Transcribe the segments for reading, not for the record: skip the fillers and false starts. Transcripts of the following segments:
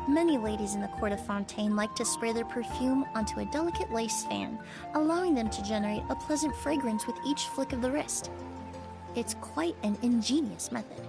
Many ladies in the court of Fontaine like to spray their perfume onto a delicate lace fan, allowing them to generate a pleasant fragrance with each flick of the wrist. It's quite an ingenious method.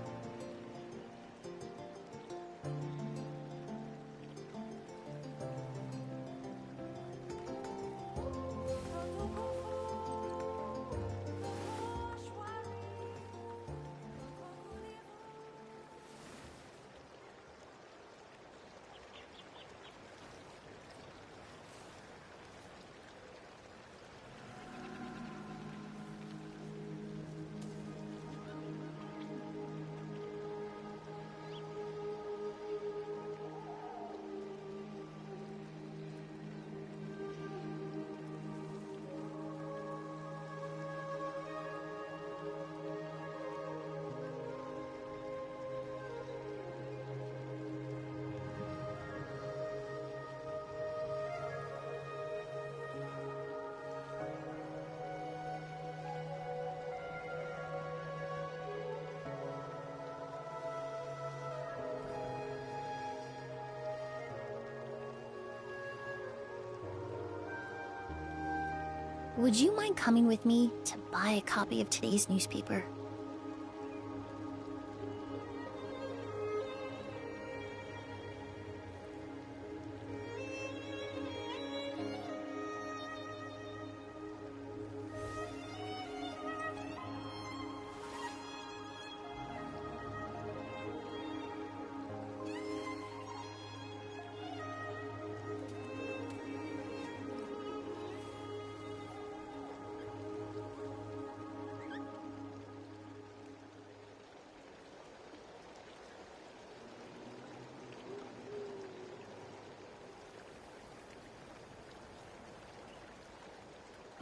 Would you mind coming with me to buy a copy of today's newspaper?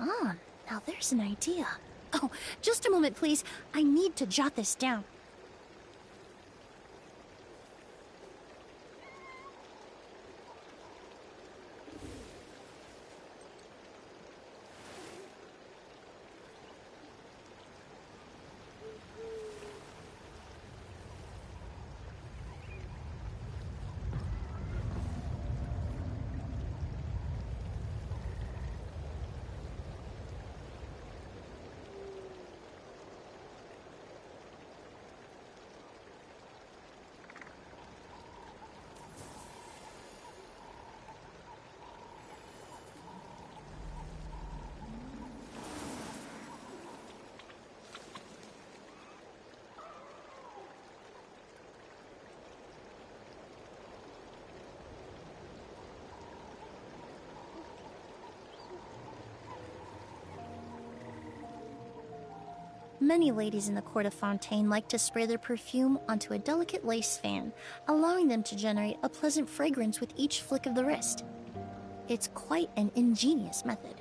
Ah, now there's an idea. Oh, just a moment, please. I need to jot this down. Many ladies in the court of Fontaine like to spray their perfume onto a delicate lace fan, allowing them to generate a pleasant fragrance with each flick of the wrist. It's quite an ingenious method.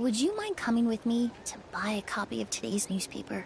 Would you mind coming with me to buy a copy of today's newspaper?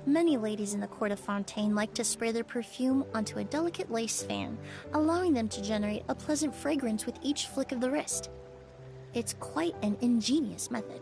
Many ladies in the court of Fontaine like to spray their perfume onto a delicate lace fan, allowing them to generate a pleasant fragrance with each flick of the wrist. It's quite an ingenious method.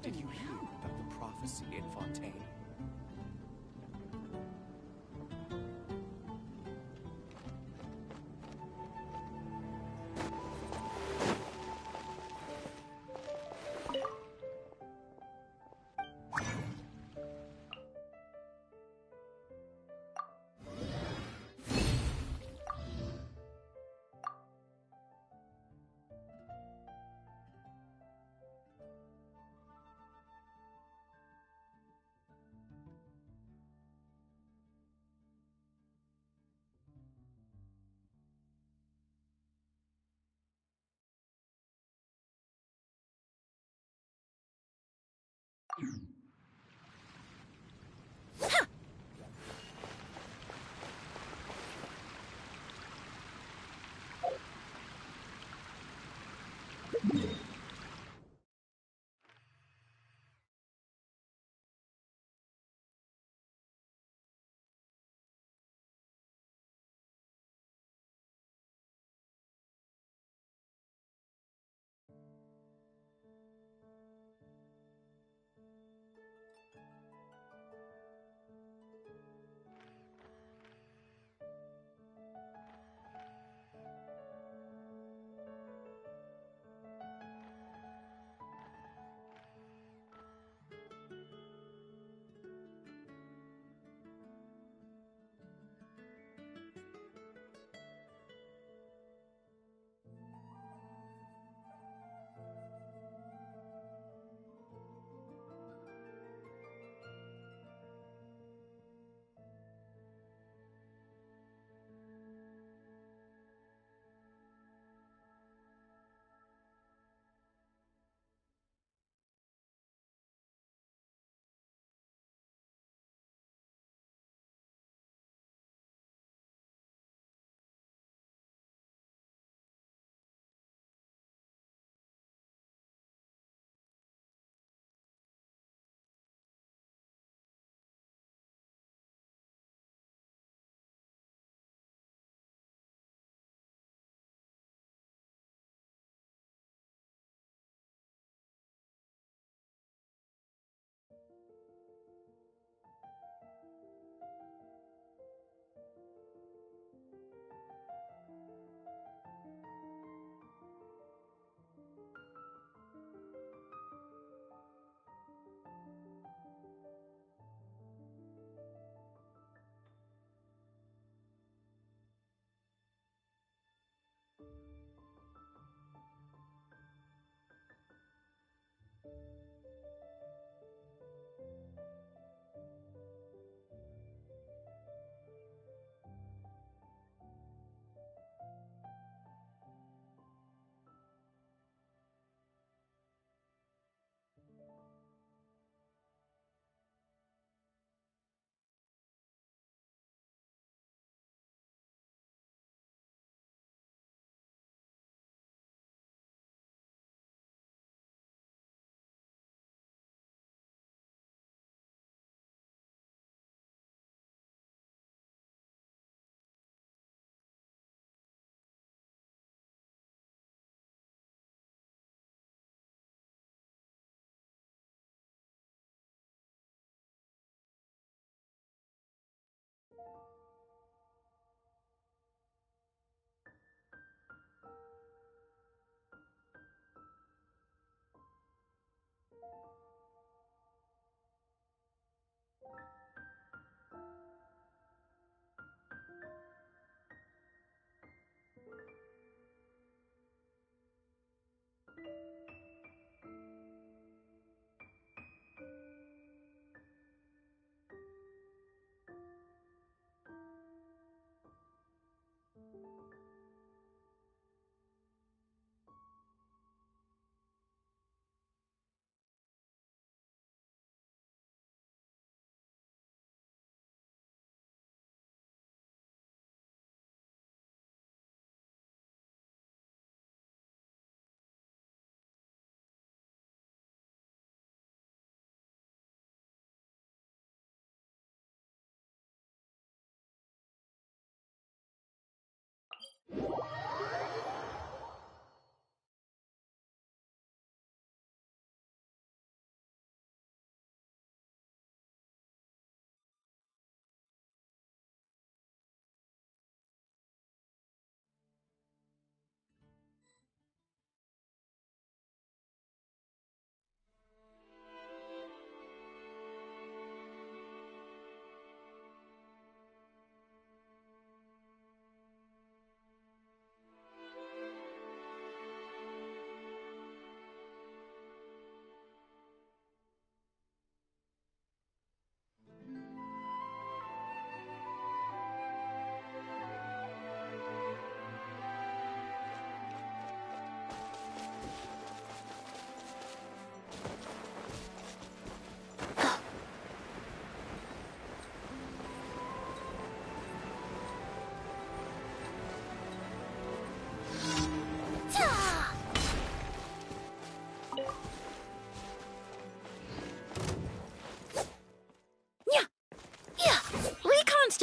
Did you hear about the prophecy in Fontaine?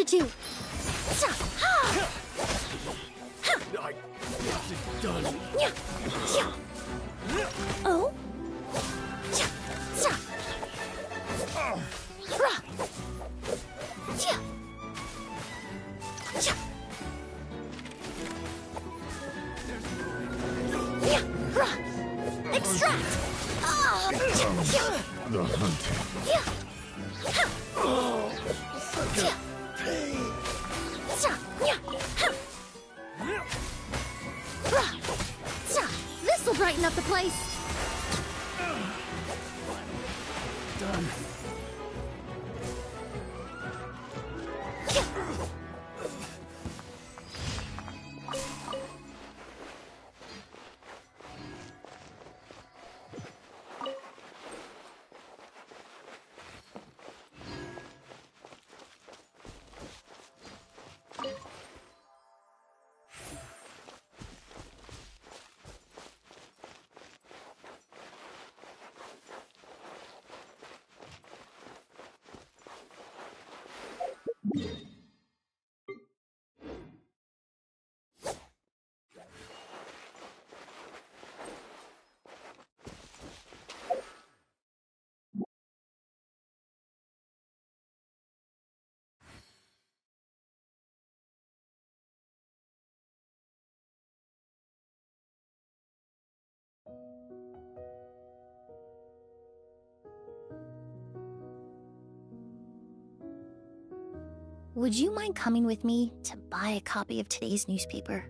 to do. I guess it's done. Oh? Extract! The hunting. This'll brighten up the place. Done. Would you mind coming with me to buy a copy of today's newspaper?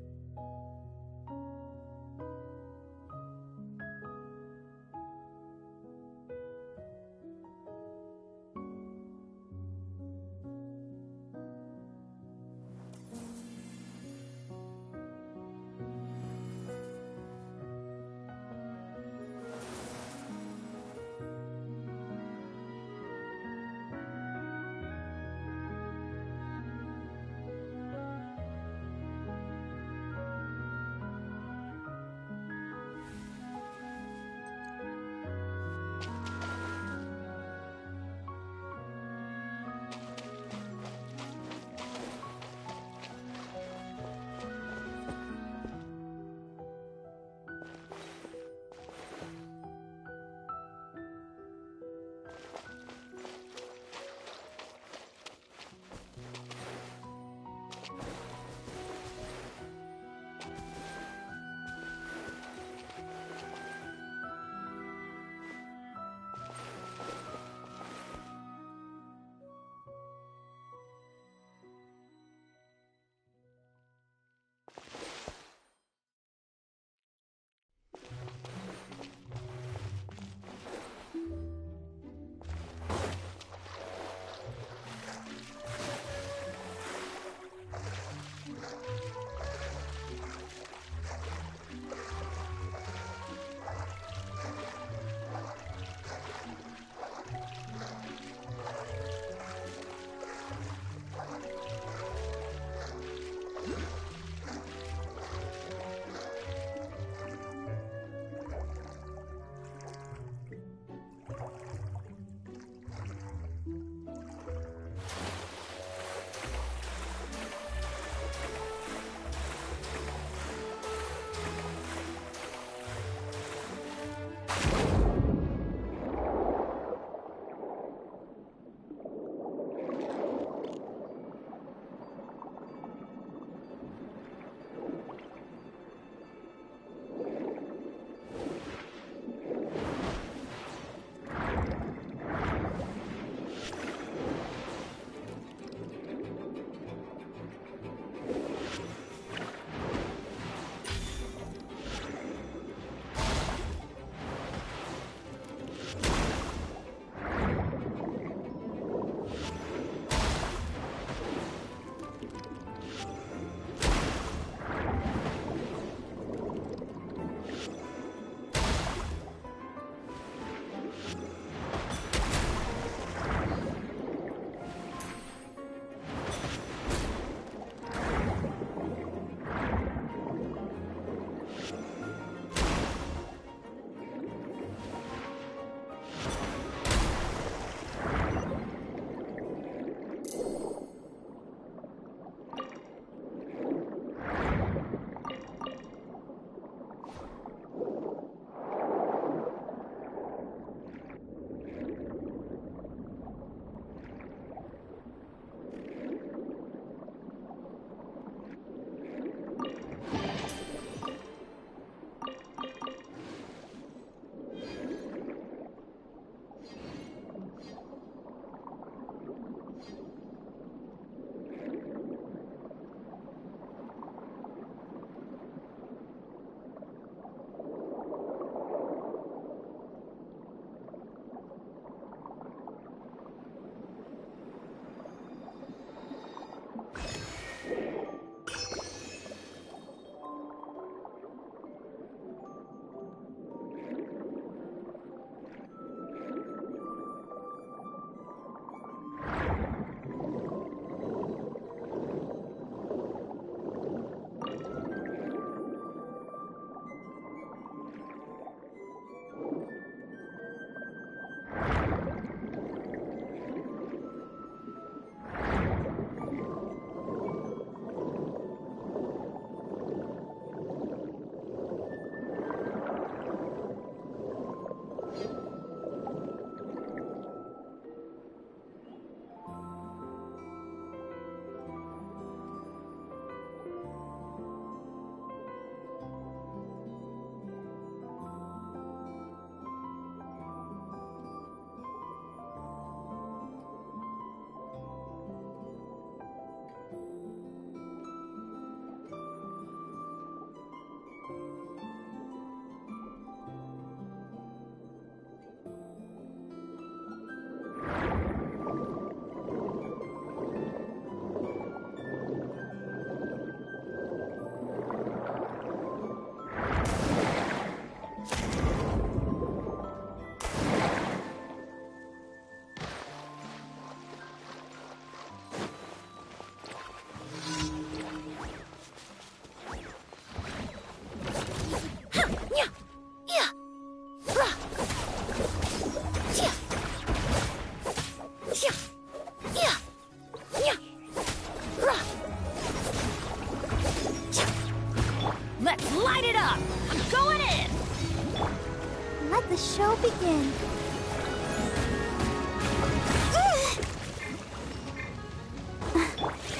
show begin.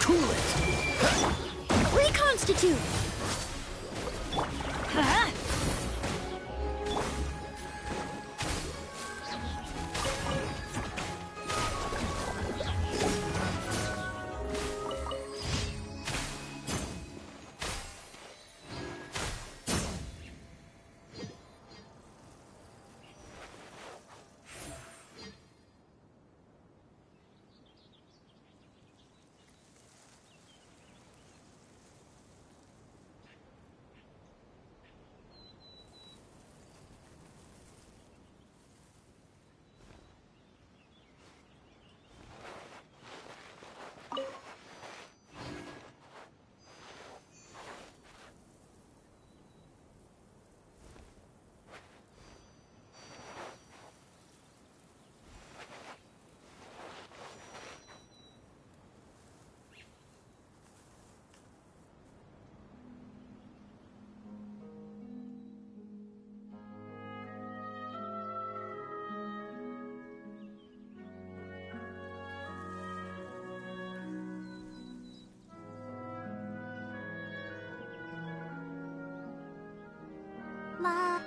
Cool it! Reconstitute! Ma.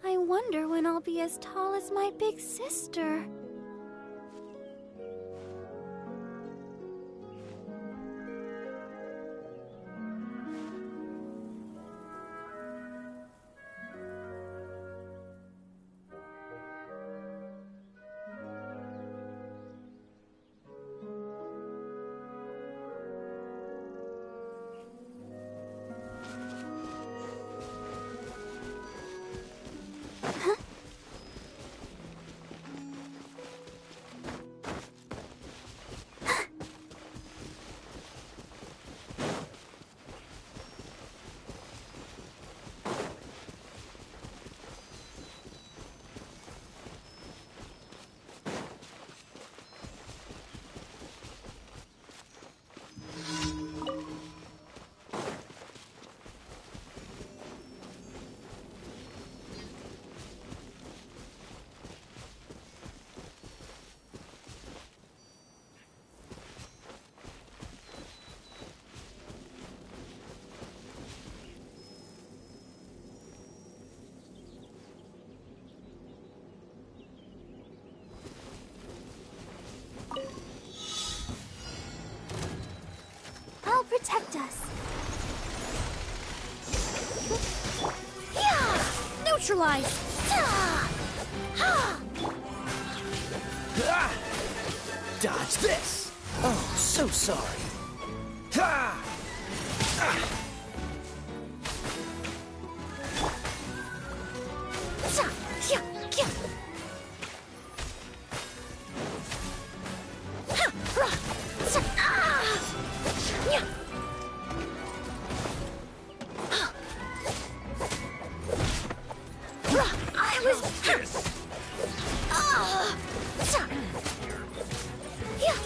I wonder when I'll be as tall as my big sister. I'll protect us. Yeah! Neutralize! Ah! Ha! Ah! Dodge this! Oh, so sorry. Ha! Ah! Cha! Kia! Kia! Ha! Ra! Cha! Ah! Nya! Ah! Ra! I was... Ha! Ah! Cha! Yeah!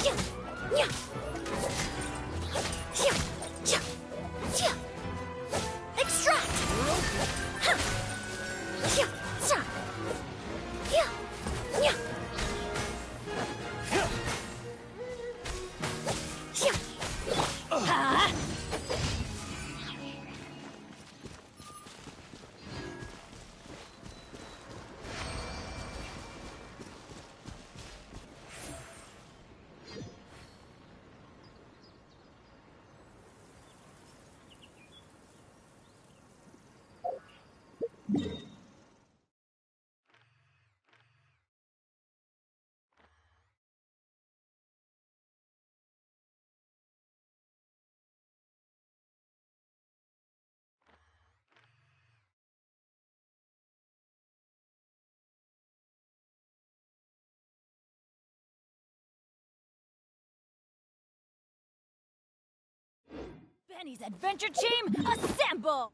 Yeah! Yeah! Kenny's adventure team, assemble!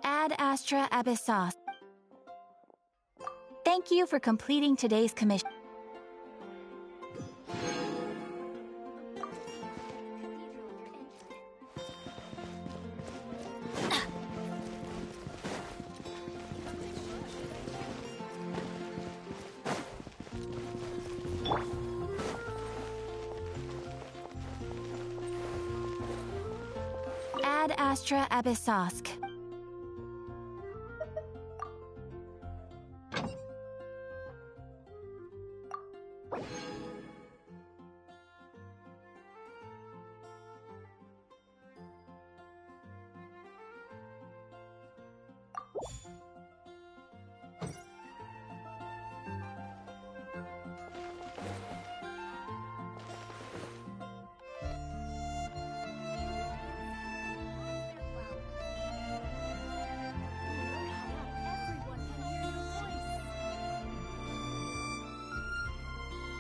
Ad Astra Abyssos. Thank you for completing today's commission. Ad Astra Abyssos.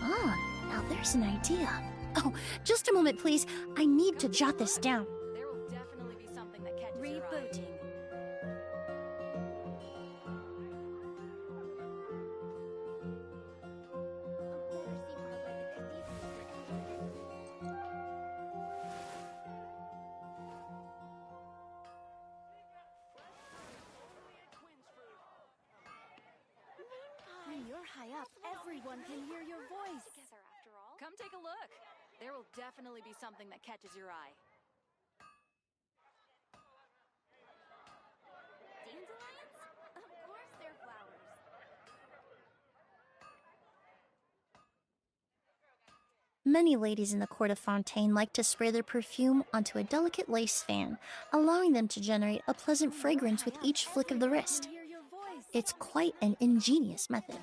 Ah, now there's an idea. Oh, just a moment, please. I need to jot this down. There will definitely be something that catches your eye. Rebooting. When you're high up, everyone can hear your voice. Together after all. Come take a look. There will definitely be something that catches your eye. Dandelions? Of course they're flowers. Many ladies in the court of Fontaine like to spray their perfume onto a delicate lace fan, allowing them to generate a pleasant fragrance with each flick of the wrist. Hear your voice. It's quite an ingenious method.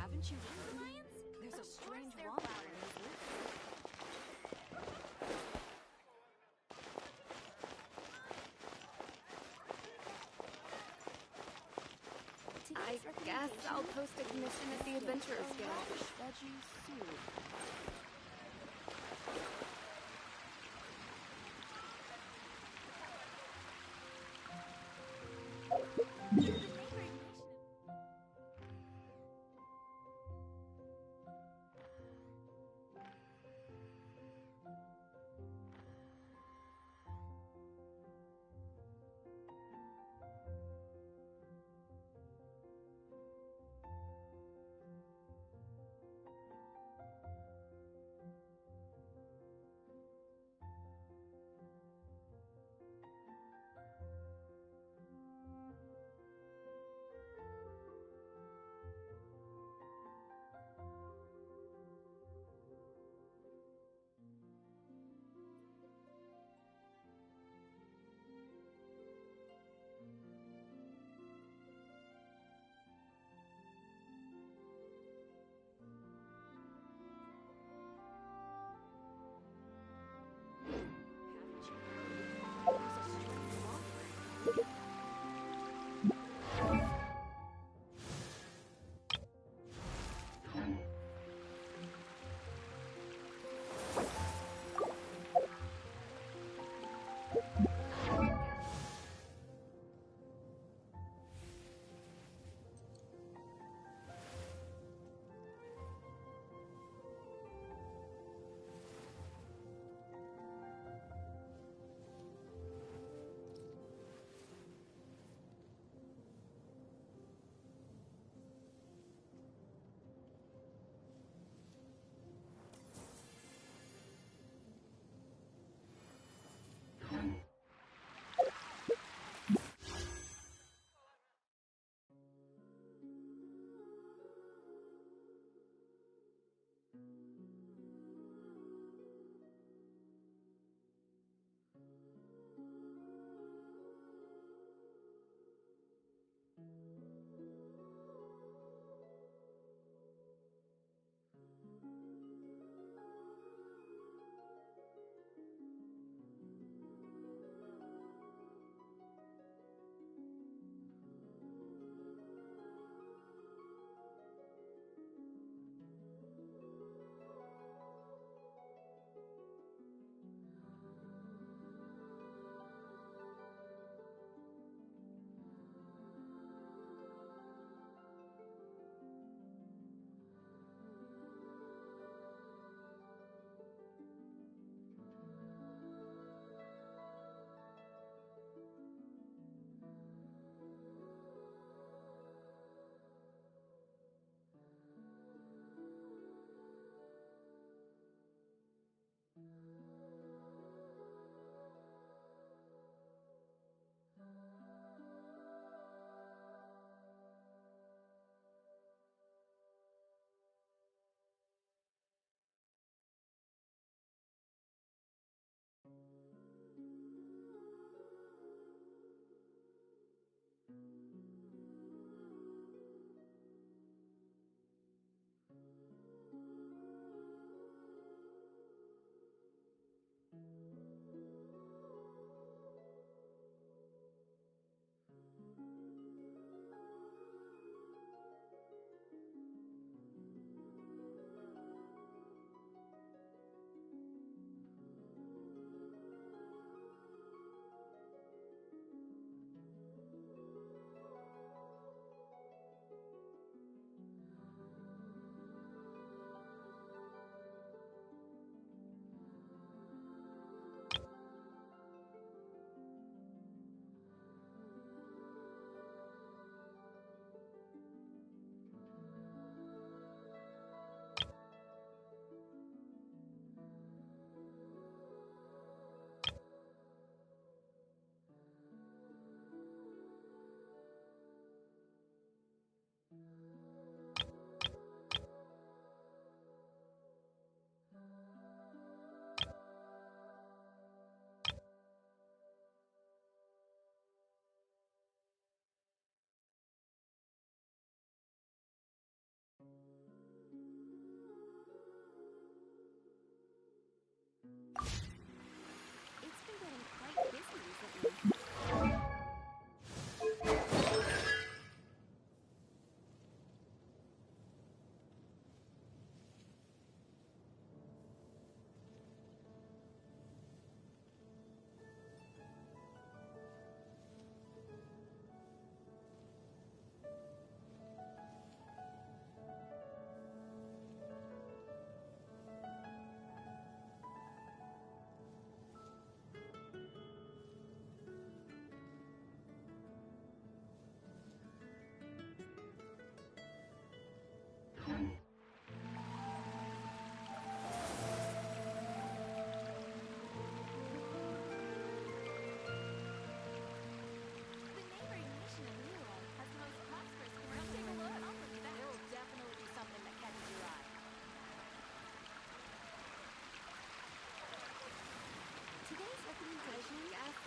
Haven't you heard? There's a strange womper in his lips. I guess I'll post a commission at the Adventurers Guild. Veggie soup.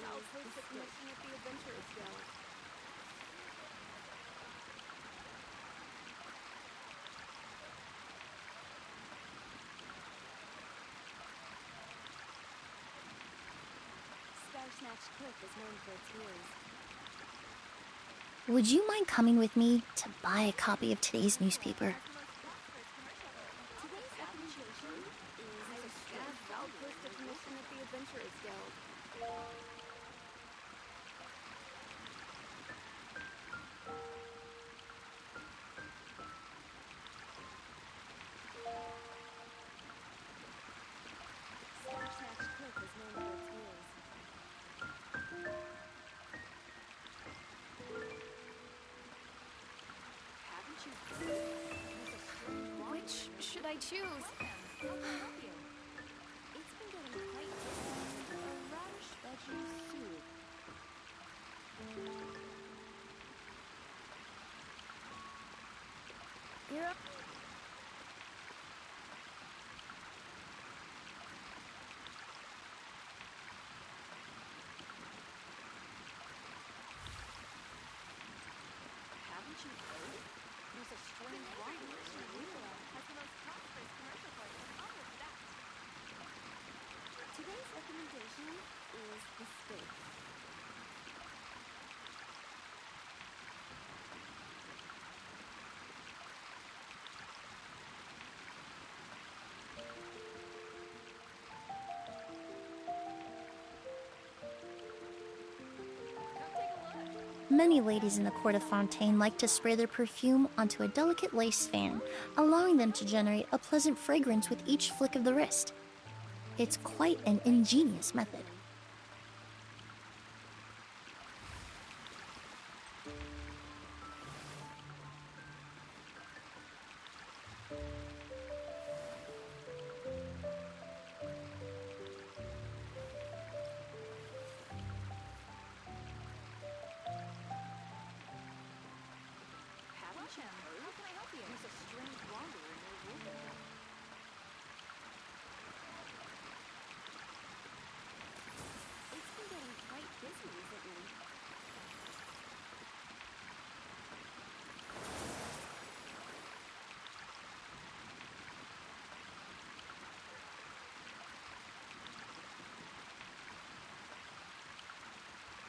I'll post a commission at the Adventurers Guild. Star Snatch Cliff is known for its ears. Would you mind coming with me to buy a copy of today's newspaper? Today's recommendation is I guess I'll post a commission at the Adventurers Guild. Star Snatch Cliff is known for its ears. Haven't you? Which should I choose? How can I help you? It's been getting quite distant. A radish veggie soup. You're up. Haven't you heard? There's a strange wanderer in the world. Has the most prosperous commercial partner. I'll look at that. Today's recommendation is the steak. Come take a look. Many ladies in the court of Fontaine like to spray their perfume onto a delicate lace fan, allowing them to generate a pleasant fragrance with each flick of the wrist. It's quite an ingenious method. Haven't you heard? How can I help you? There's a strange wanderer in your world. It's been getting quite busy recently.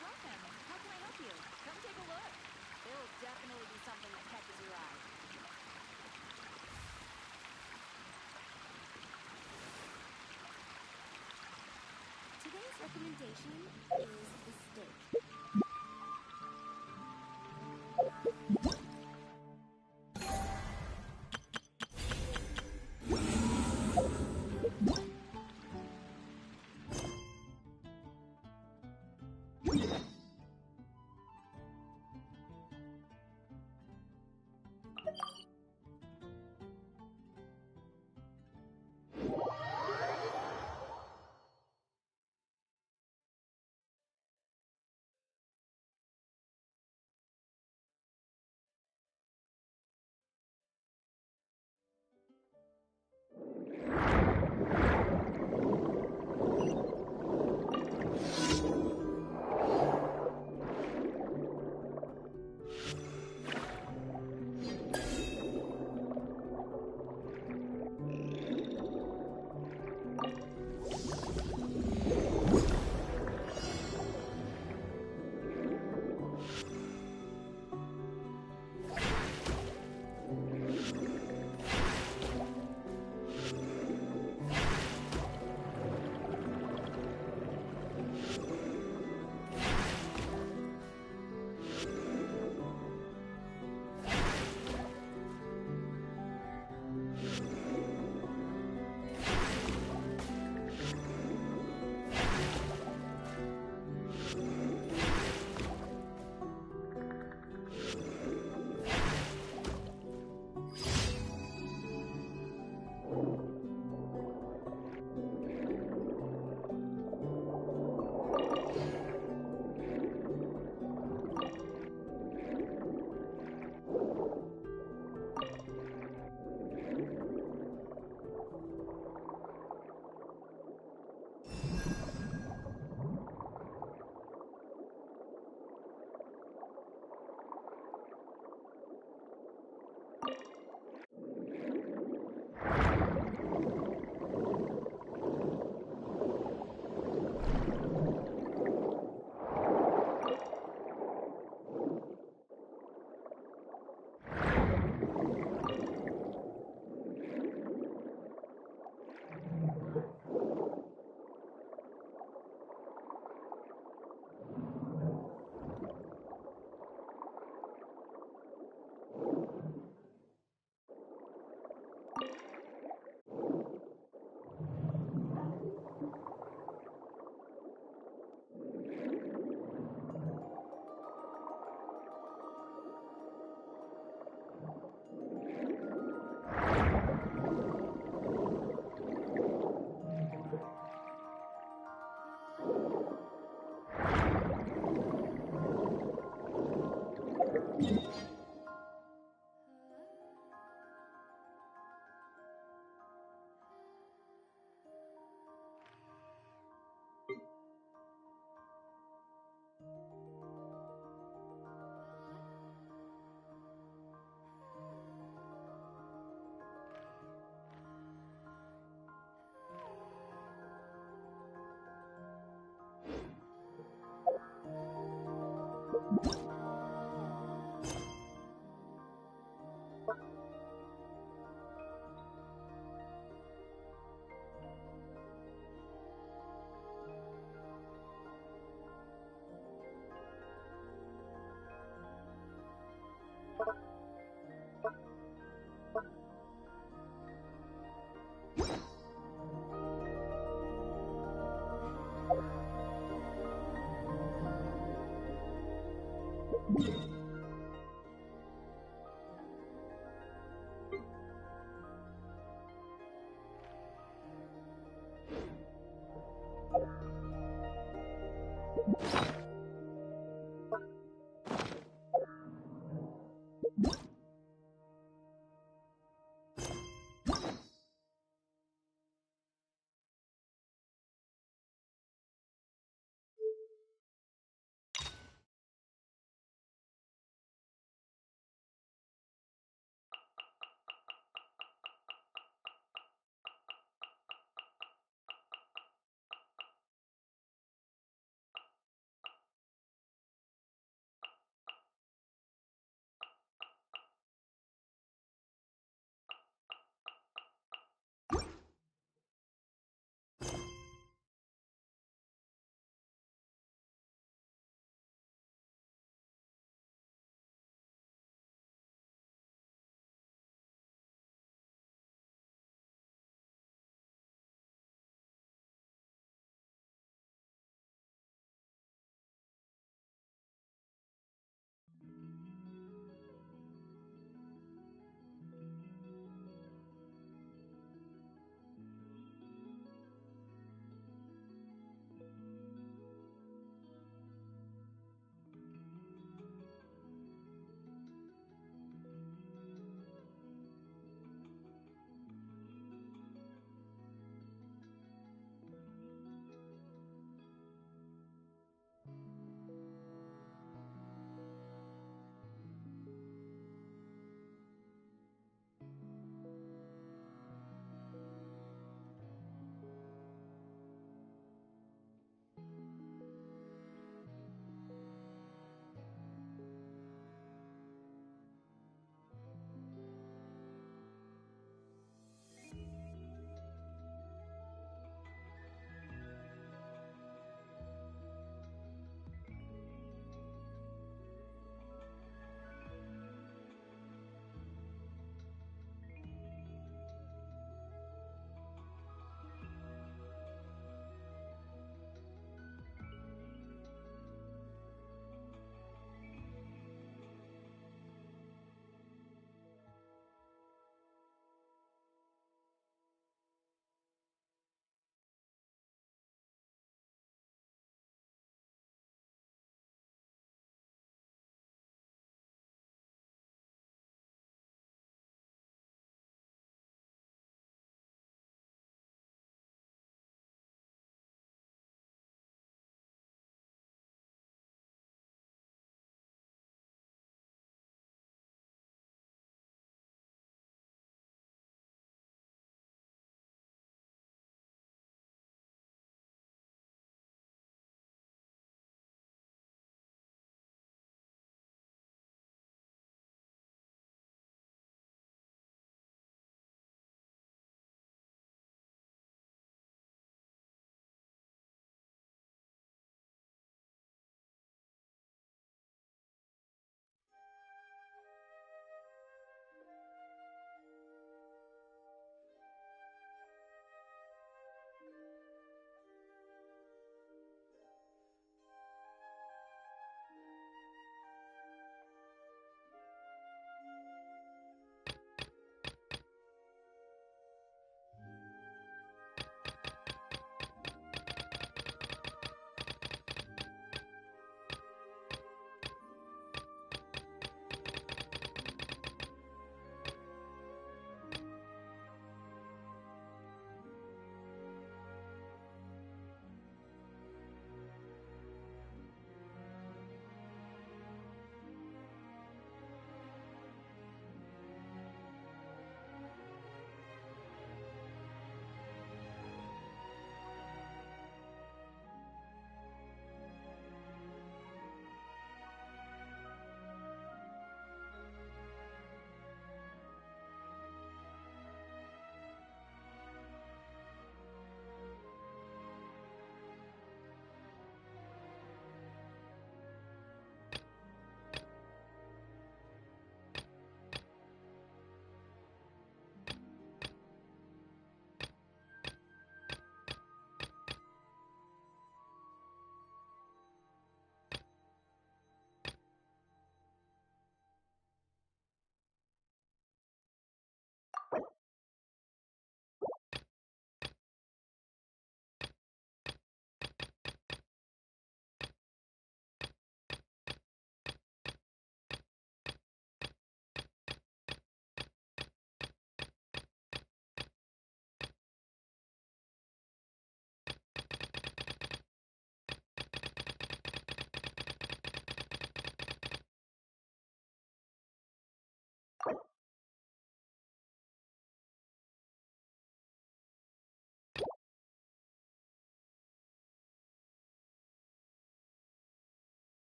Welcome. How can I help you? Come take a look. There'll definitely be something that catches your eye. Today's recommendation is the steak.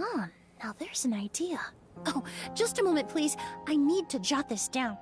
Ah, now there's an idea. Oh, just a moment, please. I need to jot this down.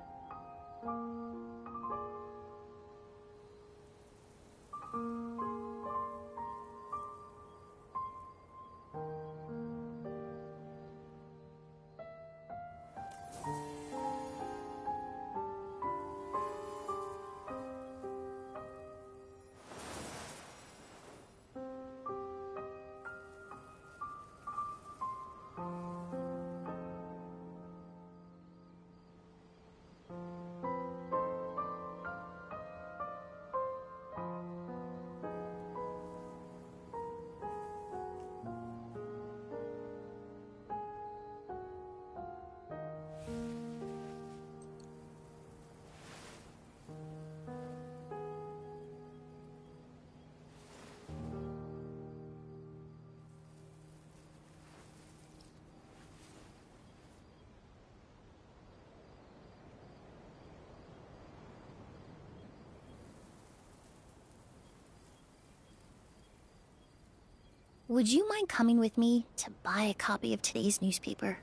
Would you mind coming with me to buy a copy of today's newspaper?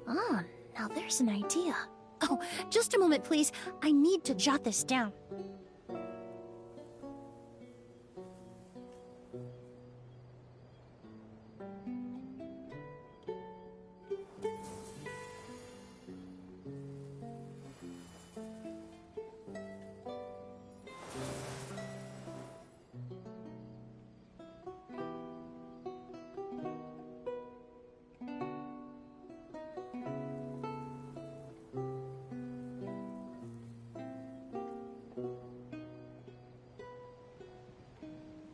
Ah, now there's an idea. Oh, just a moment, please. I need to jot this down.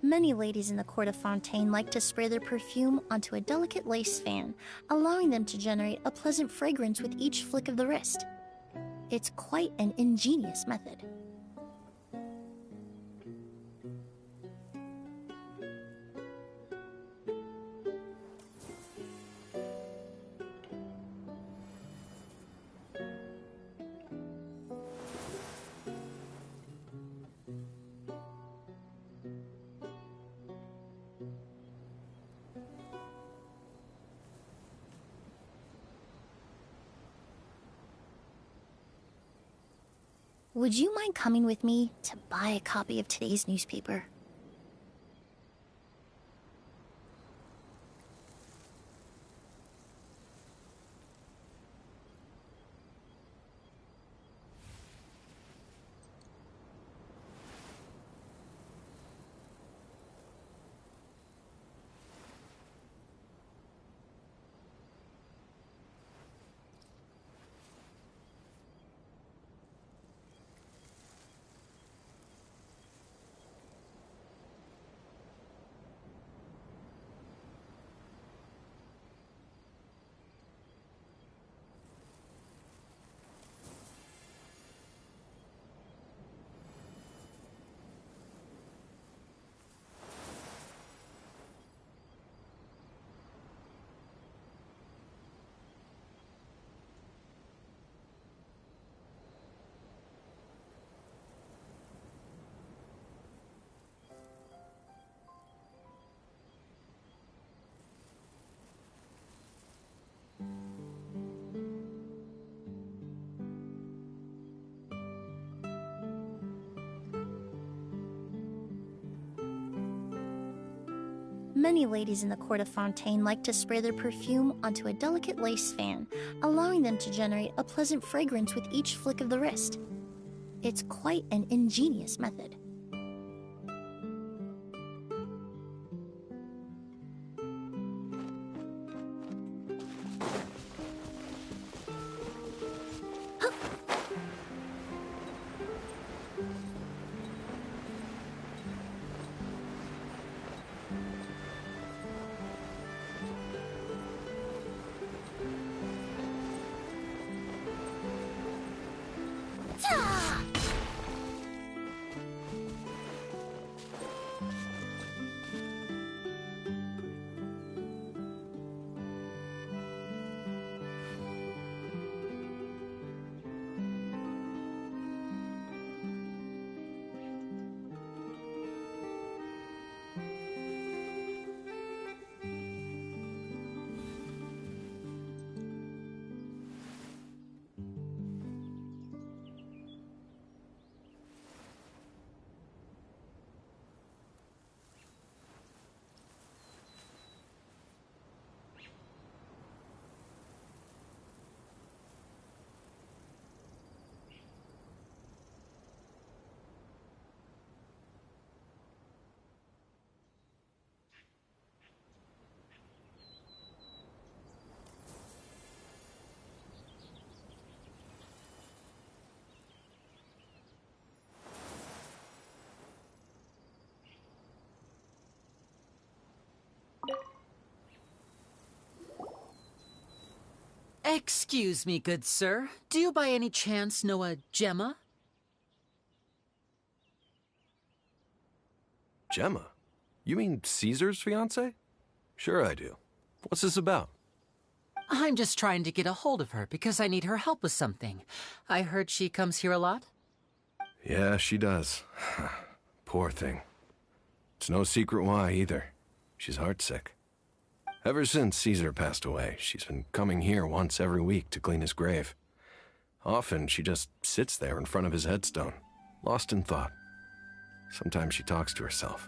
Many ladies in the court of Fontaine like to spray their perfume onto a delicate lace fan, allowing them to generate a pleasant fragrance with each flick of the wrist. It's quite an ingenious method. Would you mind coming with me to buy a copy of today's newspaper? Many ladies in the court of Fontaine like to spray their perfume onto a delicate lace fan, allowing them to generate a pleasant fragrance with each flick of the wrist. It's quite an ingenious method. Excuse me, good sir. Do you by any chance know a Gemma? Gemma? You mean Caesar's fiancée? Sure I do. What's this about? I'm just trying to get a hold of her because I need her help with something. I heard she comes here a lot. Yeah, she does. Poor thing. It's no secret why, either. She's heartsick. Ever since Caesar passed away, she's been coming here once every week to clean his grave. Often, she just sits there in front of his headstone, lost in thought. Sometimes she talks to herself.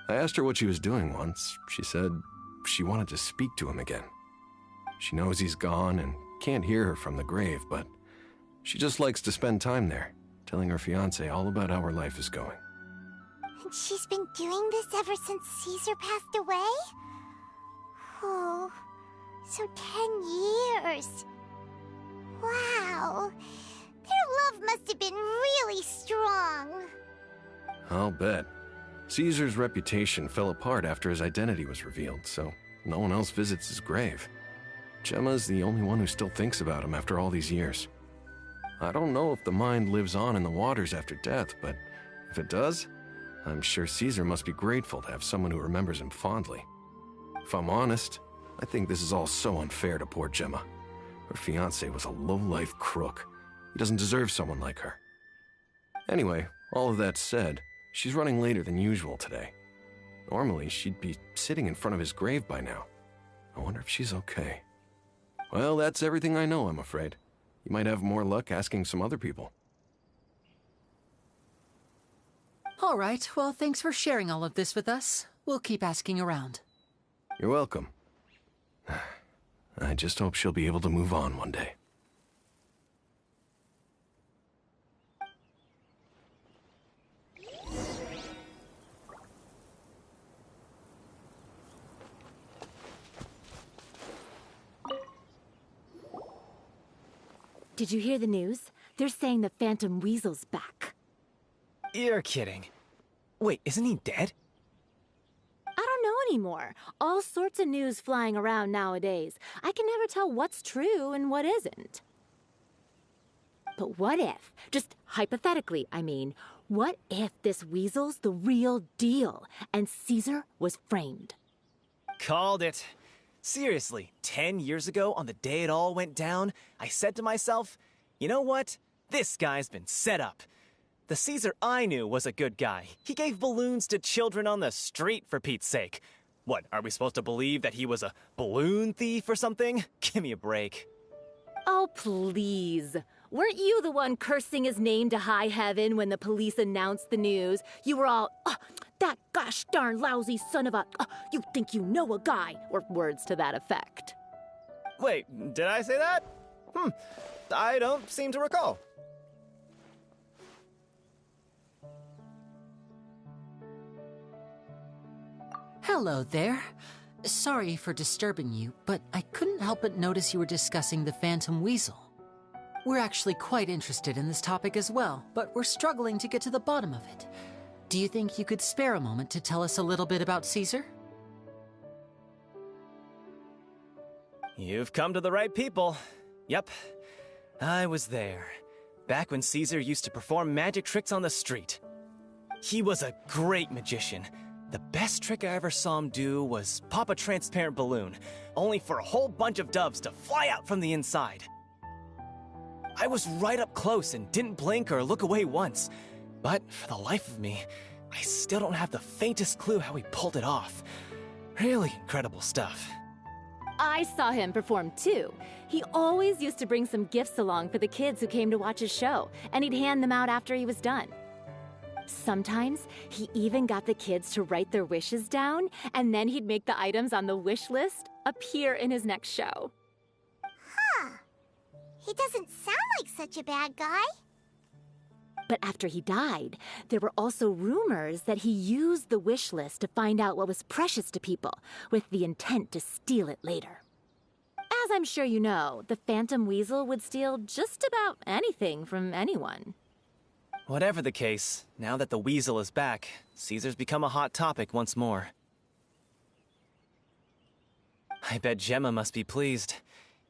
I asked her what she was doing once. She said she wanted to speak to him again. She knows he's gone and can't hear her from the grave, but she just likes to spend time there, telling her fiancé all about how her life is going. And she's been doing this ever since Caesar passed away? Oh, so 10 years. Wow. Their love must have been really strong. I'll bet. Caesar's reputation fell apart after his identity was revealed, so no one else visits his grave. Gemma's the only one who still thinks about him after all these years. I don't know if the mind lives on in the waters after death, but if it does, I'm sure Caesar must be grateful to have someone who remembers him fondly. If I'm honest, I think this is all so unfair to poor Gemma. Her fiancé was a low-life crook. He doesn't deserve someone like her. Anyway, all of that said, she's running later than usual today. Normally, she'd be sitting in front of his grave by now. I wonder if she's okay. Well, that's everything I know, I'm afraid. You might have more luck asking some other people. All right, well, thanks for sharing all of this with us. We'll keep asking around. You're welcome. I just hope she'll be able to move on one day. Did you hear the news? They're saying the Phantom Weasel's back. You're kidding. Wait, isn't he dead? I don't know anymore. All sorts of news flying around nowadays. I can never tell what's true and what isn't. But what if, just hypothetically, I mean, what if this weasel's the real deal and Caesar was framed? Called it. Seriously, 10 years ago, on the day it all went down, I said to myself, you know what? This guy's been set up. The Caesar I knew was a good guy. He gave balloons to children on the street, for Pete's sake. What, are we supposed to believe that he was a balloon thief or something? Give me a break. Oh, please. Weren't you the one cursing his name to high heaven when the police announced the news? You were all, oh, That gosh darn lousy son of a... you think you know a guy, or words to that effect. Wait, did I say that? I don't seem to recall. Hello there. Sorry for disturbing you, but I couldn't help but notice you were discussing the Phantom Weasel. We're actually quite interested in this topic as well, but we're struggling to get to the bottom of it. Do you think you could spare a moment to tell us a little bit about Caesar? You've come to the right people. Yep, I was there. Back when Caesar used to perform magic tricks on the street. He was a great magician. The best trick I ever saw him do was pop a transparent balloon, only for a whole bunch of doves to fly out from the inside. I was right up close and didn't blink or look away once, but for the life of me, I still don't have the faintest clue how he pulled it off. Really incredible stuff. I saw him perform too. He always used to bring some gifts along for the kids who came to watch his show, and he'd hand them out after he was done. Sometimes, he even got the kids to write their wishes down, and then he'd make the items on the wish list appear in his next show. Huh. He doesn't sound like such a bad guy. But after he died, there were also rumors that he used the wish list to find out what was precious to people, with the intent to steal it later. As I'm sure you know, the Phantom Weasel would steal just about anything from anyone. Whatever the case, now that the Weasel is back, Caesar's become a hot topic once more. I bet Gemma must be pleased.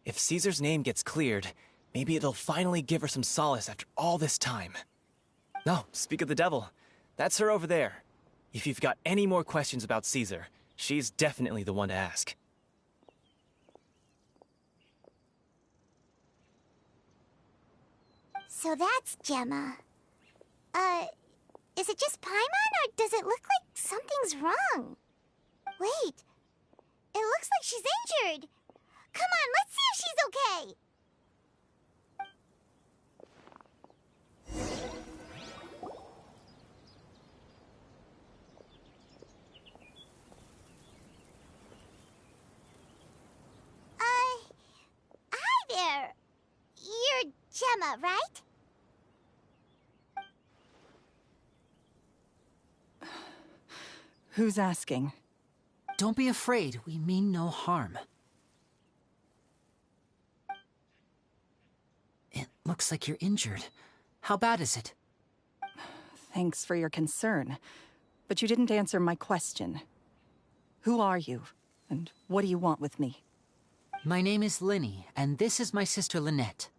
If Caesar's name gets cleared, maybe it'll finally give her some solace after all this time. No, speak of the devil. That's her over there. If you've got any more questions about Caesar, she's definitely the one to ask. So that's Gemma. Is it just Paimon, or does it look like something's wrong? Wait, it looks like she's injured. Come on, let's see if she's okay. Hi there. You're Gemma, right? Who's asking? Don't be afraid, we mean no harm. It looks like you're injured. How bad is it? Thanks for your concern, but you didn't answer my question. Who are you, and what do you want with me? My name is Linny, and this is my sister Lynette.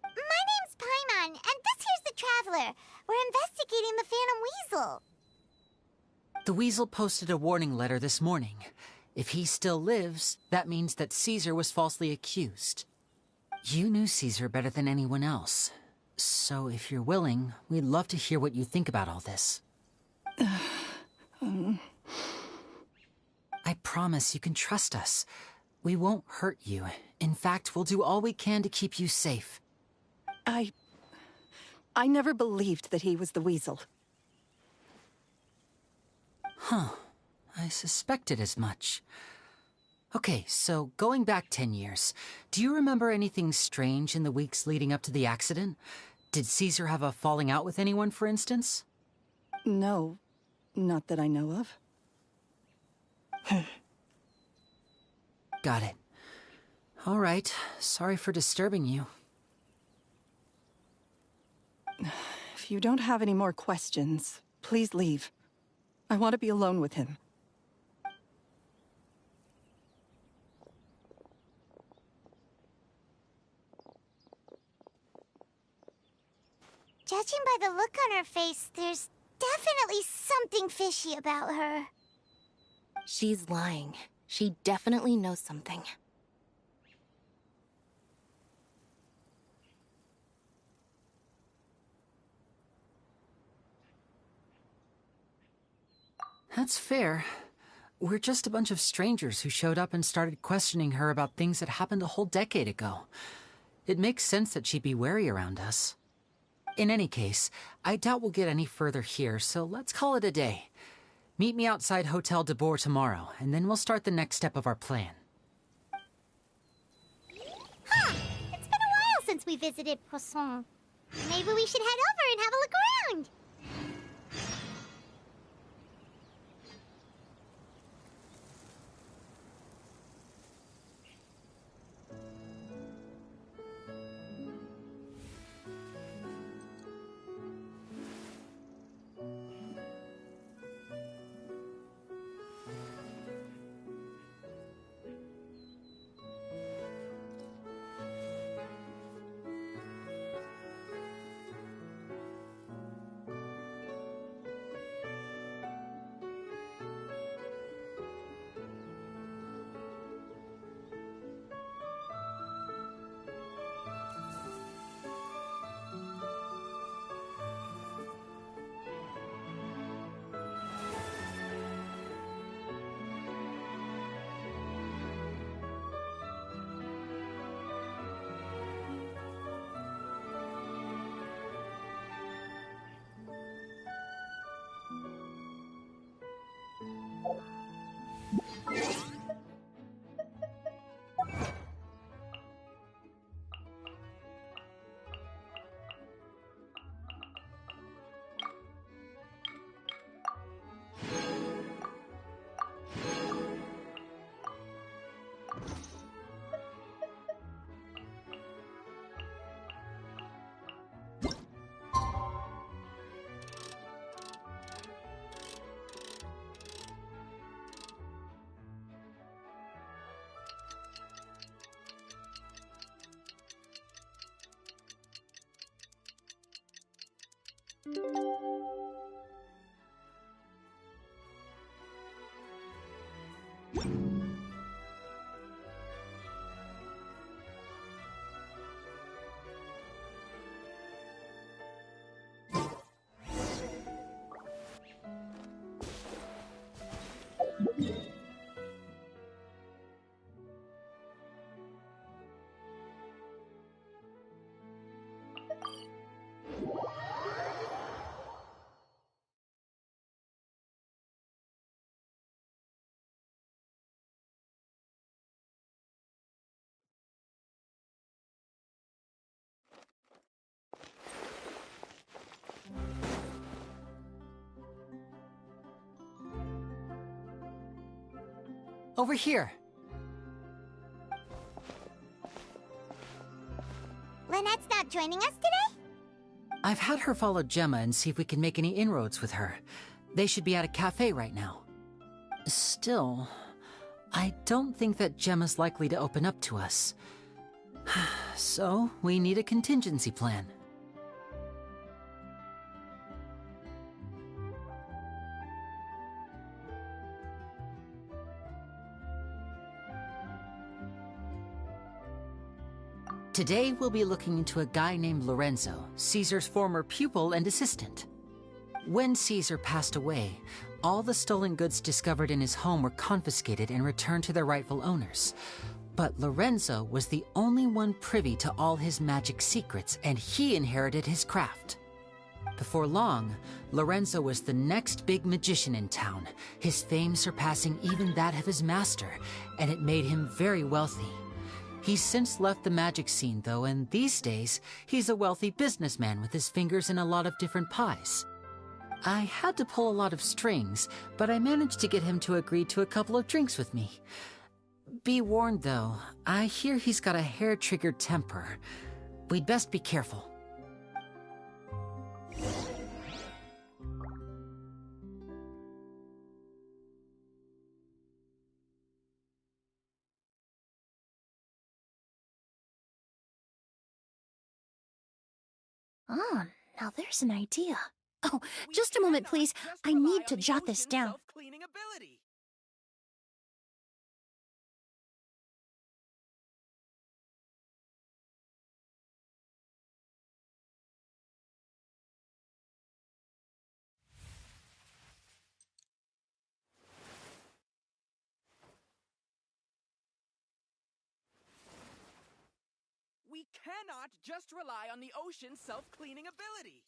My name's Paimon, and this here's the Traveler. We're investigating the Phantom Weasel. The Weasel posted a warning letter this morning. If he still lives, that means that Caesar was falsely accused. You knew Caesar better than anyone else. So if you're willing, we'd love to hear what you think about all this. I promise you can trust us. We won't hurt you. In fact, we'll do all we can to keep you safe. I never believed that he was the Weasel. Huh. I suspected as much. Okay, so going back 10 years, do you remember anything strange in the weeks leading up to the accident? Did Caesar have a falling out with anyone, for instance? No, not that I know of. Got it. All right, sorry for disturbing you. If you don't have any more questions, please leave. I want to be alone with him. Judging by the look on her face, there's definitely something fishy about her. She's lying. She definitely knows something. That's fair. We're just a bunch of strangers who showed up and started questioning her about things that happened a whole decade ago. It makes sense that she'd be wary around us. In any case, I doubt we'll get any further here, so let's call it a day. Meet me outside Hotel de Boer tomorrow, and then we'll start the next step of our plan. Huh! It's been a while since we visited Poisson. Maybe we should head over and have a look around. Over here. Lynette's not joining us today? I've had her follow Gemma and see if we can make any inroads with her. They should be at a cafe right now. Still, I don't think that Gemma's likely to open up to us. So, we need a contingency plan. Today, we'll be looking into a guy named Lorenzo, Caesar's former pupil and assistant. When Caesar passed away, all the stolen goods discovered in his home were confiscated and returned to their rightful owners. But Lorenzo was the only one privy to all his magic secrets, and he inherited his craft. Before long, Lorenzo was the next big magician in town, his fame surpassing even that of his master, and it made him very wealthy. He's since left the magic scene, though, and these days, he's a wealthy businessman with his fingers in a lot of different pies. I had to pull a lot of strings, but I managed to get him to agree to a couple of drinks with me. Be warned, though, I hear he's got a hair-triggered temper. We'd best be careful. Ah, now there's an idea. Oh, just a moment, please. I need to jot this down. Self-cleaning ability. We cannot just rely on the ocean's self-cleaning ability.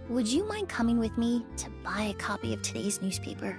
Would you mind coming with me to buy a copy of today's newspaper?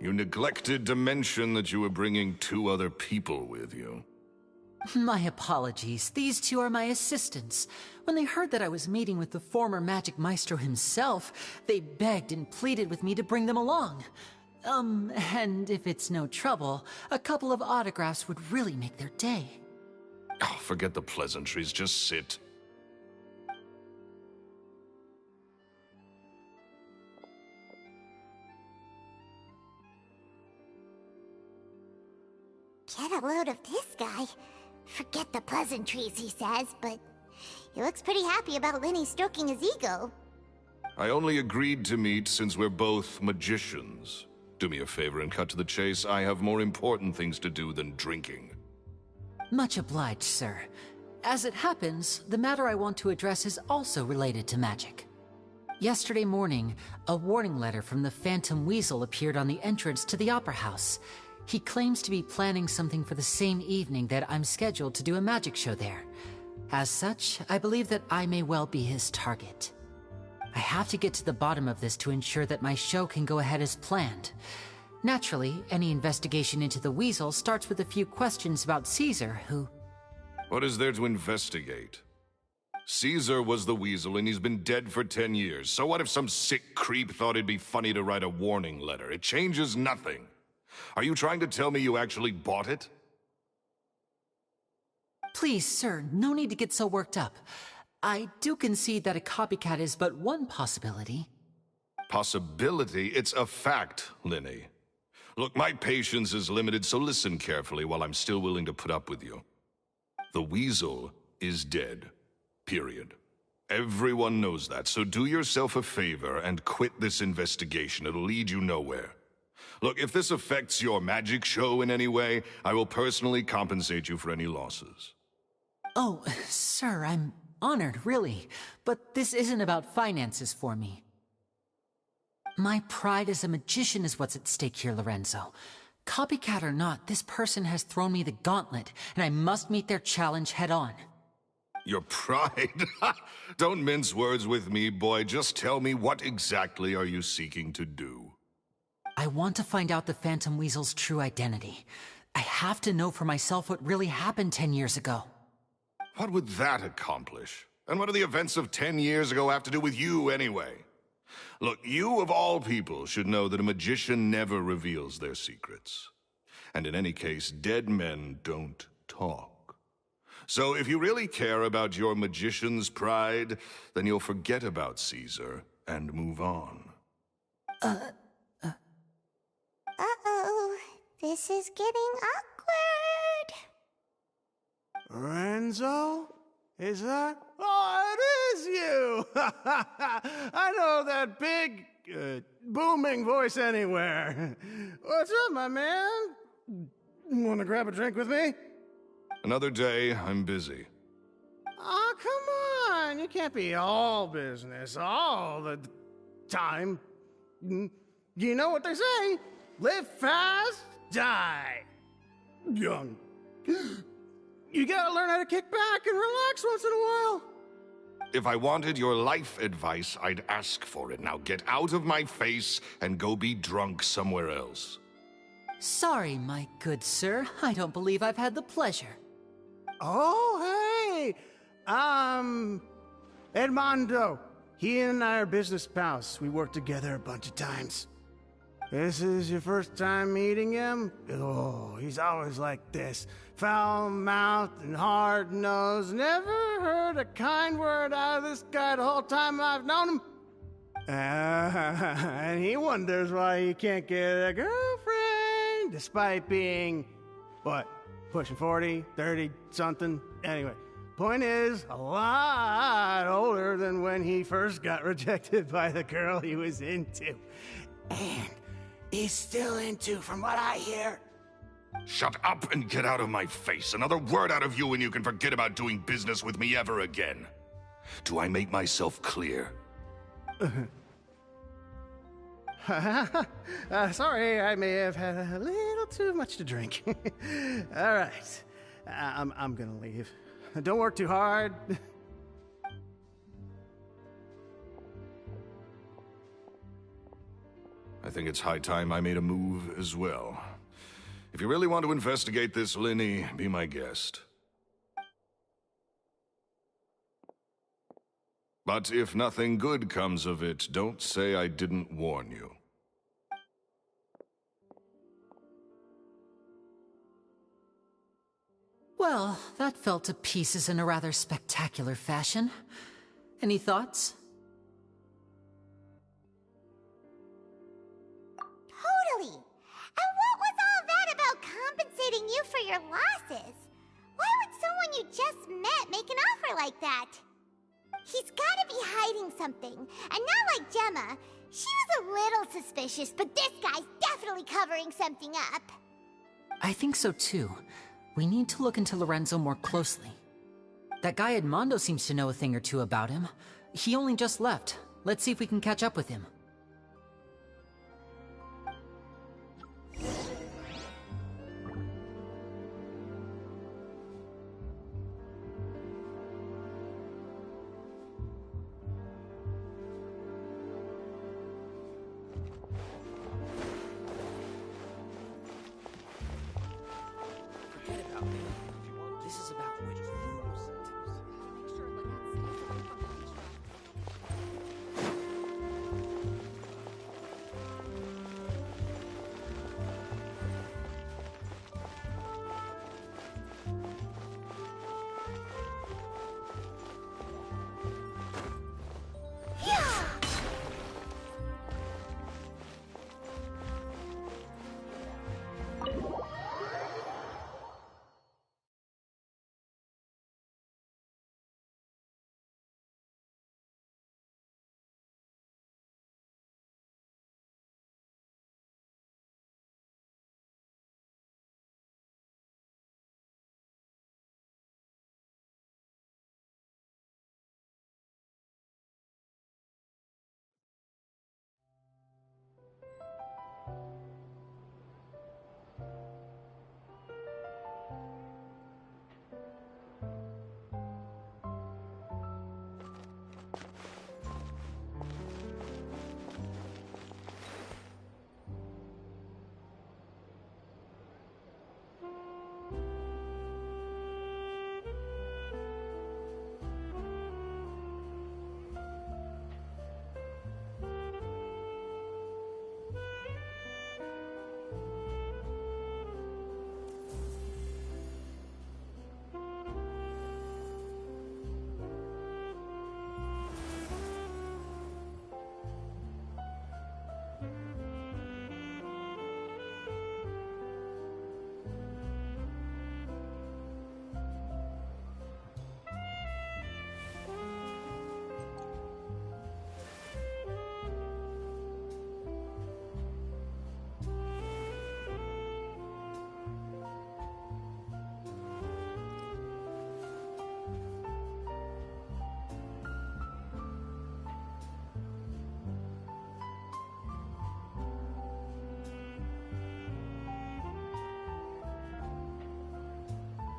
You neglected to mention that you were bringing 2 other people with you. My apologies. These 2 are my assistants. When they heard that I was meeting with the former Magic Maestro himself, they begged and pleaded with me to bring them along. And if it's no trouble, a couple of autographs would really make their day. Oh, forget the pleasantries, just sit. Get a load of this guy. Forget the pleasantries, he says, but he looks pretty happy about Lenny stroking his ego. I only agreed to meet since we're both magicians. Do me a favor and cut to the chase. I have more important things to do than drinking. Much obliged, sir. As it happens, the matter I want to address is also related to magic. Yesterday morning, a warning letter from the Phantom Weasel appeared on the entrance to the Opera House. He claims to be planning something for the same evening that I'm scheduled to do a magic show there. As such, I believe that I may well be his target. I have to get to the bottom of this to ensure that my show can go ahead as planned. Naturally, any investigation into the Weasel starts with a few questions about Caesar, who... What is there to investigate? Caesar was the Weasel and he's been dead for 10 years. So what if some sick creep thought it'd be funny to write a warning letter? It changes nothing. Are you trying to tell me you actually bought it? Please, sir, no need to get so worked up. I do concede that a copycat is but one possibility. Possibility? It's a fact, Linny. Look, my patience is limited, so listen carefully while I'm still willing to put up with you. The Weasel is dead. Period. Everyone knows that, so do yourself a favor and quit this investigation. It'll lead you nowhere. Look, if this affects your magic show in any way, I will personally compensate you for any losses. Oh, sir, I'm honored, really. But this isn't about finances for me. My pride as a magician is what's at stake here, Lorenzo. Copycat or not, this person has thrown me the gauntlet, and I must meet their challenge head on. Your pride? Don't mince words with me, boy. Just tell me, what exactly are you seeking to do? I want to find out the Phantom Weasel's true identity. I have to know for myself what really happened 10 years ago. What would that accomplish? And what do the events of 10 years ago have to do with you, anyway? Look, you of all people should know that a magician never reveals their secrets. And in any case, dead men don't talk. So if you really care about your magician's pride, then you'll forget about Caesar and move on. Uh-oh. This is getting awkward. Renzo? Is that? Oh, it is you! I know that big, booming voice anywhere. What's up, my man? Want to grab a drink with me? Another day, I'm busy. Oh, come on. You can't be all business all the time. You know what they say? Live fast, die young. You gotta learn how to kick back and relax once in a while. If I wanted your life advice, I'd ask for it. Now get out of my face and go be drunk somewhere else. Sorry, my good sir. I don't believe I've had the pleasure. Oh, hey! Edmondo. He and I are business pals. We worked together a bunch of times. This is your first time meeting him? Oh, he's always like this. Foul-mouthed and hard-nosed. Never heard a kind word out of this guy the whole time I've known him. And he wonders why he can't get a girlfriend, despite being, what, pushing 40, 30, something? Anyway, point is, a lot older than when he first got rejected by the girl he was into. And he's still into, from what I hear. Shut up and get out of my face. Another word out of you and you can forget about doing business with me ever again. Do I make myself clear? Sorry, I may have had a little too much to drink. All right, I'm gonna leave. Don't work too hard. I think it's high time I made a move as well. If you really want to investigate this, Linny, be my guest. But if nothing good comes of it, don't say I didn't warn you. Well, that fell to pieces in a rather spectacular fashion. Any thoughts? Totally. And what was all that about compensating you for your losses? Why would someone you just met make an offer like that? He's gotta be hiding something. And not like Gemma. She was a little suspicious, but this guy's definitely covering something up. I think so too. We need to look into Lorenzo more closely. That guy Edmondo seems to know a thing or two about him. He only just left. Let's see if we can catch up with him.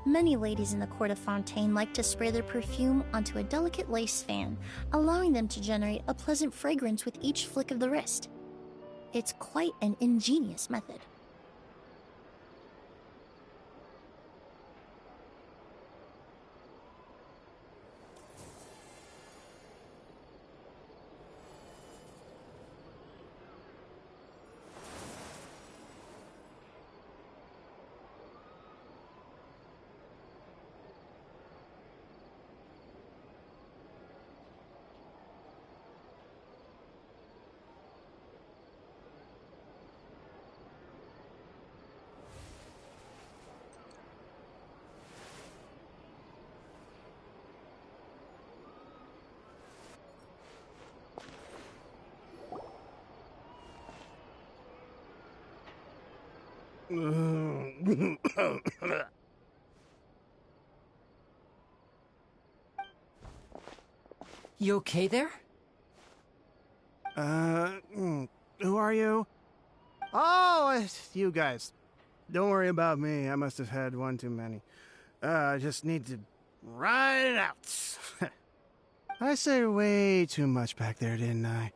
Many ladies in the court of Fontaine like to spray their perfume onto a delicate lace fan, allowing them to generate a pleasant fragrance with each flick of the wrist. It's quite an ingenious method. You okay there? Who are you? Oh, it's you guys. Don't worry about me. I must have had one too many. I just need to ride it out. I say way too much back there, didn't I?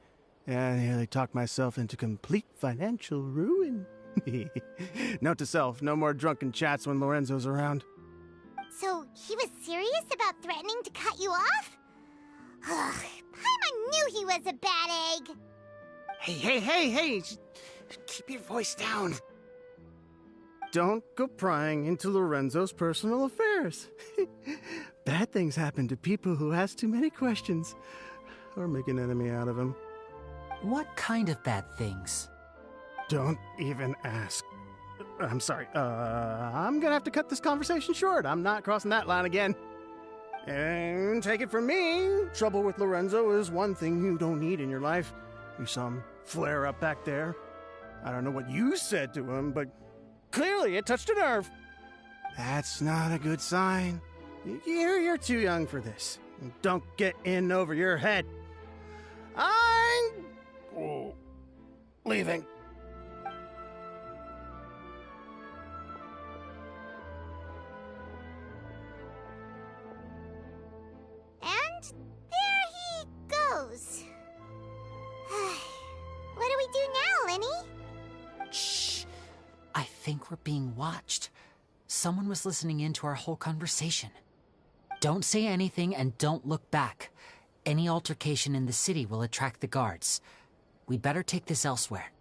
Yeah, I nearly talked myself into complete financial ruin. Note to self, no more drunken chats when Lorenzo's around. So, he was serious about threatening to cut you off? Ugh, Paimon knew he was a bad egg! Hey! Keep your voice down. Don't go prying into Lorenzo's personal affairs. Bad things happen to people who ask too many questions, or make an enemy out of him. What kind of bad things? Don't even ask. I'm sorry, I'm gonna have to cut this conversation short. I'm not crossing that line again. And take it from me, trouble with Lorenzo is one thing you don't need in your life. You saw him flare up back there. I don't know what you said to him, but clearly it touched a nerve. That's not a good sign. You're too young for this. Don't get in over your head. I'm leaving. And there he goes. What do we do now, Lenny? Shh! I think we're being watched. Someone was listening in to our whole conversation. Don't say anything and don't look back. Any altercation in the city will attract the guards. We better take this elsewhere.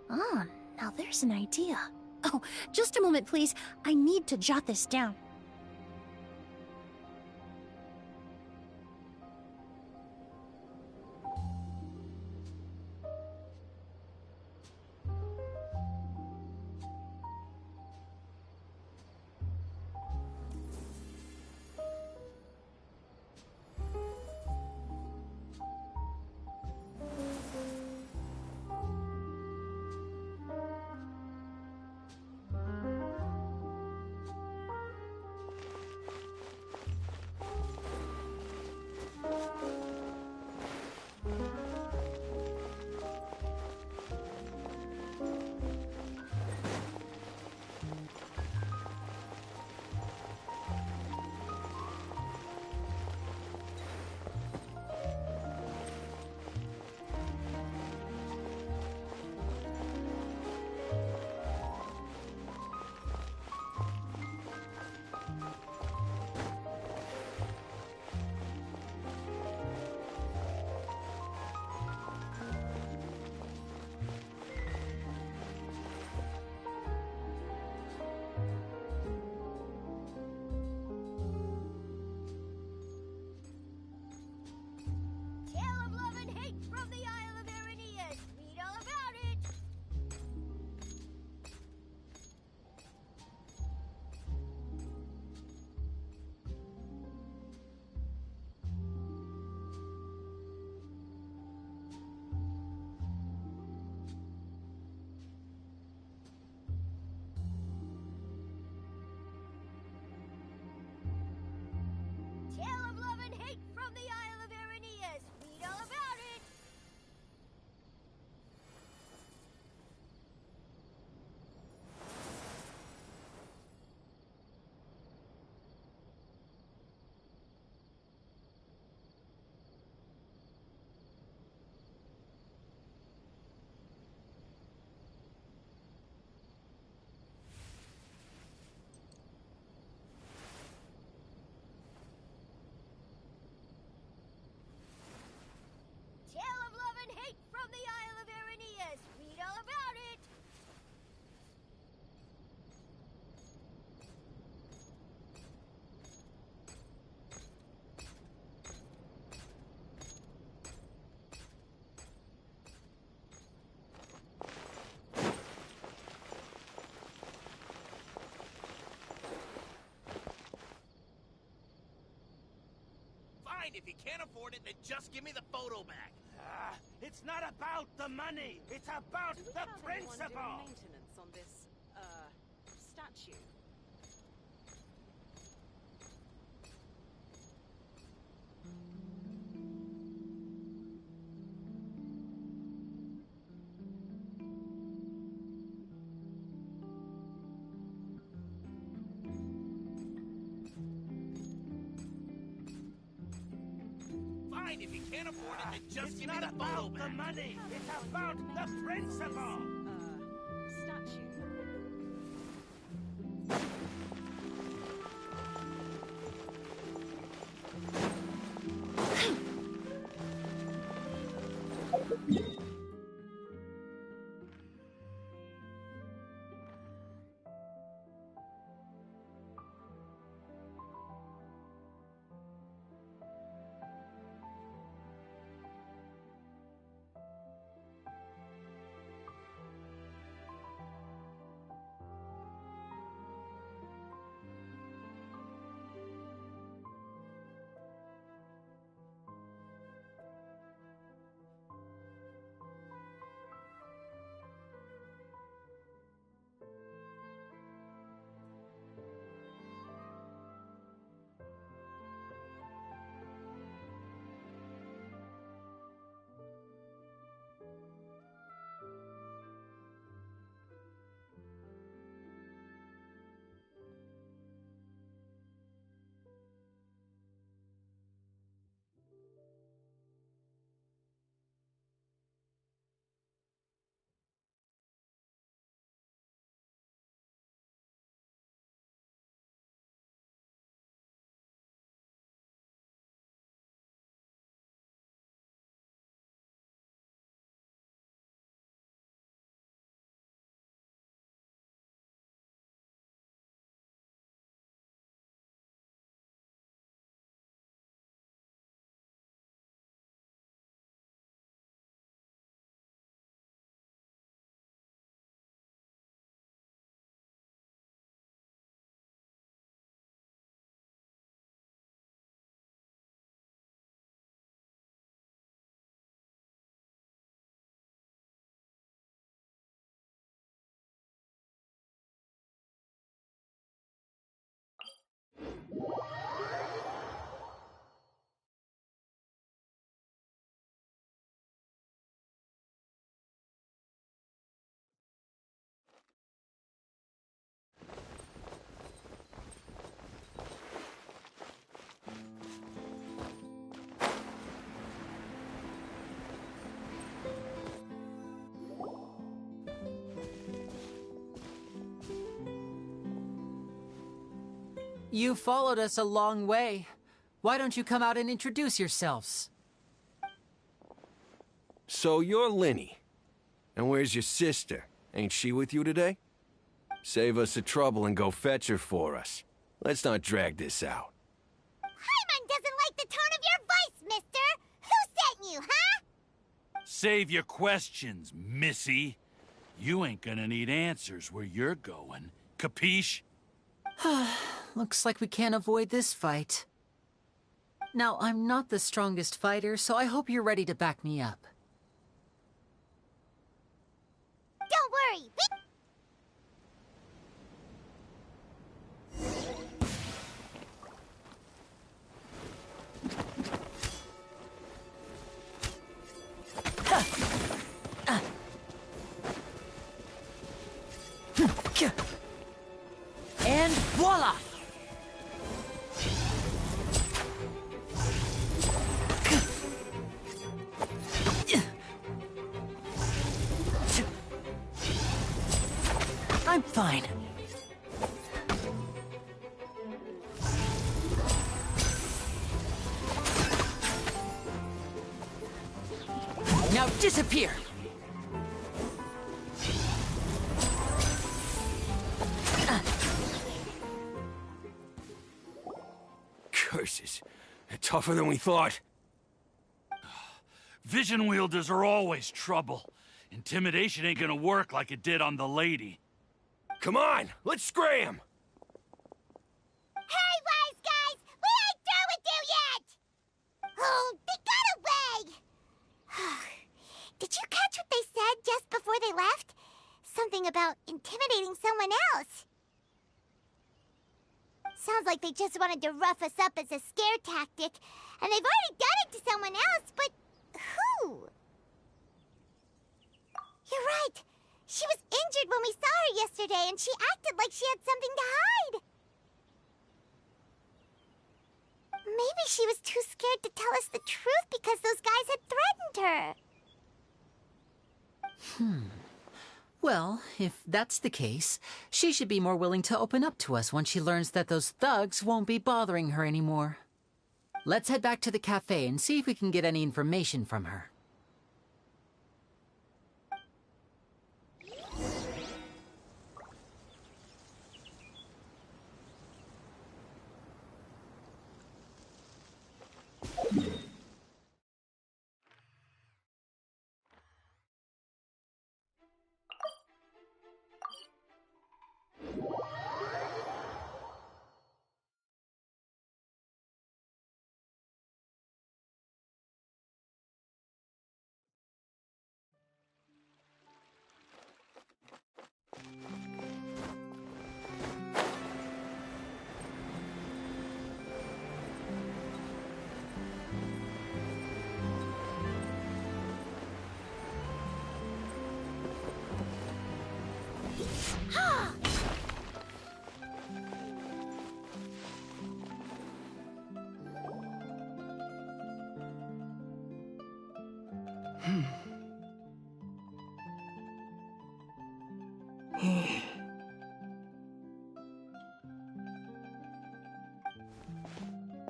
Ah, now there's an idea. Oh, just a moment, please. I need to jot this down. Fine, if you can't afford it, then just give me the photo back. It's not about the money. It's about the principle. Maintenance on this, statue? Fine, if you can't afford it, then just give me It's the not photo about back. the money. It's about the principle. Statue. You followed us a long way. Why don't you come out and introduce yourselves? So you're Linny. And where's your sister? Ain't she with you today? Save us the trouble and go fetch her for us. Let's not drag this out. Paimon doesn't like the tone of your voice, mister! Who sent you, huh? Save your questions, missy. You ain't gonna need answers where you're going. Capiche? Looks like we can't avoid this fight. Now, I'm not the strongest fighter, so I hope you're ready to back me up. Don't worry, And voila! I'm fine. Now disappear! Curses. They're tougher than we thought. Vision wielders are always trouble. Intimidation ain't gonna work like it did on the lady. Come on, let's scram! Hey, wise guys! We ain't through with you yet! Did you catch what they said just before they left? Something about intimidating someone else. Sounds like they just wanted to rough us up as a scare tactic, and they've already done it to someone else, but who? You're right. She was injured when we saw her yesterday, and she acted like she had something to hide. Maybe she was too scared to tell us the truth because those guys had threatened her. Well, if that's the case, she should be more willing to open up to us when she learns that those thugs won't be bothering her anymore. Let's head back to the cafe and see if we can get any information from her.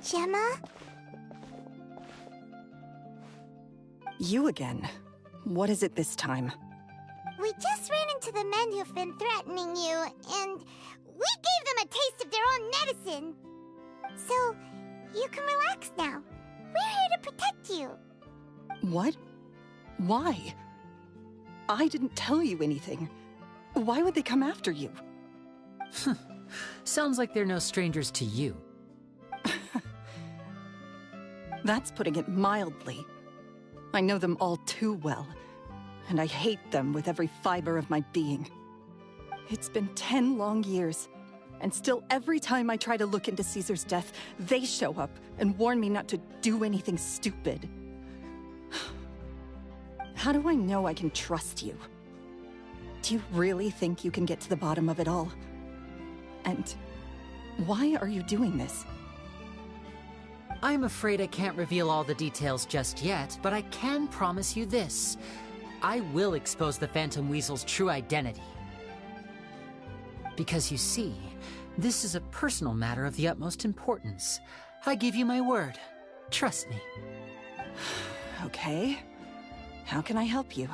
Gemma? You again. What is it this time? We just ran into the men who've been threatening you, and we gave them a taste of their own medicine. So, you can relax now. We're here to protect you. What? Why? I didn't tell you anything. Why would they come after you? Sounds like they're no strangers to you. That's putting it mildly. I know them all too well, and I hate them with every fiber of my being. It's been 10 long years, and still every time I try to look into Caesar's death, they show up and warn me not to do anything stupid. How do I know I can trust you? Do you really think you can get to the bottom of it all? And why are you doing this? I'm afraid I can't reveal all the details just yet, but I can promise you this. I will expose the Phantom Weasel's true identity. Because you see, this is a personal matter of the utmost importance. I give you my word. Trust me. Okay. How can I help you?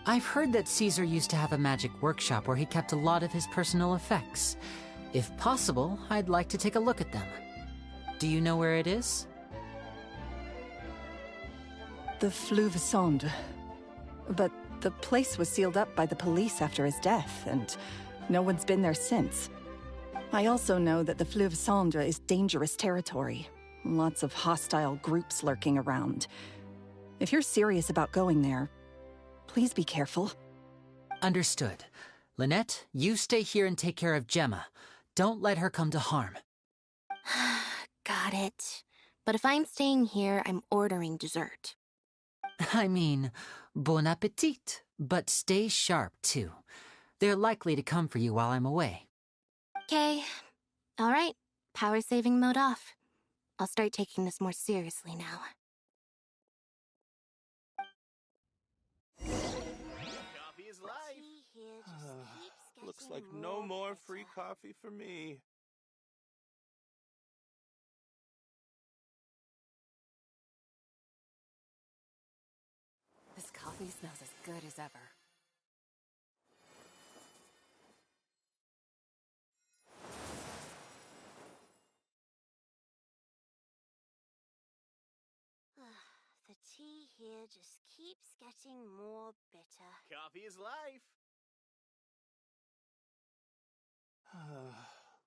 I've heard that Caesar used to have a magic workshop where he kept a lot of his personal effects. If possible, I'd like to take a look at them. Do you know where it is? The Fleuve Sonde. But the place was sealed up by the police after his death, and no one's been there since. I also know that the Fleuve Sonde is dangerous territory. Lots of hostile groups lurking around. If you're serious about going there, please be careful. Understood. Lynette, you stay here and take care of Gemma. Don't let her come to harm. Got it. But if I'm staying here, I'm ordering dessert. I mean, bon appetit. But stay sharp, too. They're likely to come for you while I'm away. Okay. All right. Power saving mode off. I'll start taking this more seriously now. Coffee is life. Looks like no more free coffee for me. This coffee smells as good as ever. The tea here just keeps getting more bitter. Coffee is life.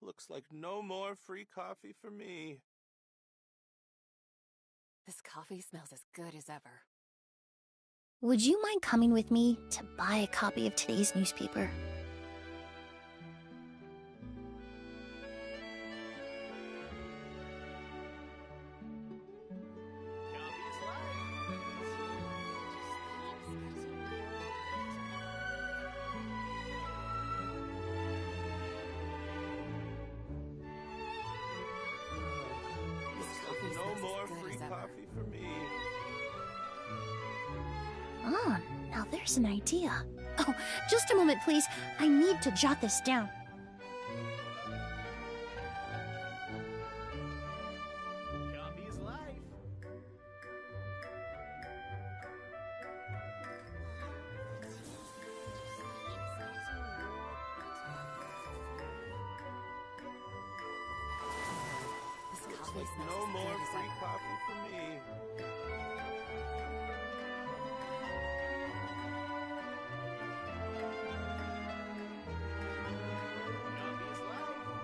Looks like no more free coffee for me. This coffee smells as good as ever. Would you mind coming with me to buy a copy of today's newspaper? No more free coffee for me. Oh, now there's an idea. Oh, just a moment, please. I need to jot this down. Coffee is life. Looks like no more free coffee for me. Coffee is life.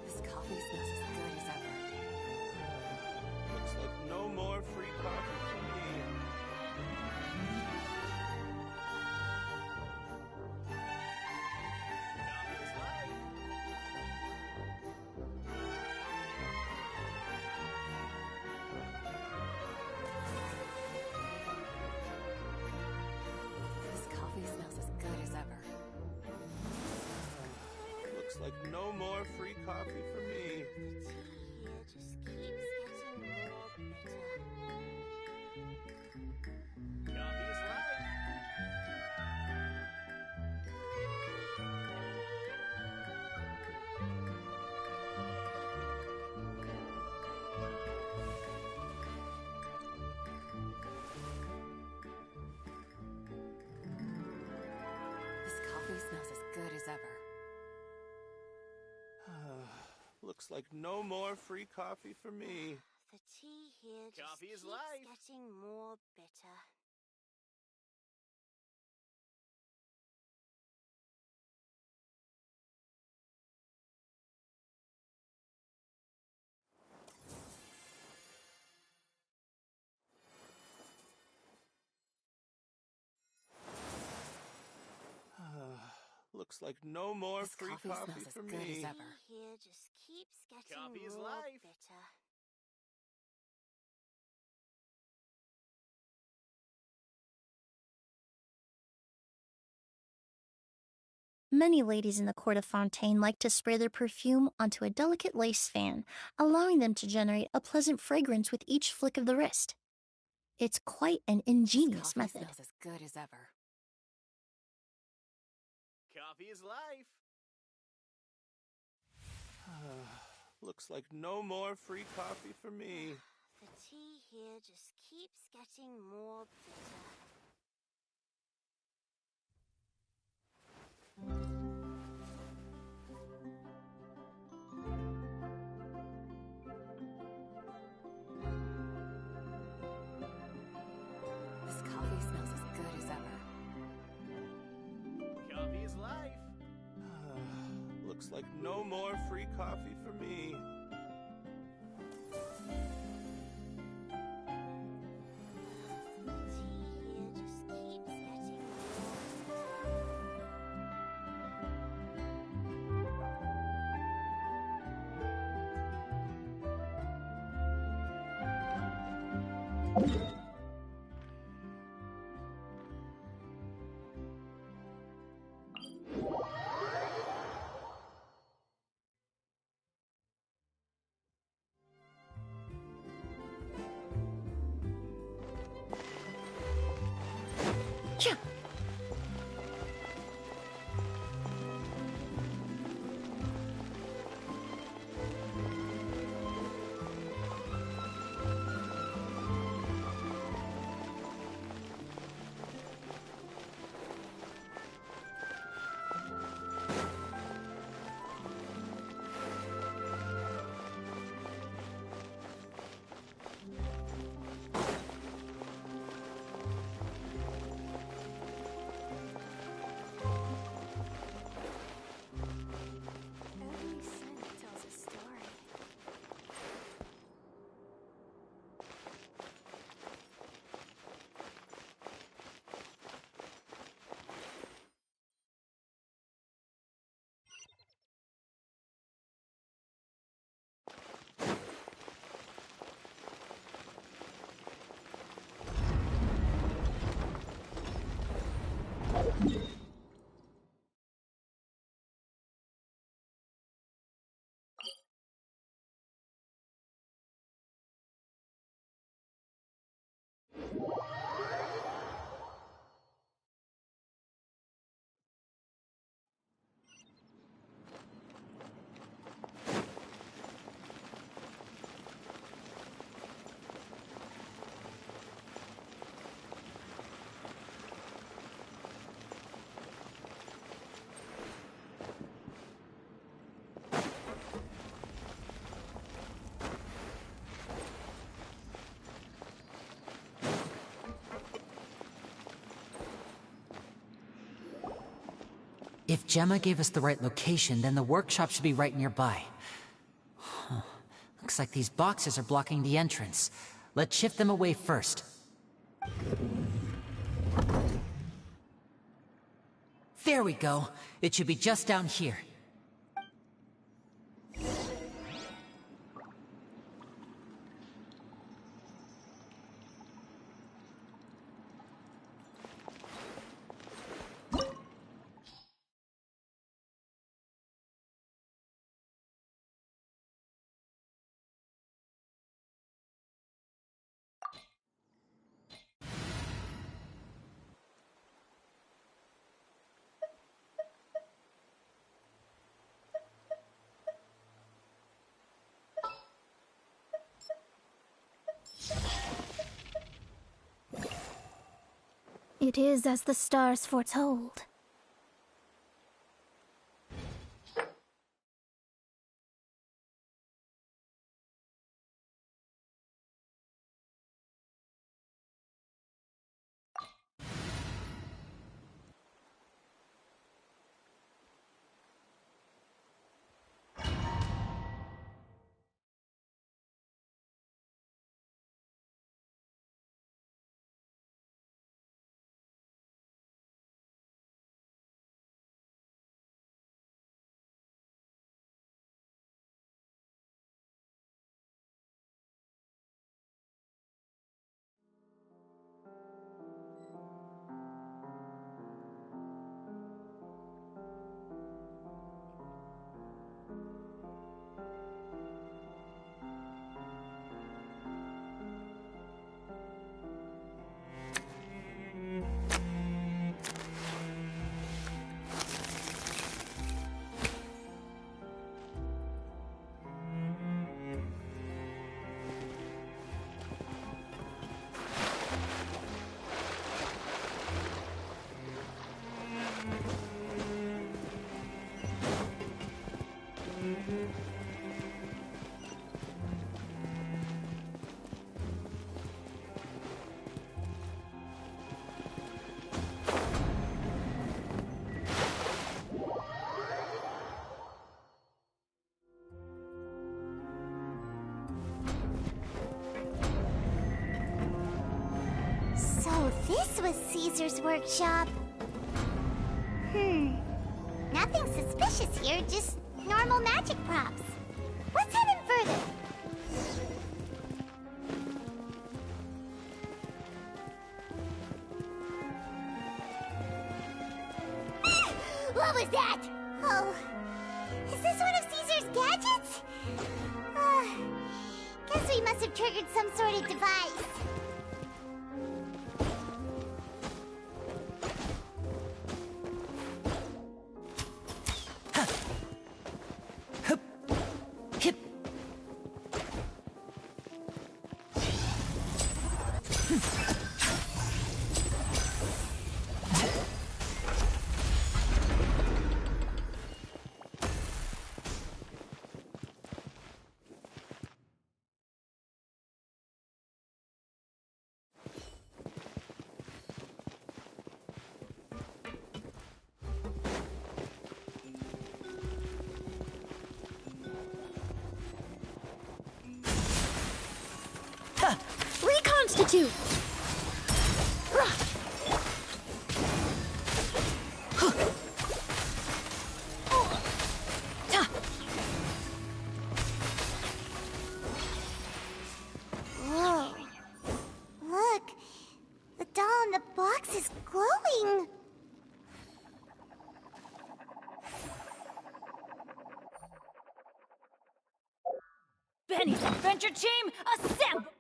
This coffee smells as good as ever. Looks like no more free coffee for me. Coffee is life. This coffee smells as good as ever. Looks like no more free coffee for me. Coffee is life. This coffee smells as good as ever. Looks like no more free coffee for me. The tea here just Coffee is keeps life. getting more bitter. Looks like no more This free coffee coffee smells as for good me. as ever. Tea here just keeps getting Coffee is more life. bitter. Many ladies in the court of Fontaine like to spray their perfume onto a delicate lace fan, allowing them to generate a pleasant fragrance with each flick of the wrist. It's quite an ingenious Coffee method. smells as good as ever. Coffee is life. Looks like no more free coffee for me. The tea here just keeps getting more bitter. This coffee smells as good as ever. Coffee is life. Looks like no more free coffee for me. The tea here just keeps getting more Yeah. If Gemma gave us the right location, then the workshop should be right nearby. Huh. Looks like these boxes are blocking the entrance. Let's shift them away first. There we go. It should be just down here. It is as the stars foretold. So this was Caesar's workshop. Nothing suspicious here, just normal magic props. Let's head in further. What was that? Oh, is this one of Caesar's gadgets? Guess we must have triggered some sort of device. Reconstitute! Whoa. Look, the doll in the box is glowing. Benny's adventure team, assemble!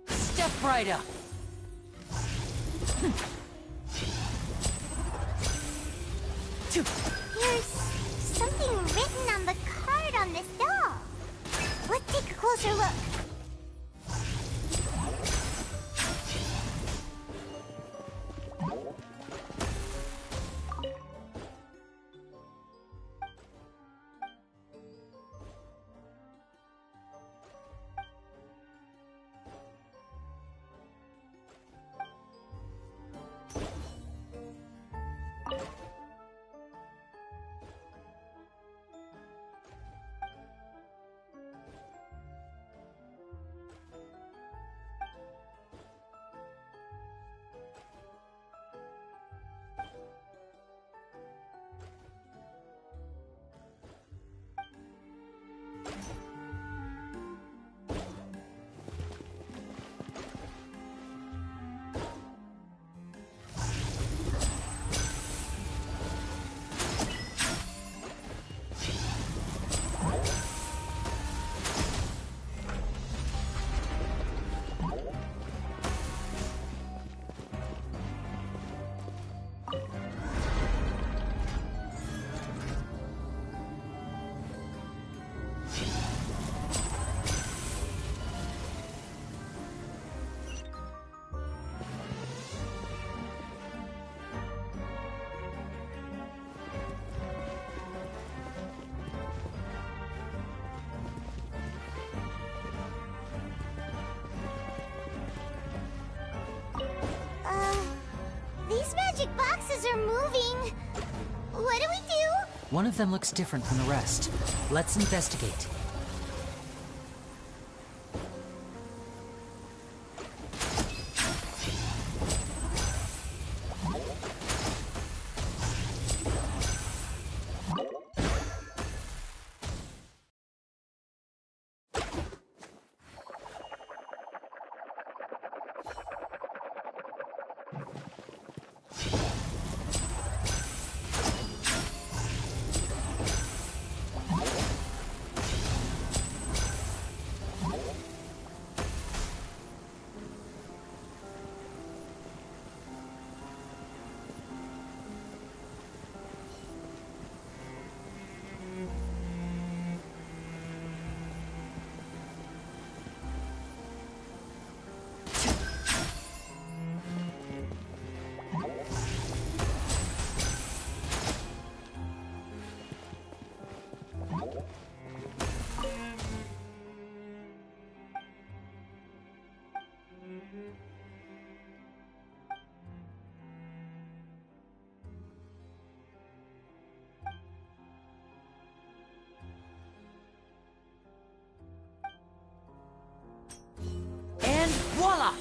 Step right up. There's something written on the card on this doll. Let's take a closer look. These magic boxes are moving. What do we do? One of them looks different from the rest. Let's investigate. And voila!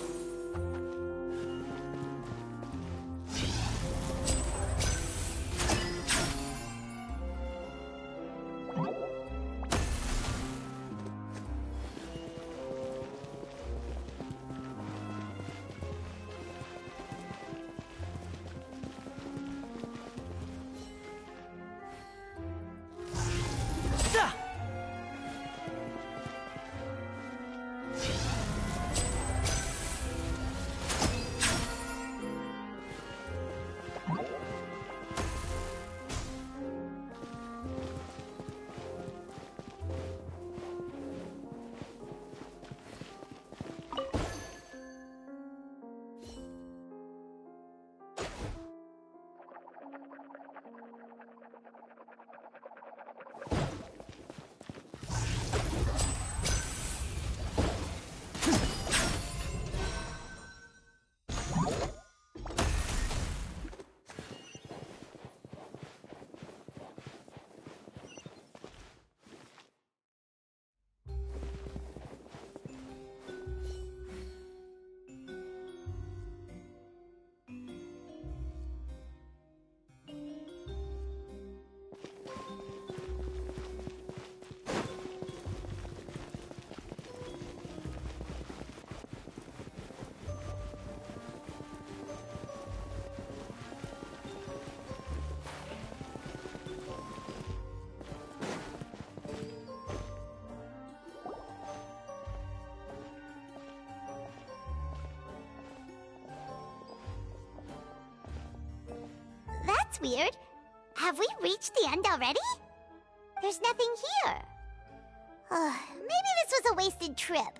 weird. Have we reached the end already? There's nothing here. Maybe this was a wasted trip.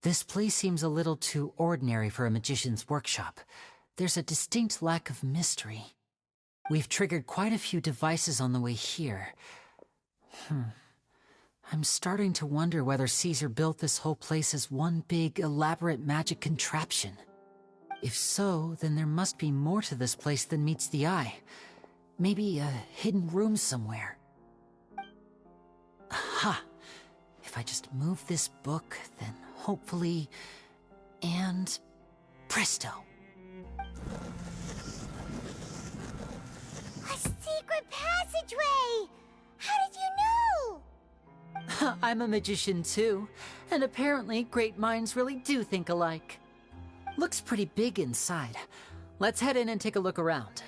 This place seems a little too ordinary for a magician's workshop. There's a distinct lack of mystery. We've triggered quite a few devices on the way here. I'm starting to wonder whether Caesar built this whole place as one big, elaborate magic contraption. If so, then there must be more to this place than meets the eye. Maybe a hidden room somewhere. Aha! If I just move this book, then hopefully... and... presto! A secret passageway! How did you know? I'm a magician too, and apparently great minds really do think alike. Looks pretty big inside. Let's head in and take a look around.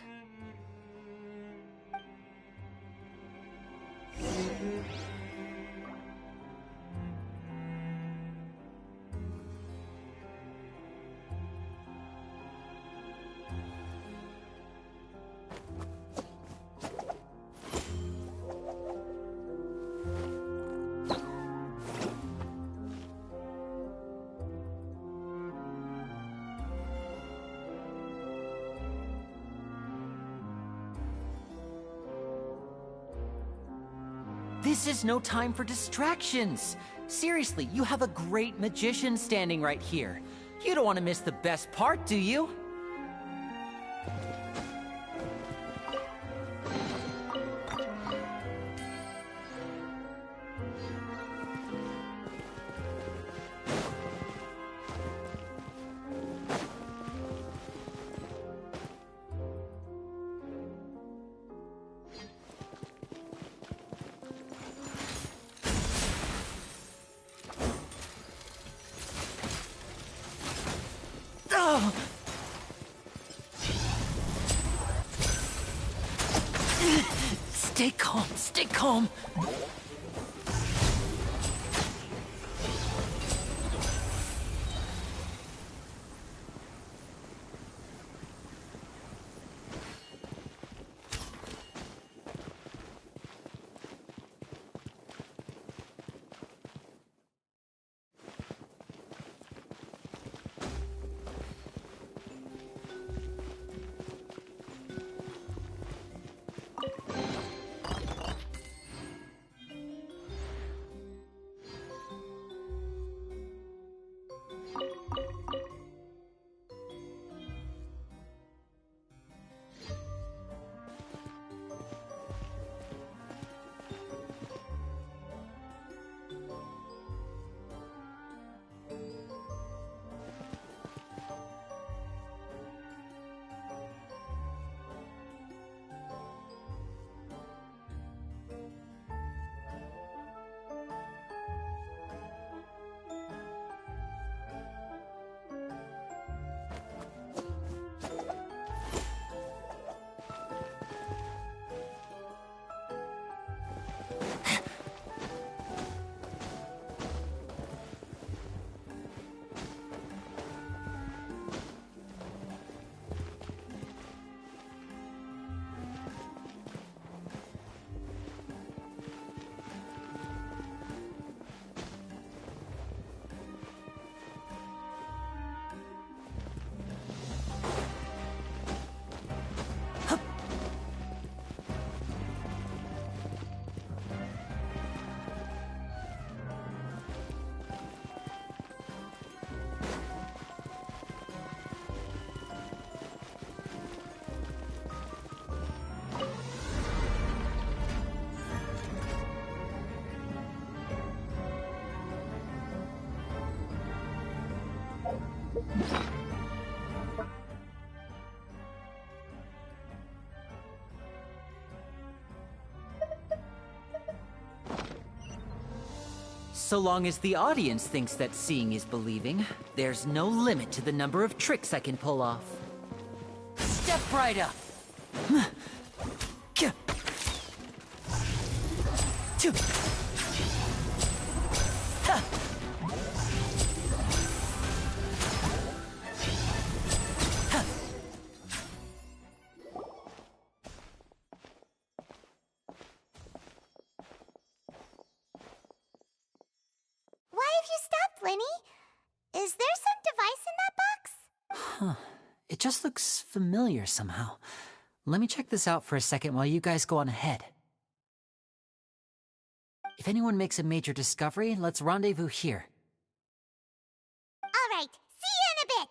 This is no time for distractions. Seriously, you have a great magician standing right here. You don't want to miss the best part, do you? Stay calm, stay calm. So long as the audience thinks that seeing is believing, there's no limit to the number of tricks I can pull off. Step right up! Why have you stopped, Lenny? Is there some device in that box? Huh. It just looks familiar somehow. Let me check this out for a second while you guys go on ahead. If anyone makes a major discovery, let's rendezvous here. All right, see you in a bit.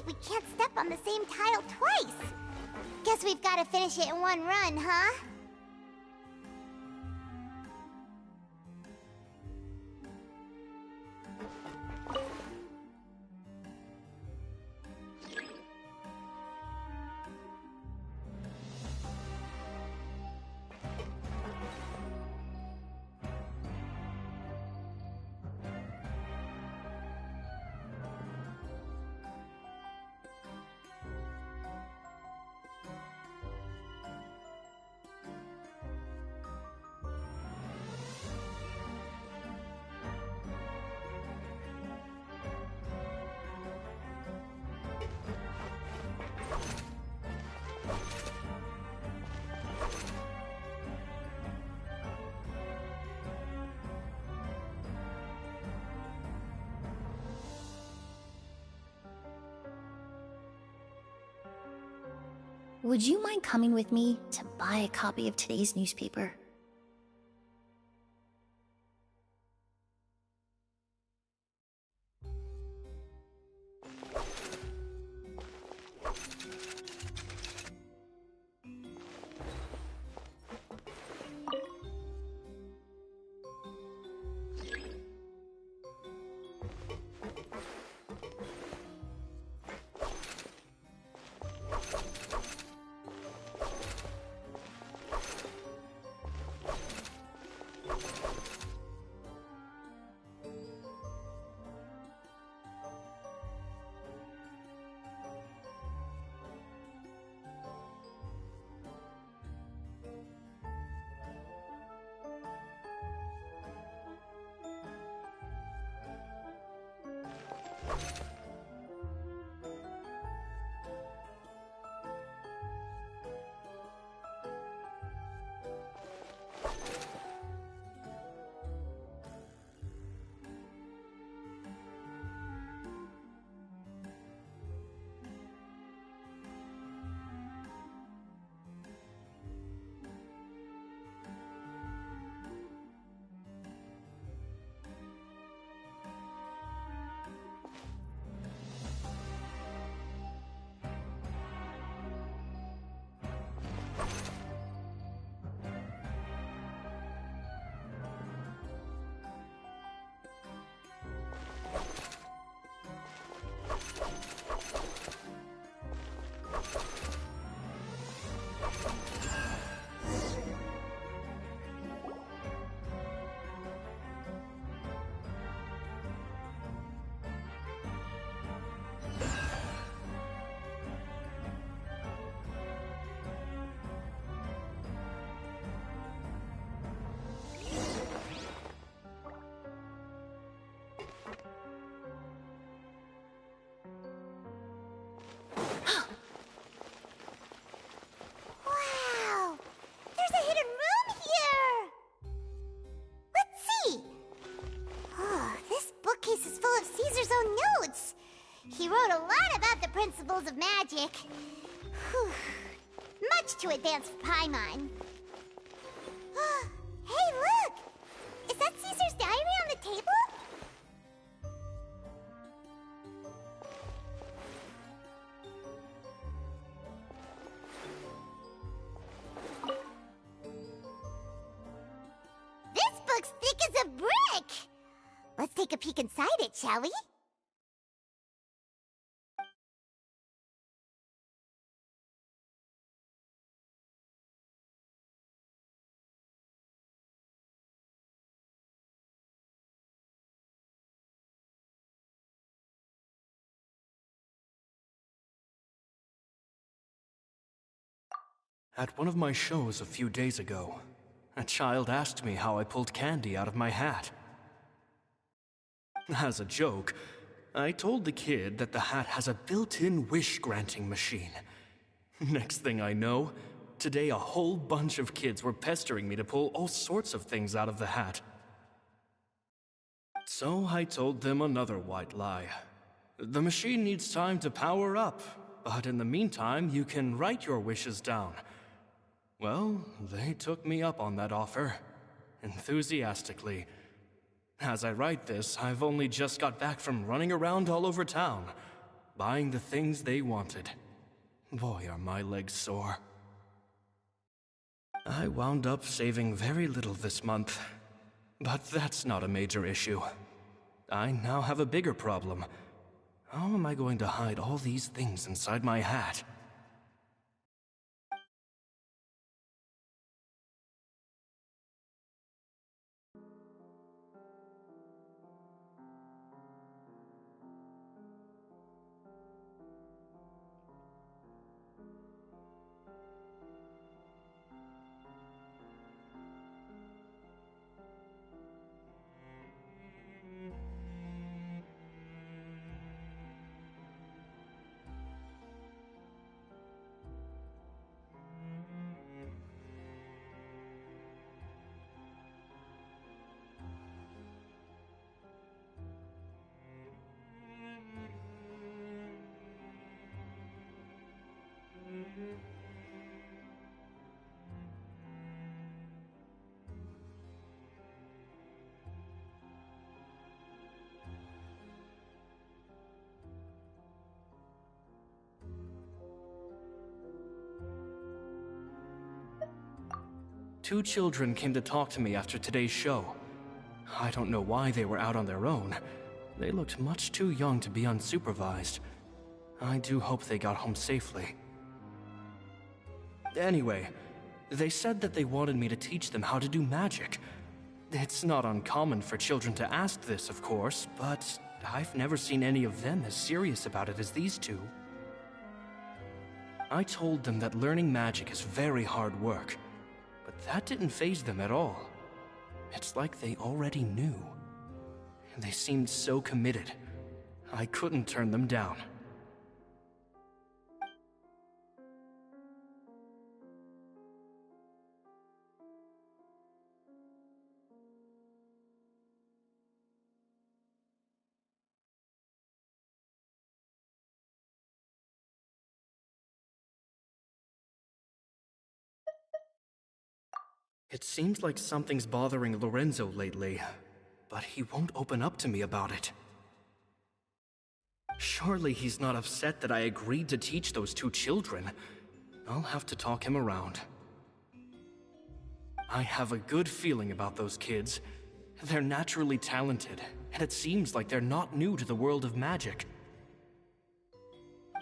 We can't step on the same tile twice. Guess we've got to finish it in one run, huh? would you mind coming with me to buy a copy of today's newspaper? Wow! There's a hidden room here! Let's see! Oh, this bookcase is full of Caesar's own notes. He wrote a lot about the principles of magic. Whew. Much too advanced for Paimon. Hey, look! Is that Caesar's diary on the table? This book's thick as a brick! Let's take a peek inside it, shall we? At one of my shows a few days ago, a child asked me how I pulled candy out of my hat. As a joke, I told the kid that the hat has a built-in wish-granting machine. Next thing I know, today a whole bunch of kids were pestering me to pull all sorts of things out of the hat. So I told them another white lie. The machine needs time to power up, but in the meantime, you can write your wishes down. Well, they took me up on that offer, enthusiastically. As I write this, I've only just got back from running around all over town, buying the things they wanted. Boy, are my legs sore. I wound up saving very little this month, but that's not a major issue. I now have a bigger problem. How am I going to hide all these things inside my hat? 2 children came to talk to me after today's show. I don't know why they were out on their own. They looked much too young to be unsupervised. I do hope they got home safely. Anyway, they said that they wanted me to teach them how to do magic. It's not uncommon for children to ask this, of course, but I've never seen any of them as serious about it as these 2. I told them that learning magic is very hard work, but that didn't faze them at all. It's like they already knew. They seemed so committed. I couldn't turn them down. It seems like something's bothering Lorenzo lately, but he won't open up to me about it. Surely he's not upset that I agreed to teach those 2 children. I'll have to talk him around. I have a good feeling about those kids. They're naturally talented, and it seems like they're not new to the world of magic.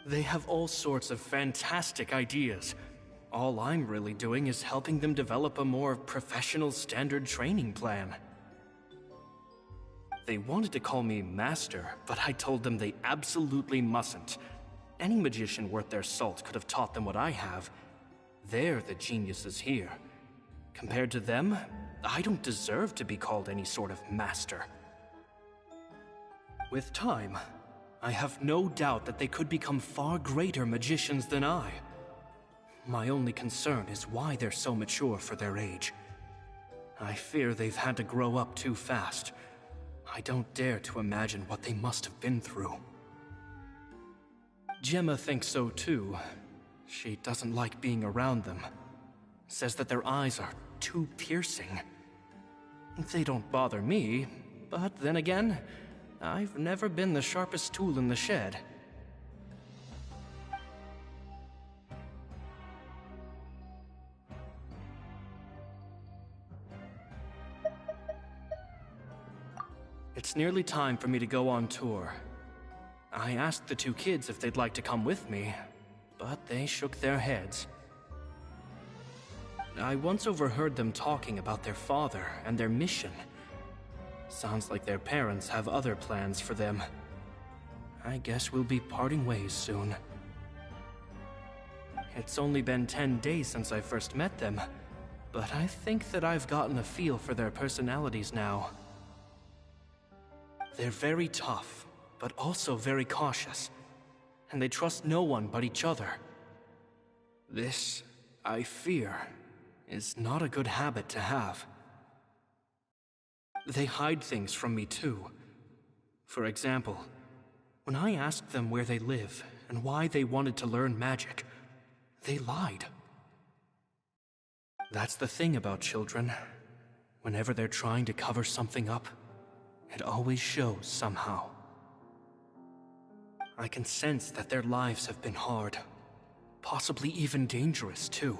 They have all sorts of fantastic ideas. All I'm really doing is helping them develop a more professional standard training plan. They wanted to call me Master, but I told them they absolutely mustn't. Any magician worth their salt could have taught them what I have. They're the geniuses here. Compared to them, I don't deserve to be called any sort of Master. With time, I have no doubt that they could become far greater magicians than I. My only concern is why they're so mature for their age. I fear they've had to grow up too fast. I don't dare to imagine what they must have been through. Gemma thinks so too. She doesn't like being around them. Says that their eyes are too piercing. They don't bother me, but then again, I've never been the sharpest tool in the shed. It's nearly time for me to go on tour. I asked the 2 kids if they'd like to come with me, but they shook their heads. I once overheard them talking about their father and their mission. Sounds like their parents have other plans for them. I guess we'll be parting ways soon. It's only been 10 days since I first met them, but I think that I've gotten a feel for their personalities now. They're very tough, but also very cautious, and they trust no one but each other. This, I fear, is not a good habit to have. They hide things from me too. For example, when I asked them where they live and why they wanted to learn magic, they lied. That's the thing about children. Whenever they're trying to cover something up, it always shows somehow. I can sense that their lives have been hard, possibly even dangerous too.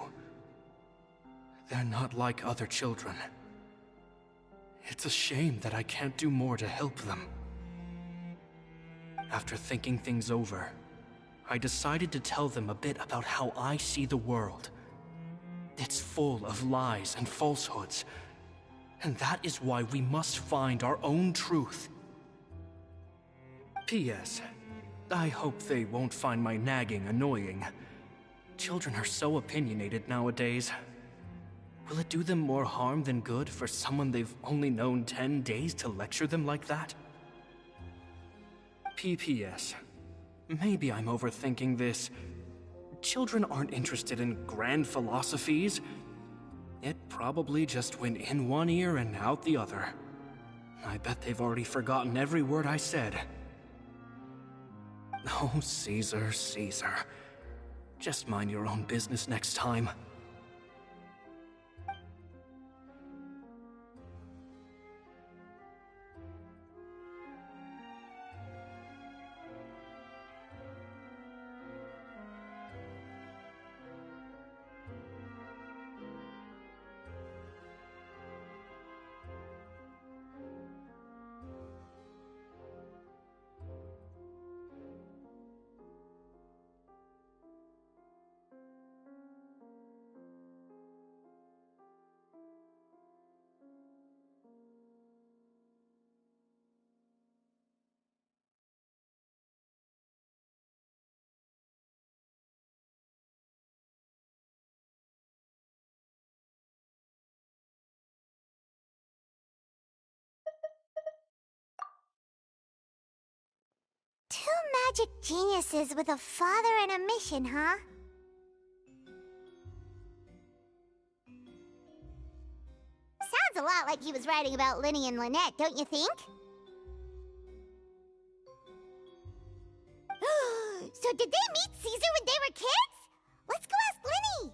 They're not like other children. It's a shame that I can't do more to help them. After thinking things over, I decided to tell them a bit about how I see the world. It's full of lies and falsehoods, and that is why we must find our own truth. P.S. I hope they won't find my nagging annoying. Children are so opinionated nowadays. Will it do them more harm than good for someone they've only known 10 days to lecture them like that? P.P.S. Maybe I'm overthinking this. Children aren't interested in grand philosophies. It probably just went in one ear and out the other. I bet they've already forgotten every word I said. Oh, Caesar, Caesar. Just mind your own business next time. magic geniuses with a father and a mission, huh? Sounds a lot like he was writing about Linny and Lynette, don't you think? So did they meet Caesar when they were kids? Let's go ask Linny!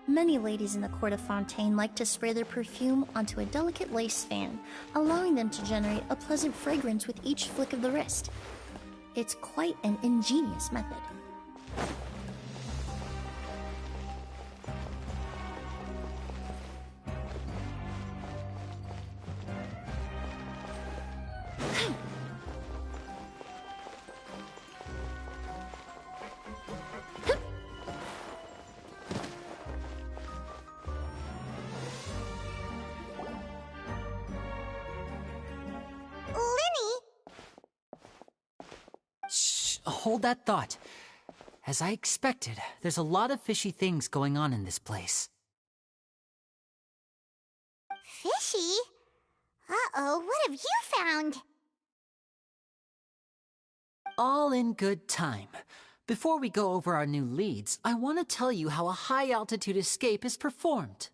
Many ladies in the court of Fontaine like to spray their perfume onto a delicate lace fan, allowing them to generate a pleasant fragrance with each flick of the wrist. It's quite an ingenious method. Hold that thought. As I expected, there's a lot of fishy things going on in this place. Fishy? Uh-oh, what have you found? All in good time. Before we go over our new leads, I want to tell you how a high-altitude escape is performed.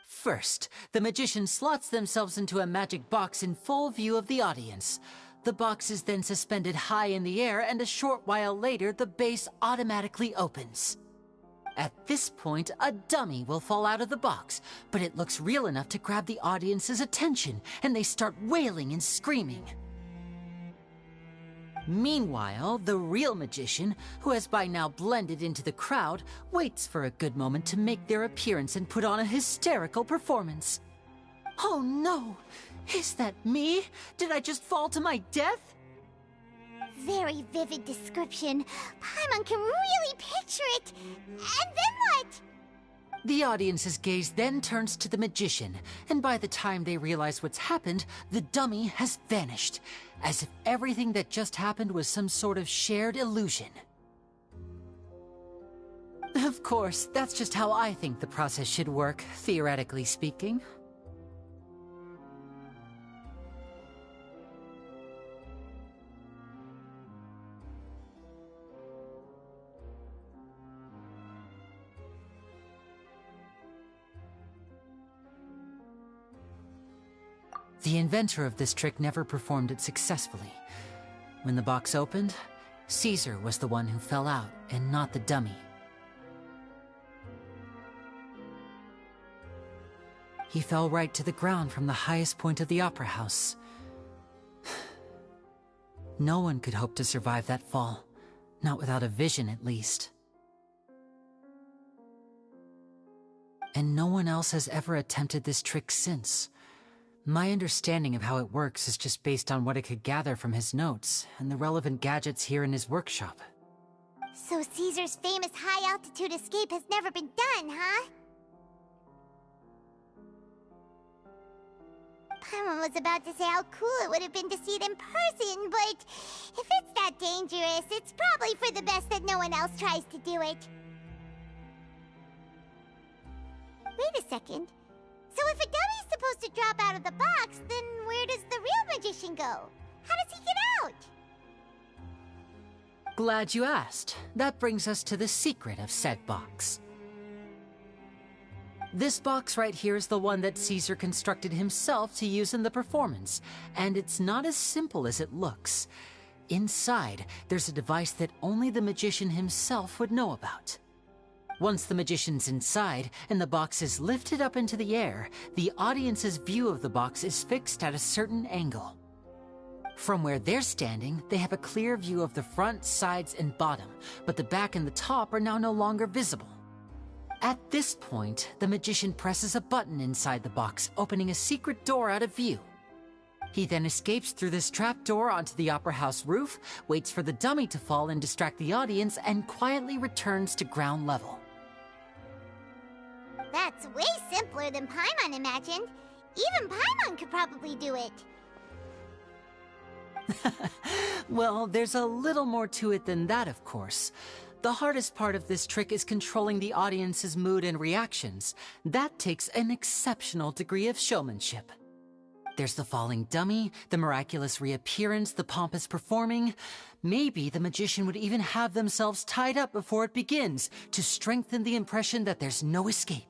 First, the magician slots themselves into a magic box in full view of the audience. The box is then suspended high in the air, and a short while later, the base automatically opens. At this point, a dummy will fall out of the box, but it looks real enough to grab the audience's attention, and they start wailing and screaming. Meanwhile, the real magician, who has by now blended into the crowd, waits for a good moment to make their appearance and put on a hysterical performance. Oh no! Is that me? Did I just fall to my death? Very vivid description. Paimon can really picture it. And then what? The audience's gaze then turns to the magician, and by the time they realize what's happened, the dummy has vanished, as if everything that just happened was some sort of shared illusion. Of course, that's just how I think the process should work, theoretically speaking. The inventor of this trick never performed it successfully. When the box opened, Caesar was the one who fell out, and not the dummy. He fell right to the ground from the highest point of the opera house. No one could hope to survive that fall, not without a vision at least. And no one else has ever attempted this trick since. My understanding of how it works is just based on what I could gather from his notes and the relevant gadgets here in his workshop. So Caesar's famous high-altitude escape has never been done, huh? Paimon was about to say how cool it would have been to see it in person, but if it's that dangerous, it's probably for the best that no one else tries to do it. Wait a second. So if a dummy's supposed to drop out of the box, then where does the real magician go? How does he get out? Glad you asked. That brings us to the secret of said box. This box right here is the one that Caesar constructed himself to use in the performance, and it's not as simple as it looks. Inside, there's a device that only the magician himself would know about. Once the magician's inside and the box is lifted up into the air, the audience's view of the box is fixed at a certain angle. From where they're standing, they have a clear view of the front, sides, and bottom, but the back and the top are now no longer visible. At this point, the magician presses a button inside the box, opening a secret door out of view. He then escapes through this trapdoor onto the Opera House roof, waits for the dummy to fall and distract the audience, and quietly returns to ground level. That's way simpler than Paimon imagined. Even Paimon could probably do it. Well, there's a little more to it than that, of course. The hardest part of this trick is controlling the audience's mood and reactions. That takes an exceptional degree of showmanship. There's the falling dummy, the miraculous reappearance, the pompous performing. Maybe the magician would even have themselves tied up before it begins to strengthen the impression that there's no escape.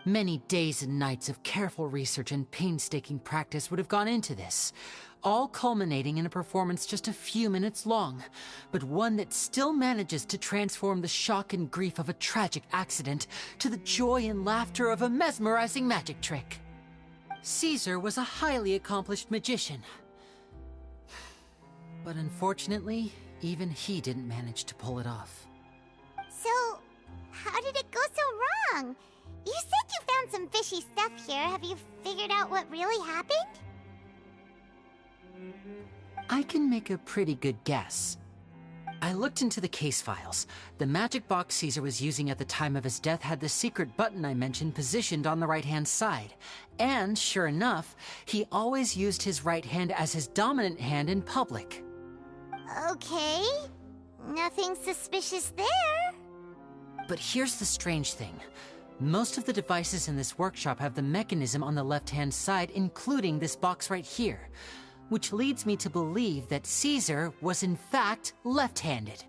Many days and nights of careful research and painstaking practice would have gone into this, all culminating in a performance just a few minutes long, but one that still manages to transform the shock and grief of a tragic accident to the joy and laughter of a mesmerizing magic trick. Caesar was a highly accomplished magician, but unfortunately, even he didn't manage to pull it off. So, how did it go so wrong? You said you found some fishy stuff here. Have you figured out what really happened? I can make a pretty good guess. I looked into the case files. The magic box Caesar was using at the time of his death had the secret button I mentioned positioned on the right-hand side. And, sure enough, he always used his right hand as his dominant hand in public. Okay. Nothing suspicious there. But here's the strange thing. Most of the devices in this workshop have the mechanism on the left-hand side, including this box right here, which leads me to believe that Caesar was in fact left-handed.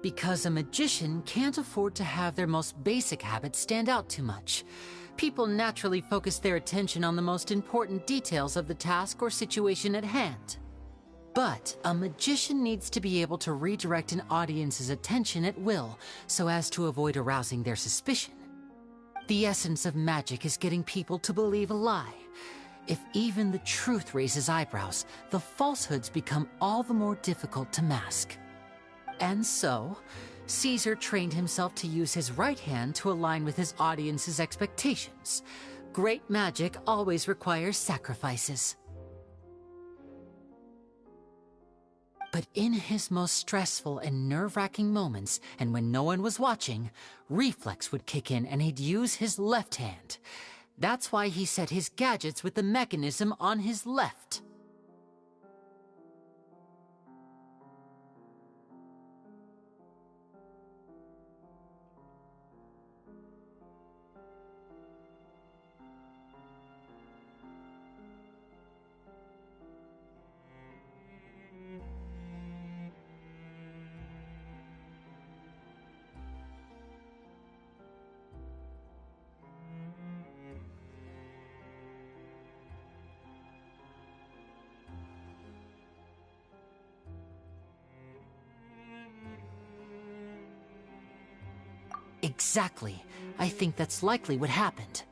Because a magician can't afford to have their most basic habits stand out too much. People naturally focus their attention on the most important details of the task or situation at hand. But a magician needs to be able to redirect an audience's attention at will, so as to avoid arousing their suspicion. The essence of magic is getting people to believe a lie. If even the truth raises eyebrows, the falsehoods become all the more difficult to mask. And so, Caesar trained himself to use his right hand to align with his audience's expectations. Great magic always requires sacrifices. But in his most stressful and nerve-wracking moments, and when no one was watching, reflex would kick in and he'd use his left hand. That's why he set his gadgets with the mechanism on his left. Exactly. I think that's likely what happened.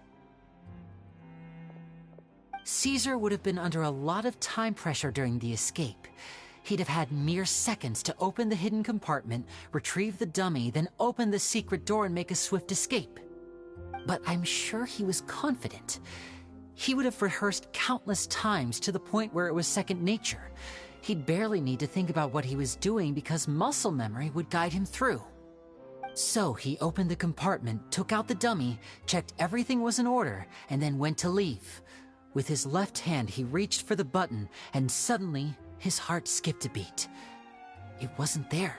Caesar would have been under a lot of time pressure during the escape. He'd have had mere seconds to open the hidden compartment, retrieve the dummy, then open the secret door and make a swift escape. But I'm sure he was confident. He would have rehearsed countless times to the point where it was second nature. He'd barely need to think about what he was doing because muscle memory would guide him through. So he opened the compartment, took out the dummy, checked everything was in order, and then went to leave. With his left hand, he reached for the button, and suddenly, his heart skipped a beat. It wasn't there.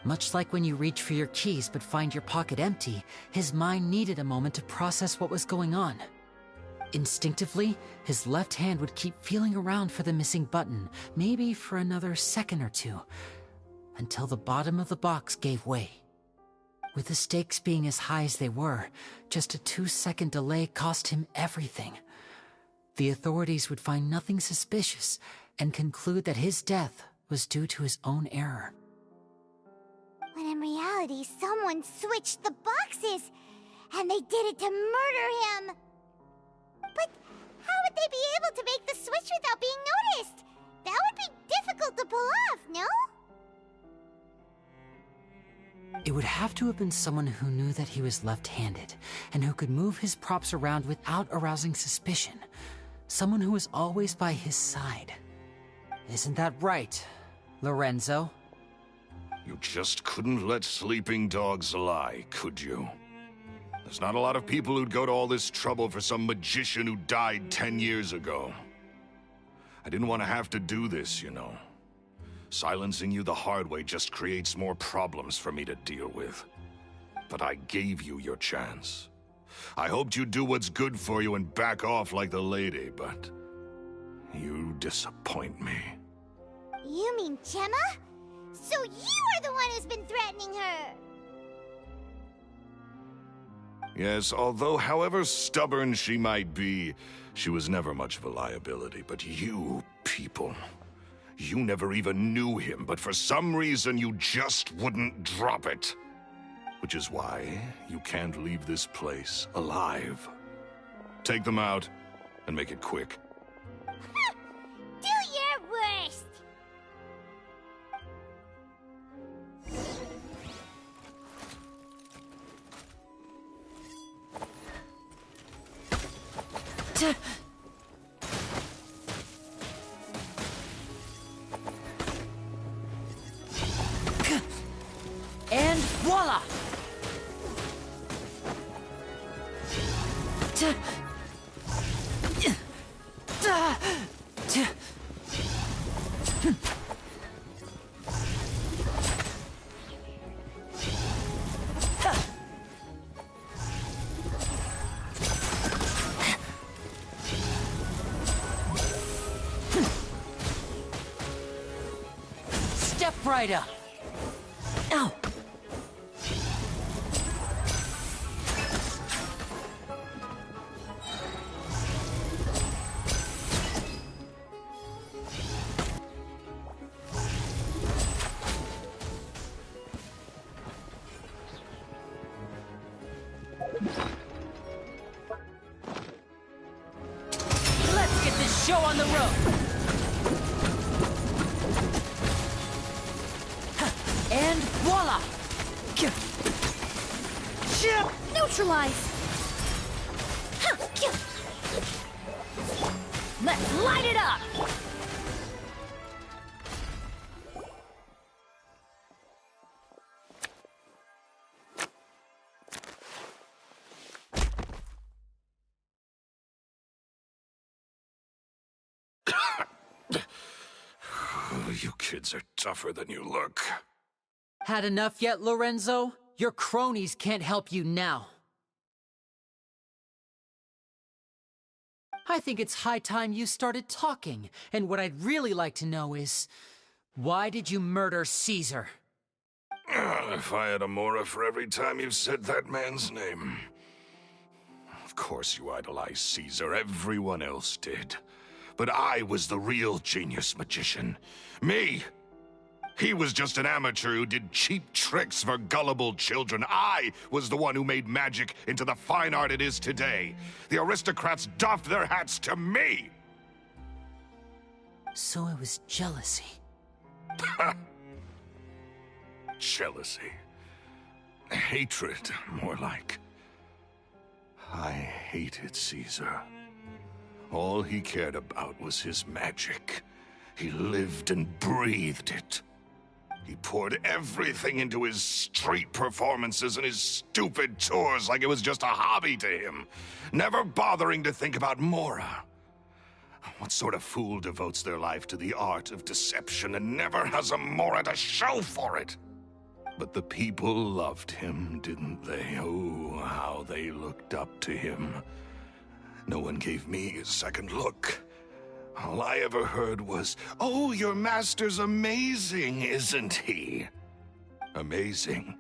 Much like when you reach for your keys but find your pocket empty, his mind needed a moment to process what was going on. Instinctively, his left hand would keep feeling around for the missing button, maybe for another second or two, until the bottom of the box gave way. With the stakes being as high as they were, just a 2-second delay cost him everything. The authorities would find nothing suspicious and conclude that his death was due to his own error. When in reality, someone switched the boxes, and they did it to murder him. But how would they be able to make the switch without being noticed? That would be difficult to pull off, no? It would have to have been someone who knew that he was left-handed, and who could move his props around without arousing suspicion. Someone who was always by his side. Isn't that right, Lorenzo? You just couldn't let sleeping dogs lie, could you? There's not a lot of people who'd go to all this trouble for some magician who died 10 years ago. I didn't want to have to do this, you know. Silencing you the hard way just creates more problems for me to deal with. But I gave you your chance. I hoped you'd do what's good for you and back off like the lady, but you disappoint me. You mean Gemma? So you are the one who's been threatening her! Yes, although however stubborn she might be, she was never much of a liability. But you people, you never even knew him, but for some reason you just wouldn't drop it. Which is why you can't leave this place alive. Take them out, and make it quick. Do your worst! And voila! Step right up. Ow. Let's get this show on the road. And voila! Neutralize! Let's light it up! You kids are tougher than you look. Had enough yet, Lorenzo? Your cronies can't help you now. I think it's high time you started talking, and what I'd really like to know is, why did you murder Caesar? If I had a mora for every time you've said that man's name. Of course you idolized Caesar, everyone else did. But I was the real genius magician. Me! He was just an amateur who did cheap tricks for gullible children. I was the one who made magic into the fine art it is today. The aristocrats doffed their hats to me! So it was jealousy. Jealousy. Hatred, more like. I hated Caesar. All he cared about was his magic. He lived and breathed it. He poured everything into his street performances and his stupid tours like it was just a hobby to him, never bothering to think about Mora. What sort of fool devotes their life to the art of deception and never has a Mora to show for it? But the people loved him, didn't they? Oh, how they looked up to him. No one gave me a second look. All I ever heard was, "Oh, your master's amazing, isn't he?" Amazing?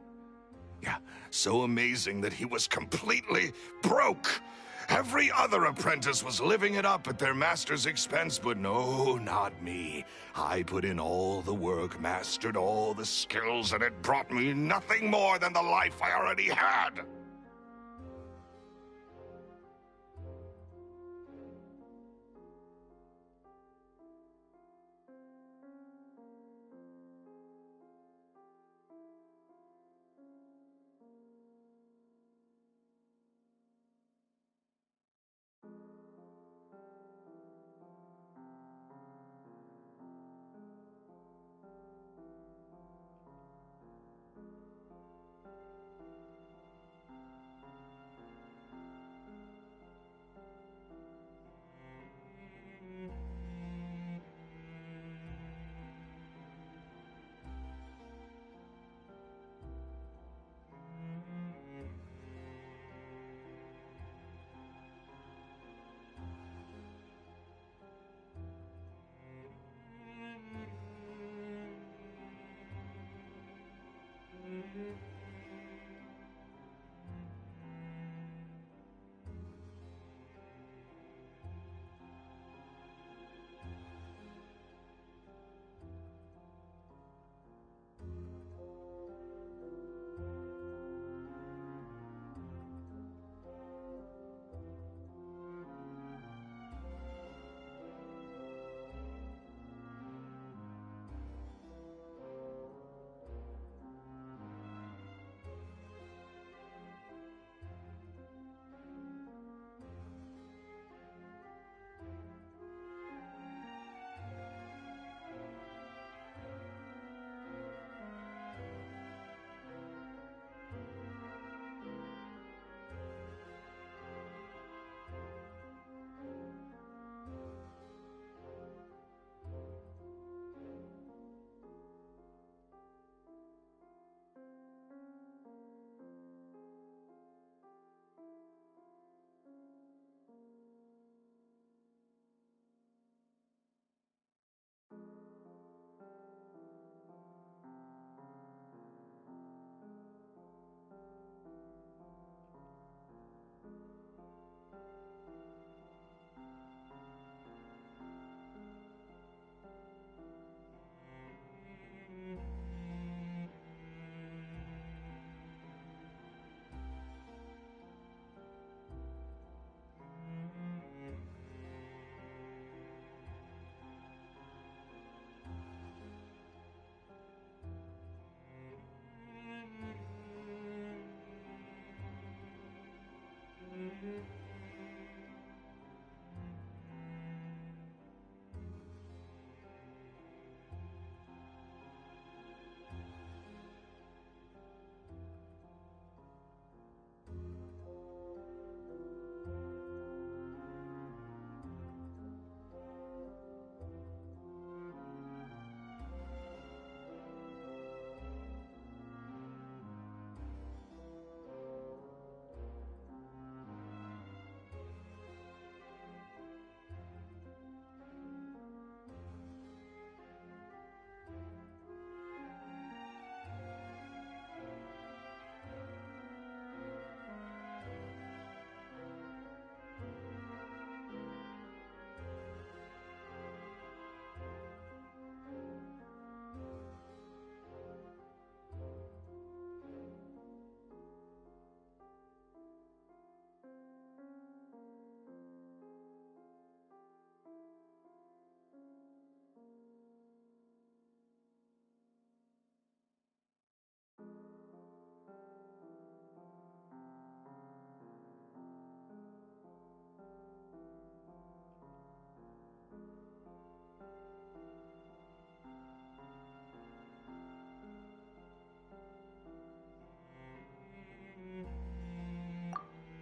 Yeah, so amazing that he was completely broke. Every other apprentice was living it up at their master's expense, but no, not me. I put in all the work, mastered all the skills, and it brought me nothing more than the life I already had.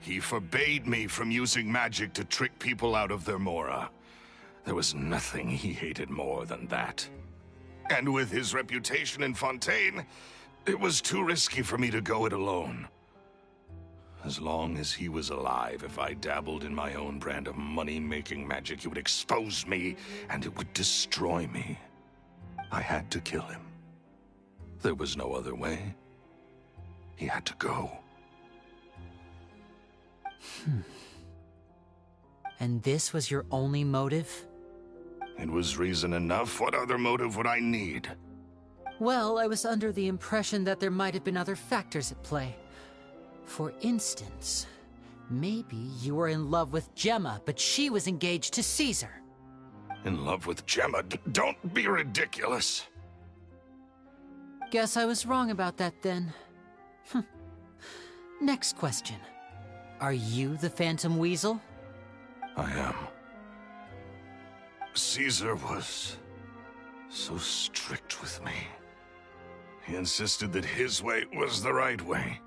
He forbade me from using magic to trick people out of their mora. There was nothing he hated more than that. And with his reputation in Fontaine, it was too risky for me to go it alone. As long as he was alive, if I dabbled in my own brand of money-making magic, he would expose me, and it would destroy me. I had to kill him. There was no other way. He had to go. And this was your only motive? It was reason enough. What other motive would I need? Well, I was under the impression that there might have been other factors at play. For instance, maybe you were in love with Gemma, but she was engaged to Caesar. In love with Gemma? Don't be ridiculous. Guess I was wrong about that then. Next question. Are you the Phantom Weasel? I am. Caesar was so strict with me. He insisted that his way was the right way,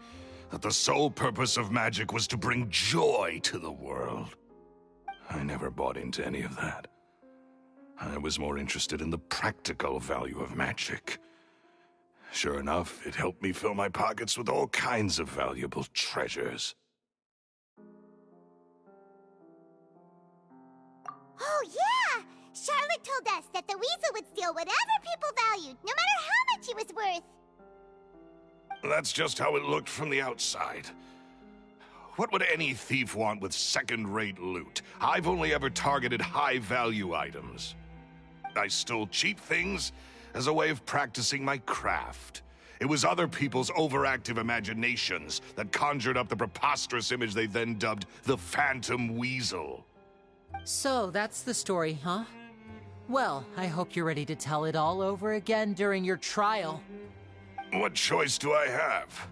that the sole purpose of magic was to bring joy to the world. I never bought into any of that. I was more interested in the practical value of magic. Sure enough, it helped me fill my pockets with all kinds of valuable treasures. Oh, yeah! Charlotte told us that the weasel would steal whatever people valued, no matter how much he was worth. That's just how it looked from the outside. What would any thief want with second-rate loot? I've only ever targeted high-value items. I stole cheap things as a way of practicing my craft. It was other people's overactive imaginations that conjured up the preposterous image they then dubbed the Phantom Weasel. So, that's the story, huh? Well, I hope you're ready to tell it all over again during your trial. What choice do I have?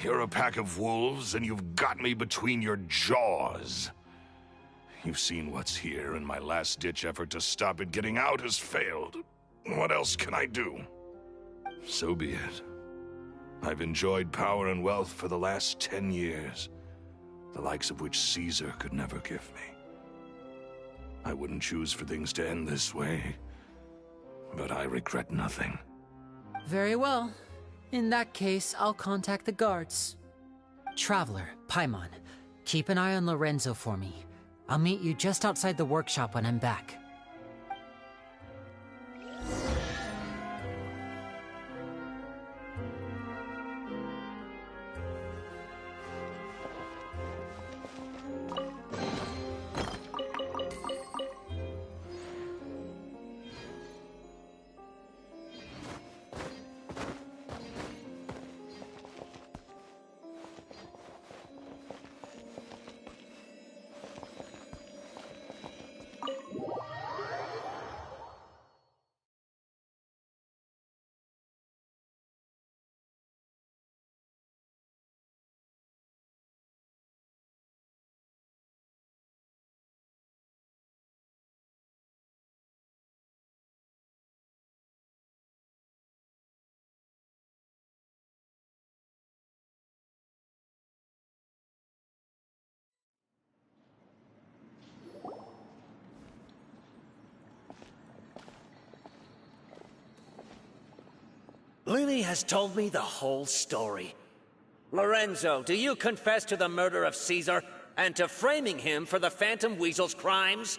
You're a pack of wolves, and you've got me between your jaws. You've seen what's here, and my last-ditch effort to stop it getting out has failed. What else can I do? So be it. I've enjoyed power and wealth for the last 10 years, the likes of which Caesar could never give me. I wouldn't choose for things to end this way, but I regret nothing. Very well. In that case, I'll contact the guards. Traveler, Paimon, keep an eye on Lorenzo for me. I'll meet you just outside the workshop when I'm back. Lily has told me the whole story. Lorenzo, do you confess to the murder of Caesar and to framing him for the Phantom Weasel's crimes?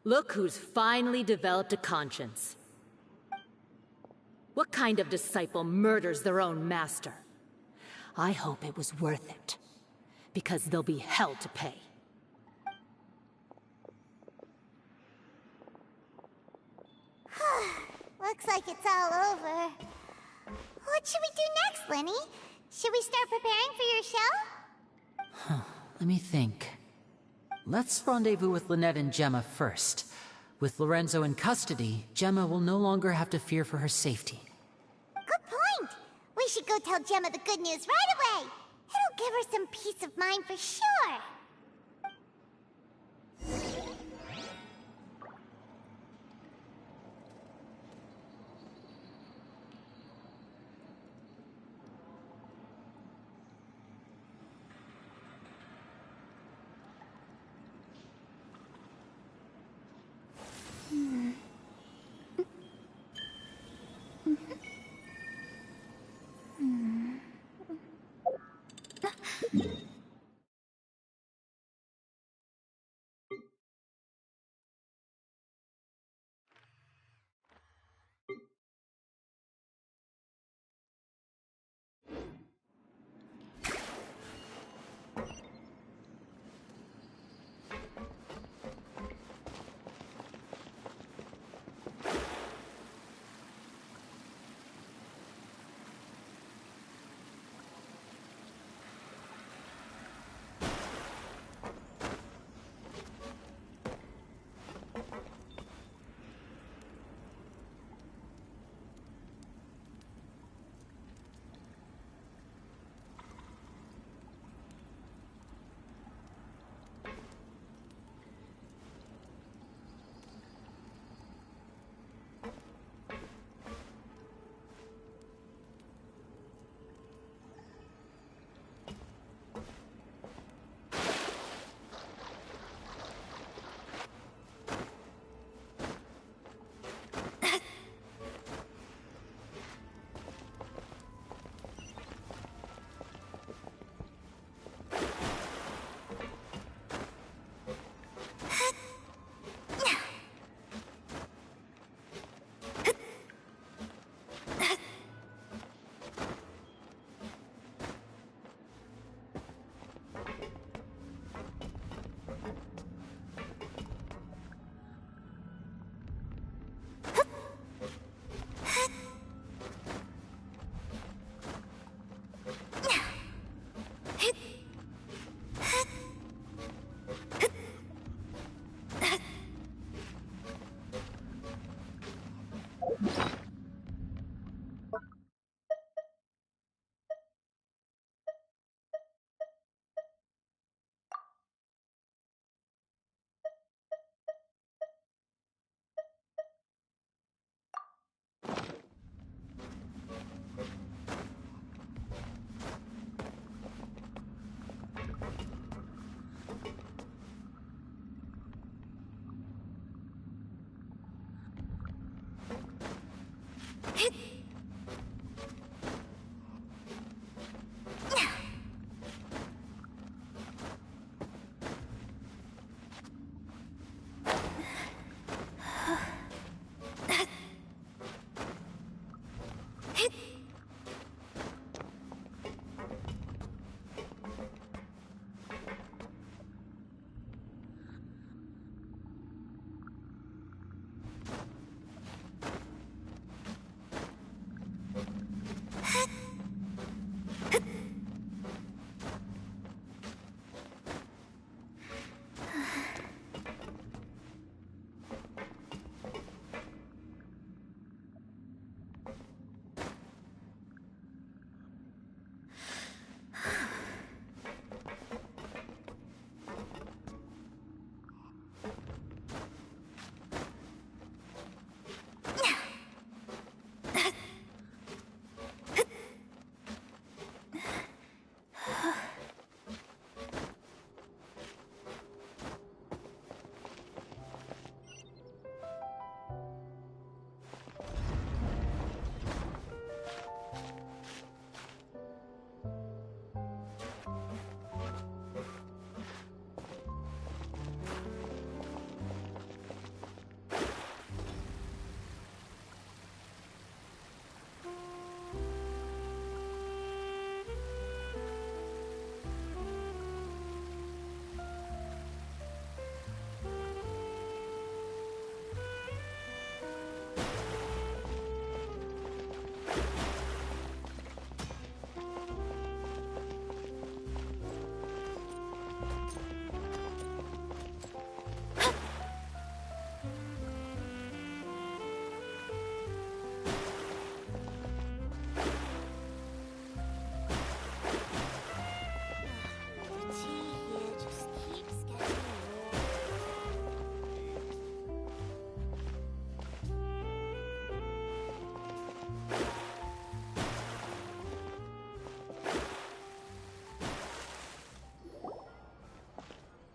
Look who's finally developed a conscience. What kind of disciple murders their own master? I hope it was worth it, because there'll be hell to pay. Looks like it's all over. What should we do next, Lenny? Should we start preparing for your show? Let me think. Let's rendezvous with Lynette and Gemma first. With Lorenzo in custody, Gemma will no longer have to fear for her safety. Good point! We should go tell Gemma the good news right away! It'll give her some peace of mind for sure!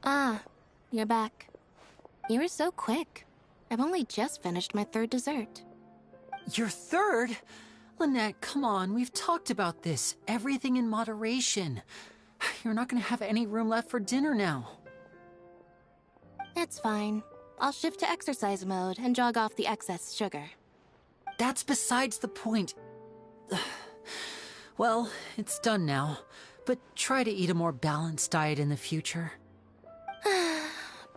Ah, you're back. You were so quick. I've only just finished my third dessert. Your third? Lynette, come on, we've talked about this. Everything in moderation. You're not gonna have any room left for dinner now. It's fine. I'll shift to exercise mode and jog off the excess sugar. That's besides the point. Well, it's done now, but try to eat a more balanced diet in the future.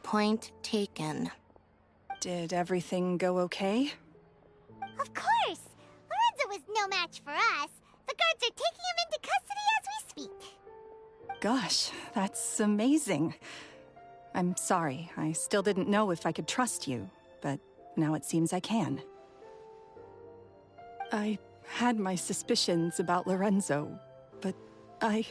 Point taken. Did everything go okay? Of course! Lorenzo was no match for us. The guards are taking him into custody as we speak. Gosh, that's amazing. I'm sorry, I still didn't know if I could trust you, but now it seems I can. I had my suspicions about Lorenzo, but I...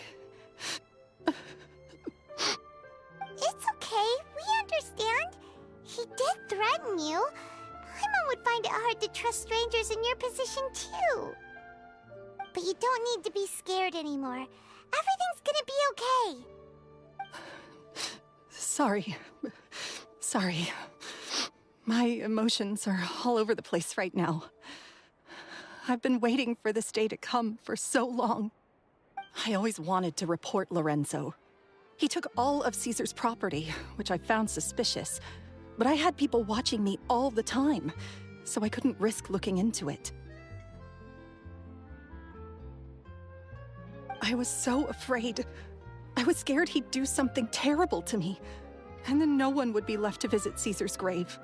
It's okay, we understand. He did threaten you. Paimon would find it hard to trust strangers in your position, too. But you don't need to be scared anymore. Everything's gonna be okay. Sorry. Sorry. My emotions are all over the place right now. I've been waiting for this day to come for so long. I always wanted to report Lorenzo. He took all of Caesar's property, which I found suspicious, but I had people watching me all the time, so I couldn't risk looking into it. I was so afraid. I was scared he'd do something terrible to me, and then no one would be left to visit Caesar's grave.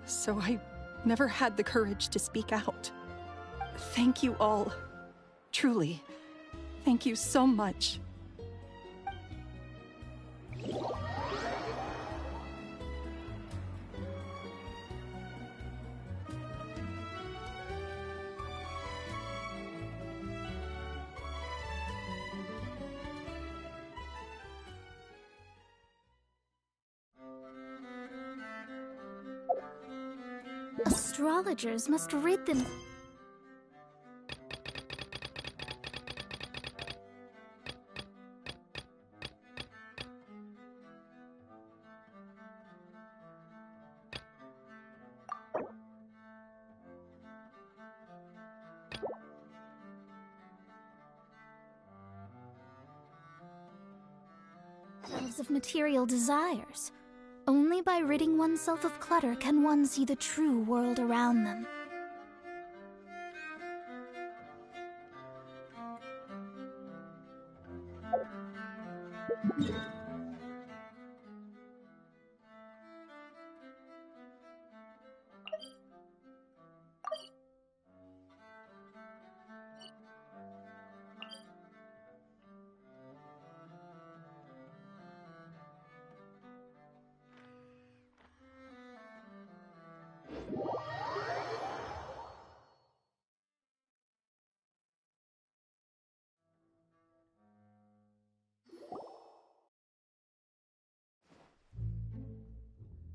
So I never had the courage to speak out. Thank you all. Truly. Thank you so much. Astrologers must rid them. Of material desires. Only by ridding oneself of clutter can one see the true world around them.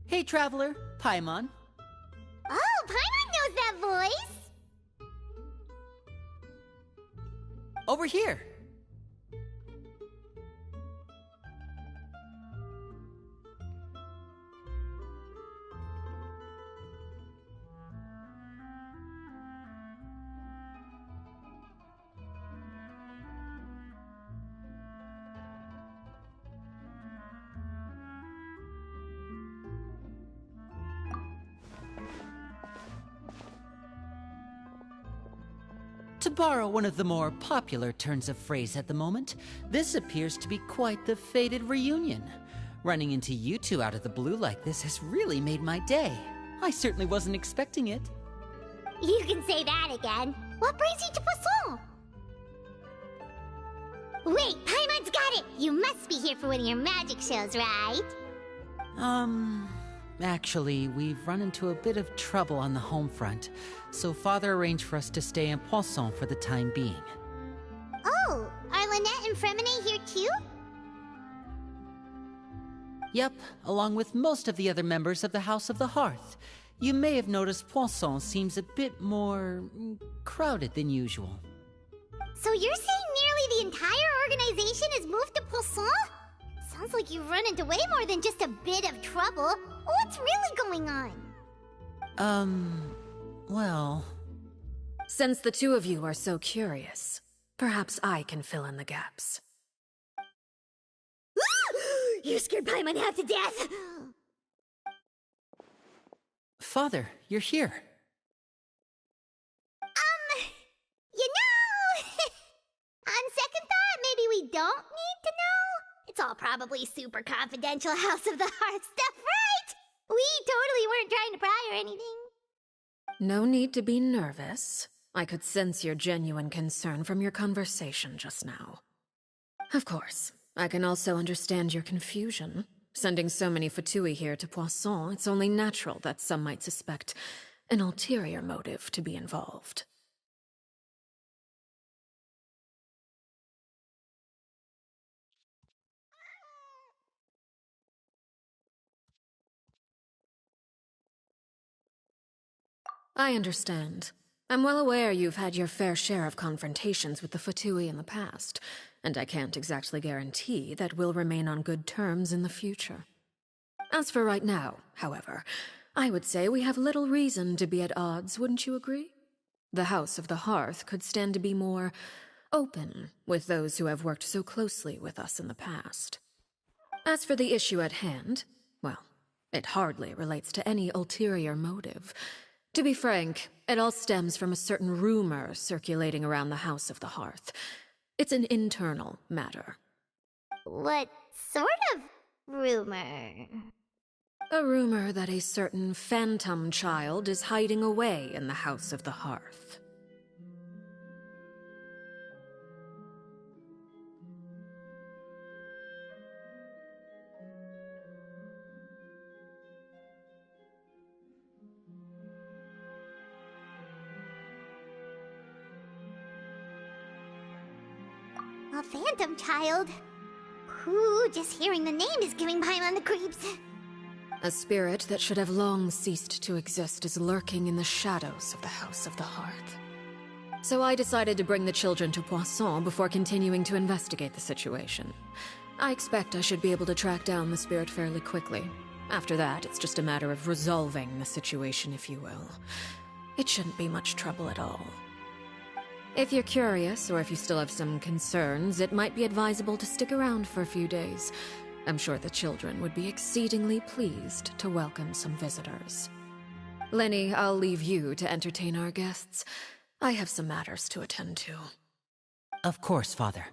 Hey, Traveler. Paimon. Oh, Paimon knows that voice! Over here. To borrow one of the more popular turns of phrase at the moment, this appears to be quite the fated reunion. Running into you two out of the blue like this has really made my day. I certainly wasn't expecting it. You can say that again. What brings you to Poisson? Wait, Paimon's got it! You must be here for one of your magic shows, right? Actually, we've run into a bit of trouble on the home front, so Father arranged for us to stay in Poisson for the time being. Oh, are Lynette and Fremine here too? Yep, along with most of the other members of the House of the Hearth. You may have noticed Poisson seems a bit more crowded than usual. So you're saying nearly the entire organization has moved to Poisson? Sounds like you've run into way more than just a bit of trouble. What's really going on? Well... Since the two of you are so curious, perhaps I can fill in the gaps. You scared Paimon half to death! Father, you're here. You know, on second thought, maybe we don't need to know. It's all probably super confidential House of the Hearth stuff, right? We totally weren't trying to pry or anything. No need to be nervous. I could sense your genuine concern from your conversation just now. Of course, I can also understand your confusion. Sending so many Fatui here to Poisson, it's only natural that some might suspect an ulterior motive to be involved. I understand. I'm well aware you've had your fair share of confrontations with the Fatui in the past, and I can't exactly guarantee that we'll remain on good terms in the future. As for right now, however, I would say we have little reason to be at odds, wouldn't you agree? The House of the Hearth could stand to be more open with those who have worked so closely with us in the past. As for the issue at hand, well, it hardly relates to any ulterior motive. To be frank, it all stems from a certain rumor circulating around the House of the Hearth. It's an internal matter. What sort of rumor? A rumor that a certain phantom child is hiding away in the House of the Hearth. A phantom child? Ooh, just hearing the name is giving Paimon the creeps. A spirit that should have long ceased to exist is lurking in the shadows of the House of the Hearth. So I decided to bring the children to Poisson before continuing to investigate the situation. I expect I should be able to track down the spirit fairly quickly. After that, it's just a matter of resolving the situation, if you will. It shouldn't be much trouble at all. If you're curious, or if you still have some concerns, it might be advisable to stick around for a few days. I'm sure the children would be exceedingly pleased to welcome some visitors. Lenny, I'll leave you to entertain our guests. I have some matters to attend to. Of course, Father.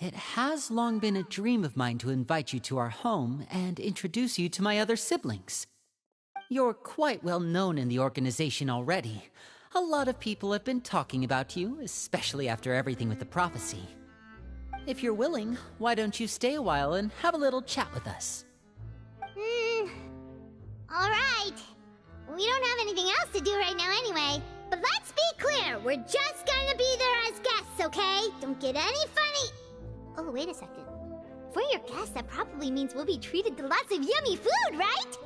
It has long been a dream of mine to invite you to our home and introduce you to my other siblings. You're quite well known in the organization already. A lot of people have been talking about you, especially after everything with the prophecy. If you're willing, why don't you stay a while and have a little chat with us? Alright. We don't have anything else to do right now anyway. But let's be clear, we're just gonna be there as guests, okay? Don't get any funny... Oh, wait a second. For your guests, that probably means we'll be treated to lots of yummy food, right?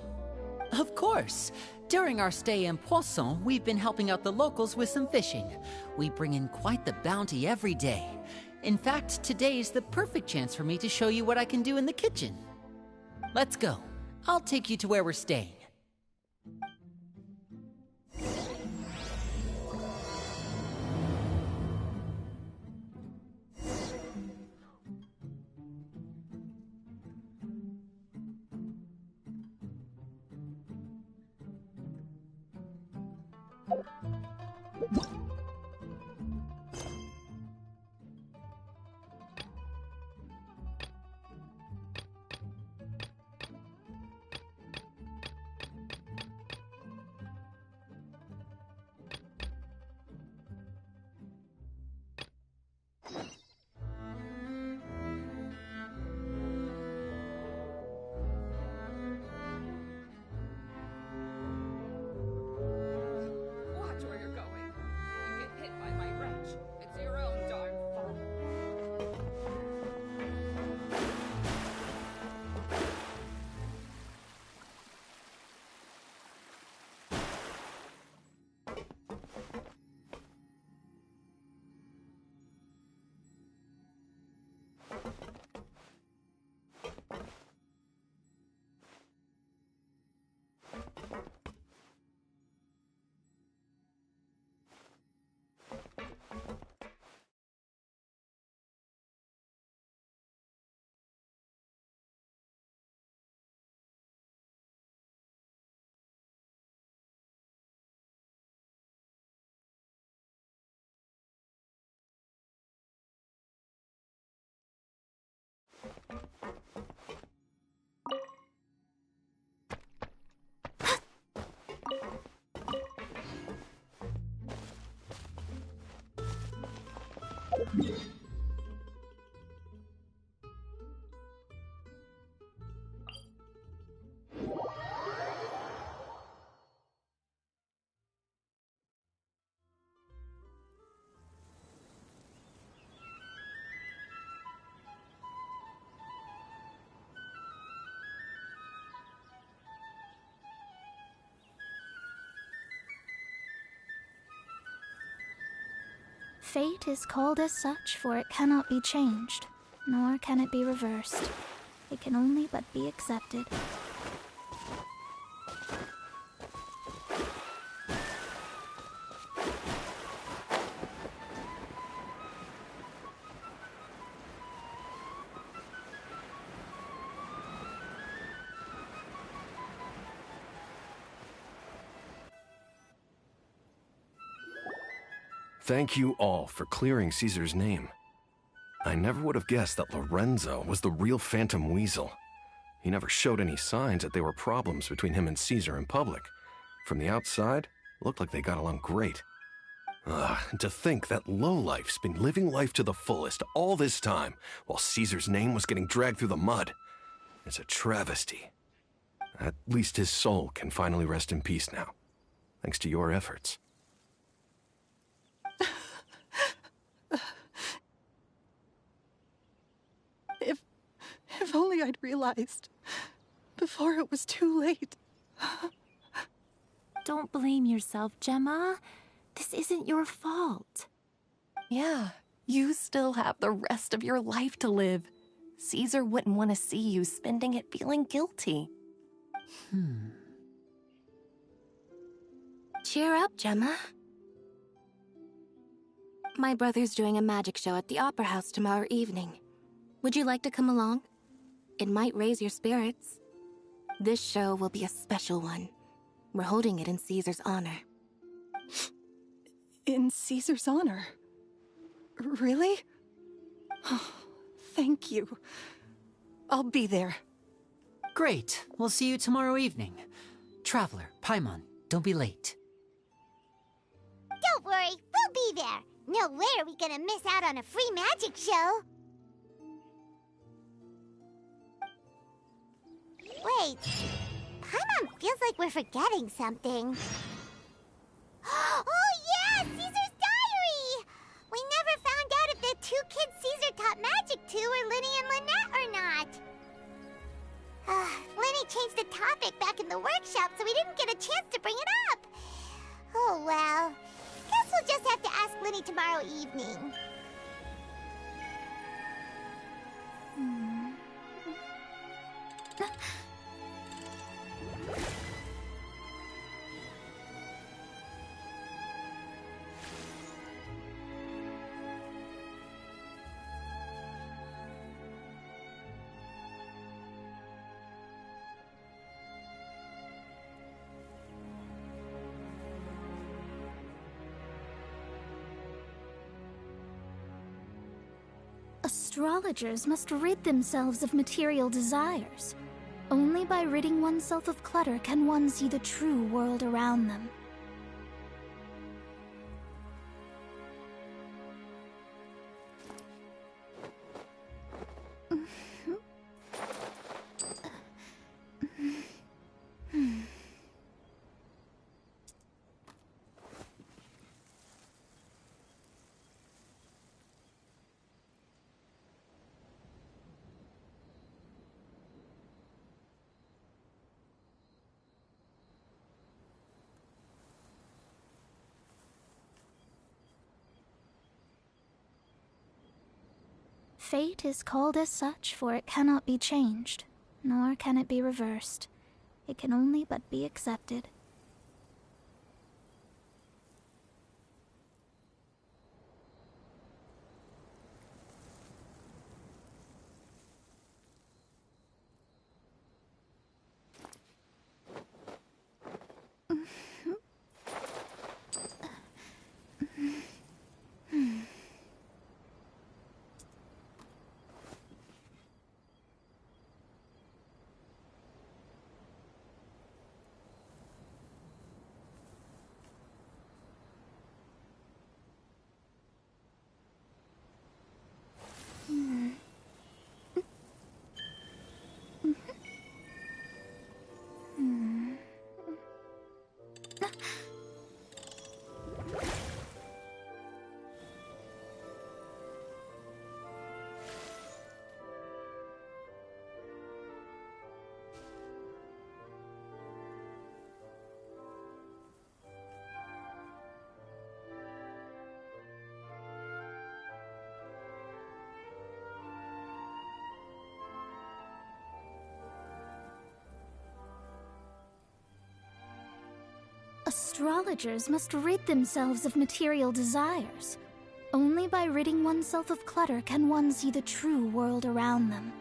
Of course. During our stay in Poisson, we've been helping out the locals with some fishing. We bring in quite the bounty every day. In fact, today's the perfect chance for me to show you what I can do in the kitchen. Let's go. I'll take you to where we're staying. Watch where you're going. Fate is called as such, for it cannot be changed, nor can it be reversed. It can only but be accepted. Thank you all for clearing Caesar's name. I never would have guessed that Lorenzo was the real Phantom Weasel. He never showed any signs that there were problems between him and Caesar in public. From the outside, it looked like they got along great. To think that lowlife's been living life to the fullest all this time, while Caesar's name was getting dragged through the mud. It's a travesty. At least his soul can finally rest in peace now, thanks to your efforts. If only I'd realized before it was too late. Don't blame yourself, Gemma. This isn't your fault. Yeah, you still have the rest of your life to live. Caesar wouldn't want to see you spending it feeling guilty. Cheer up, Gemma. My brother's doing a magic show at the Opera House tomorrow evening. Would you like to come along? It might raise your spirits. This show will be a special one. We're holding it in Caesar's honor. In Caesar's honor? Really? Oh, thank you. I'll be there. Great. We'll see you tomorrow evening. Traveler, Paimon, don't be late. Don't worry, we'll be there. No way are we gonna miss out on a free magic show. Wait, Paimon feels like we're forgetting something. Oh yeah, Caesar's diary! We never found out if the two kids Caesar taught magic to were Linny and Lynette or not. Linny changed the topic back in the workshop, so we didn't get a chance to bring it up. Oh well, guess we'll just have to ask Linny tomorrow evening. Astrologers must rid themselves of material desires. Only by ridding oneself of clutter can one see the true world around them. Fate is called as such, for it cannot be changed, nor can it be reversed. It can only but be accepted. Astrologers must rid themselves of material desires. Only by ridding oneself of clutter can one see the true world around them.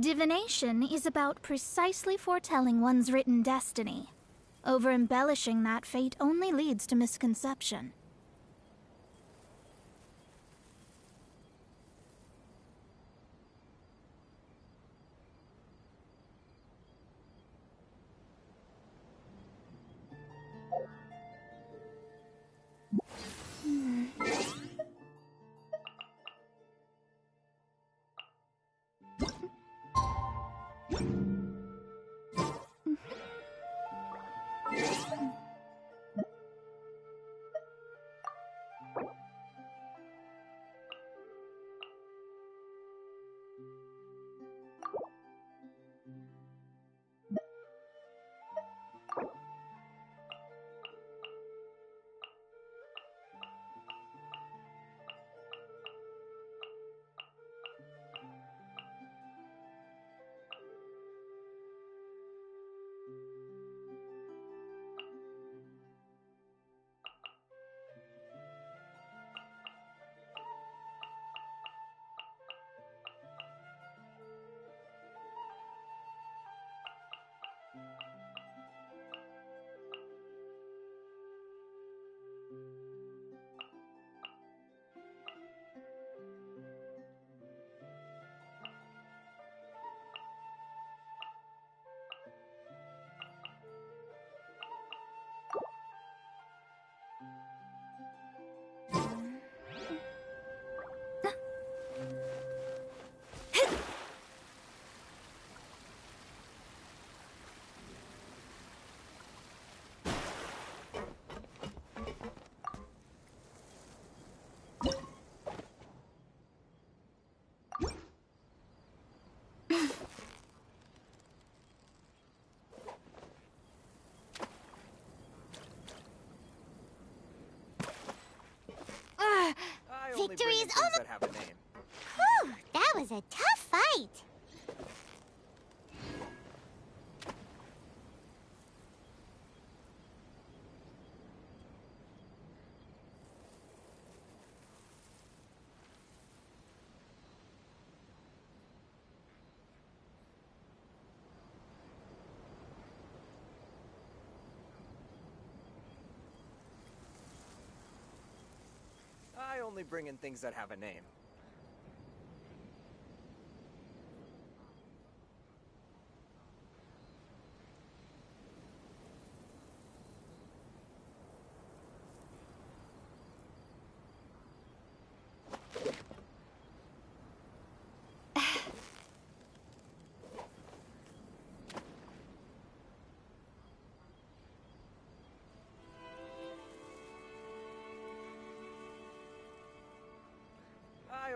Divination is about precisely foretelling one's written destiny. Over-embellishing that fate only leads to misconception. Victory is almost... that have a name. Whew, that was a tough fight. I only bring in things that have a name.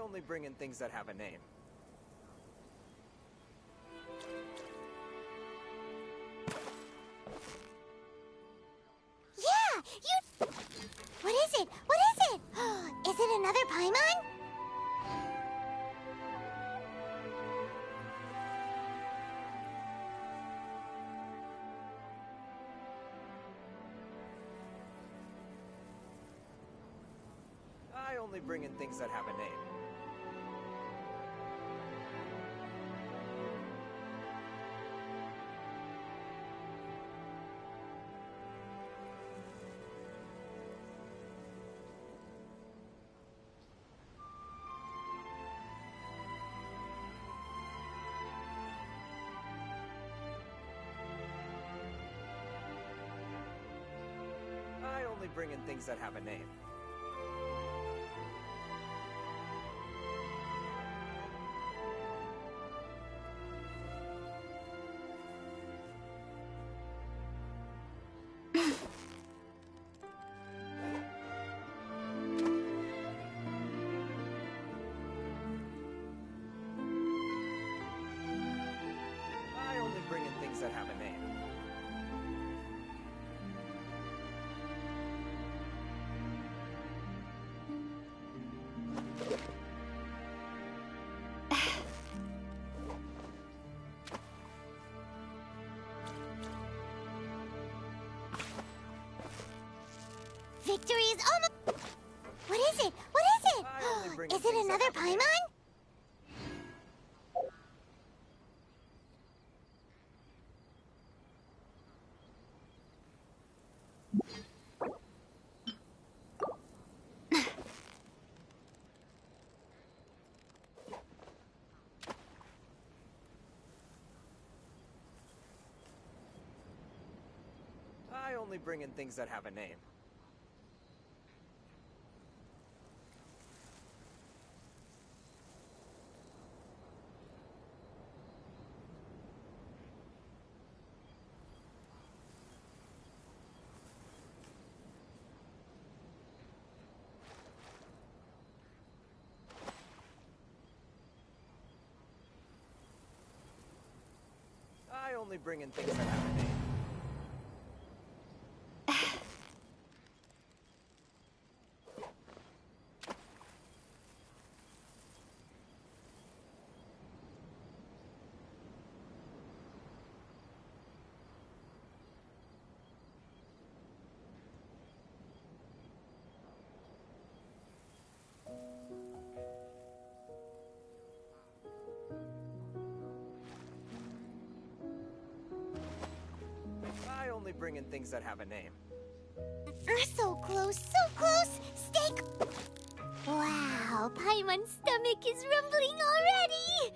only bring in things that have a name. Yeah, you... What is it? What is it? Is it another Paimon? I only bring in things that have a name. I only bring in things that have a name. I only bring in things that have a name. Victory is almost... What is it? What is it? Is it another Paimon? I only bring in things that have a name. I only bring in things that have a name. I only bring in things that have a name. So close, so close! Stay... Wow, Paimon's stomach is rumbling already!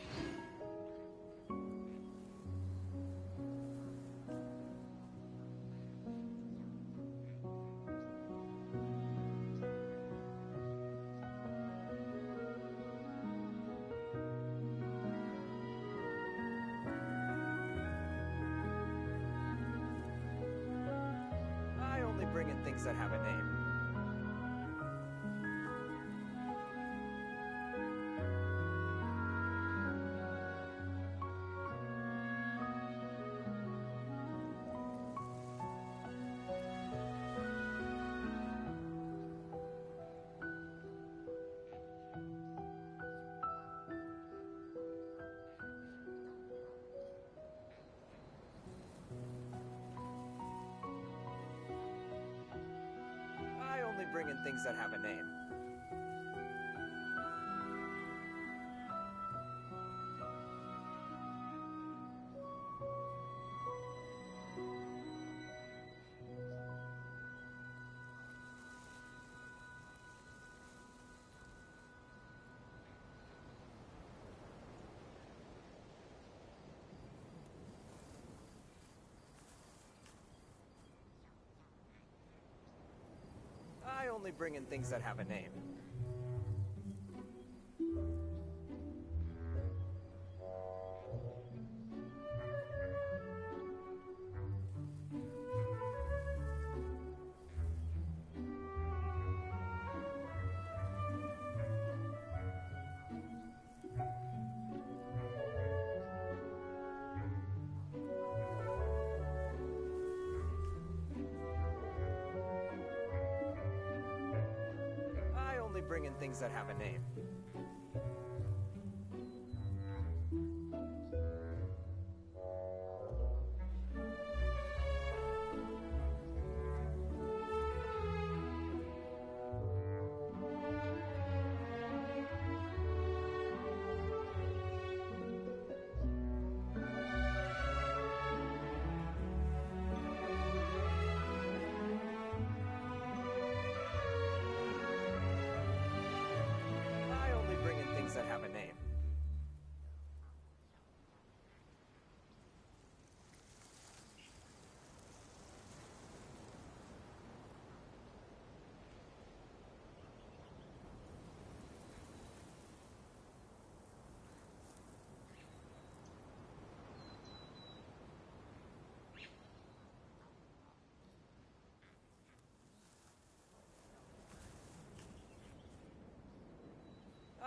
I only bring in things that have a name. I only bring in things that have a name. I only bring in things that have a name. bring in things that have a name. I only bring in things that have a name.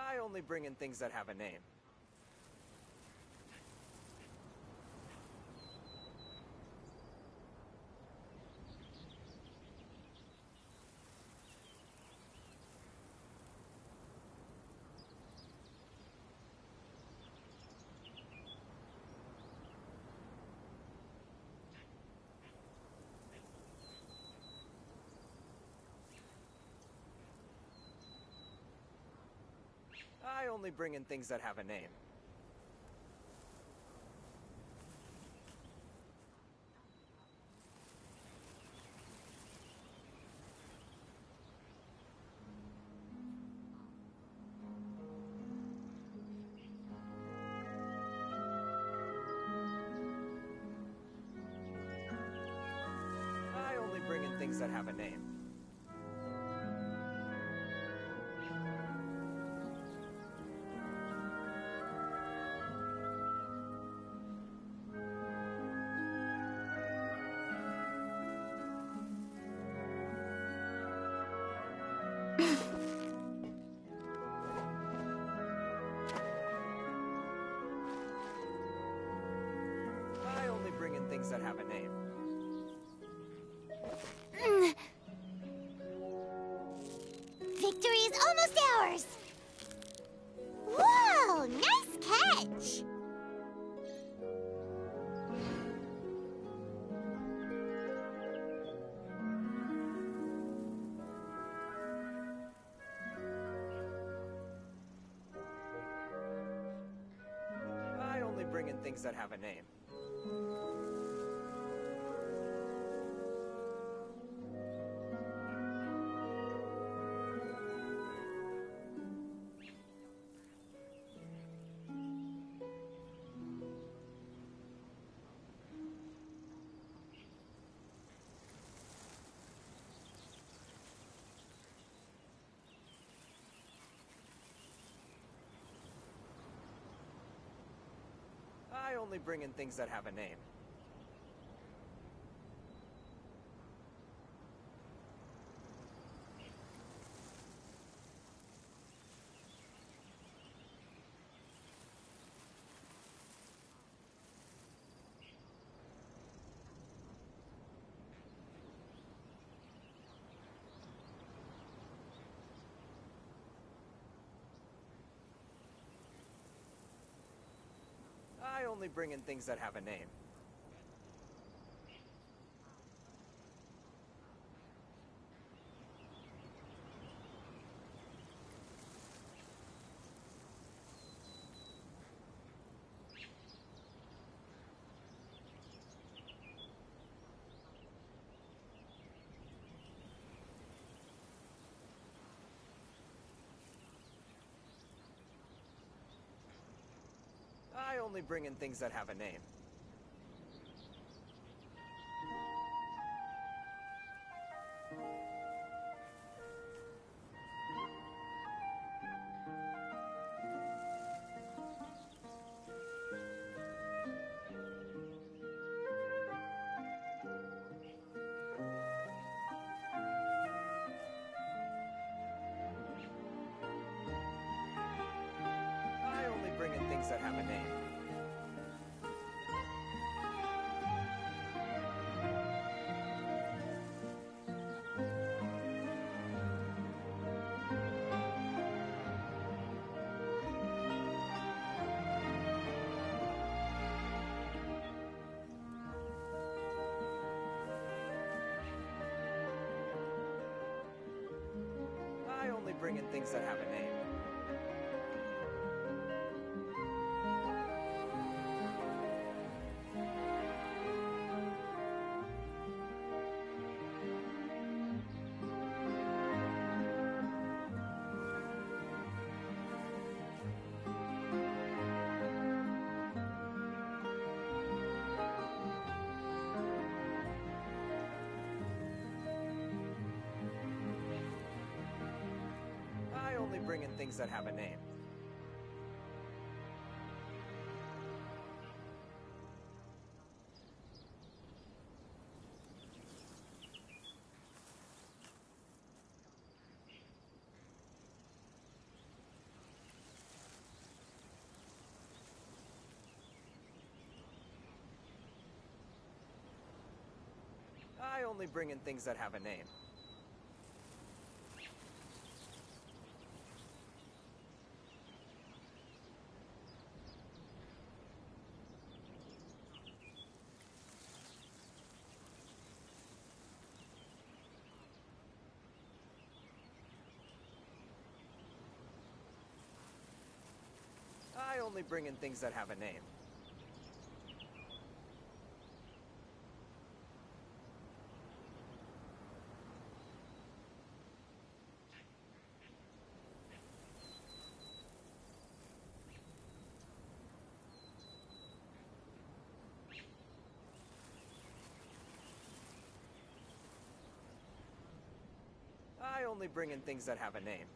I only bring in things that have a name. I only bring in things that have a name. I only bring in things that have a name. I only bring in things that have a name. Victory is almost ours! Whoa! Nice catch! I only bring in things that have a name. I only bring in things that have a name. I only bring in things that have a name. I only bring in things that have a name. I only bring in things that have a name. bring in things that have a name. I only bring in things that have a name. I only bring in things that have a name. I only bring in things that have a name. I only bring in things that have a name.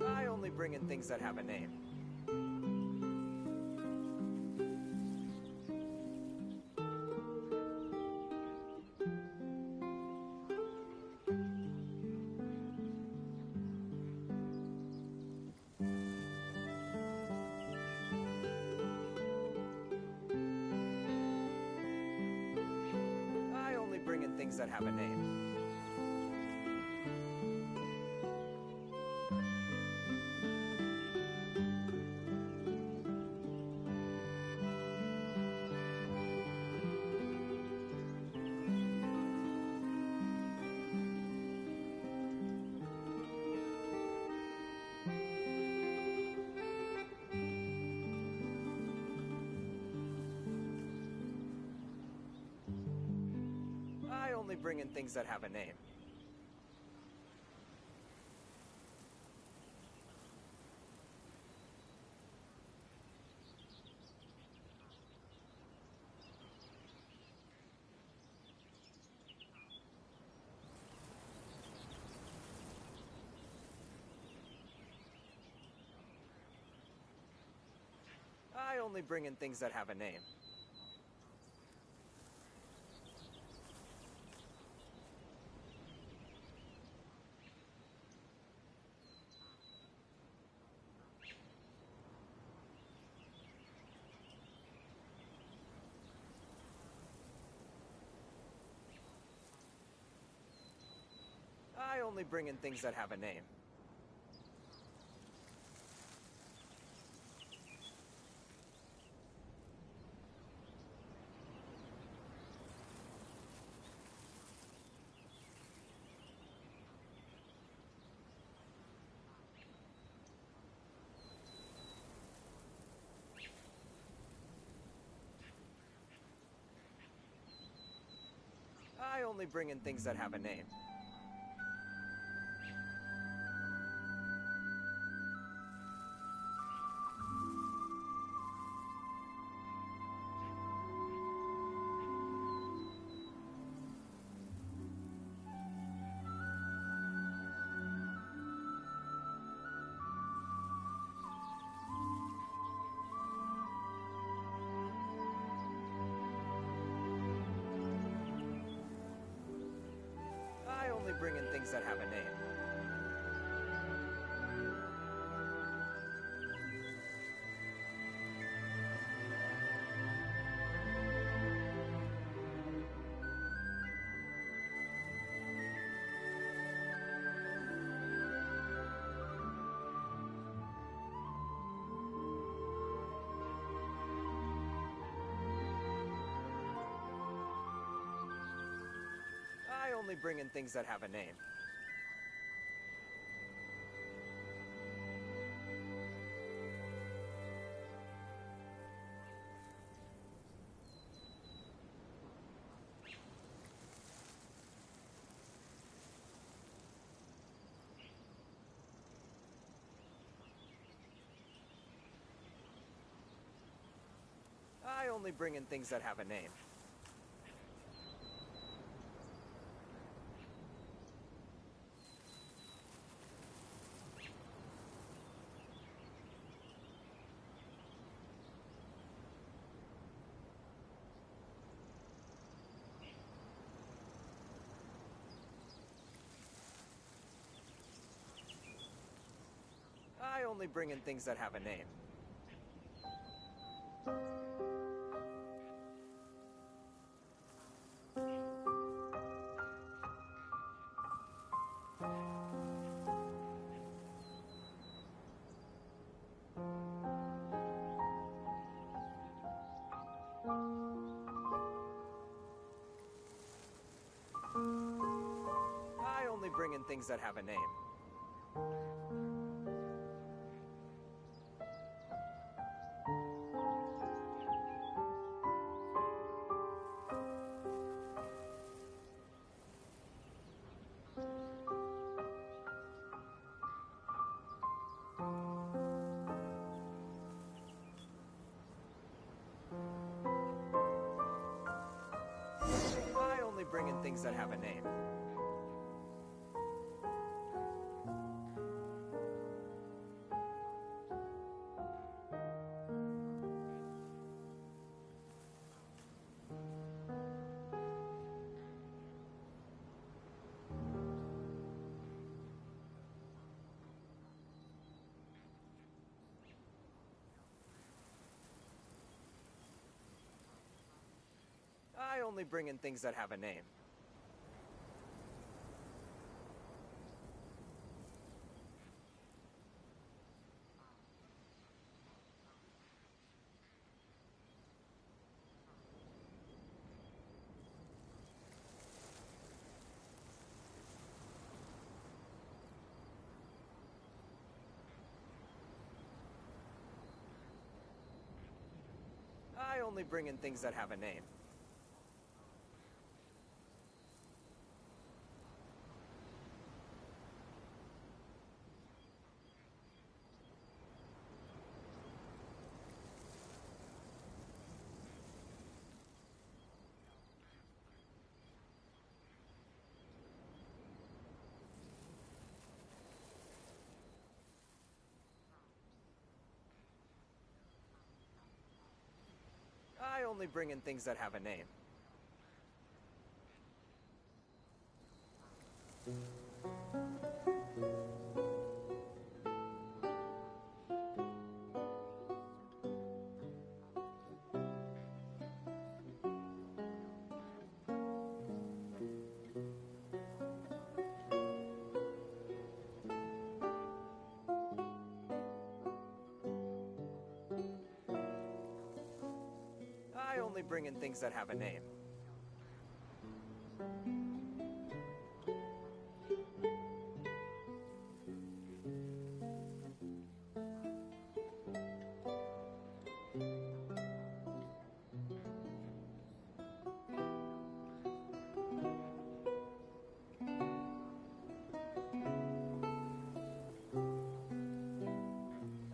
I only bring in things that have a name. I only bring in things that have a name. I only bring in things that have a name. I only bring in things that have a name. I only bring in things that have a name. I only bring in things that have a name. I only bring in things that have a name. only bring in things that have a name. I only bring in things that have a name. I only bring in things that have a name. I only bring in things that have a name. I only bring in things that have a name. I only bring in things that have a name. I only bring in things that have a name. I only bring in things that have a name. I only bring in things that have a name.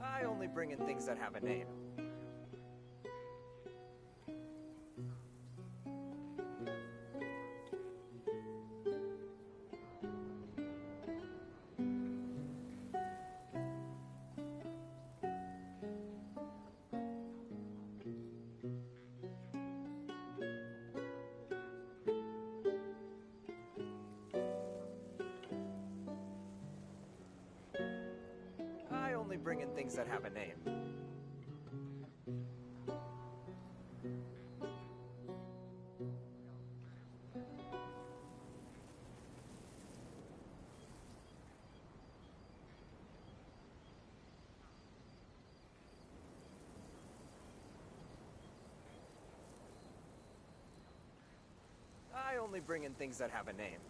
I only bring in things that have a name. I only bring in things that have a name. I only bring in things that have a name.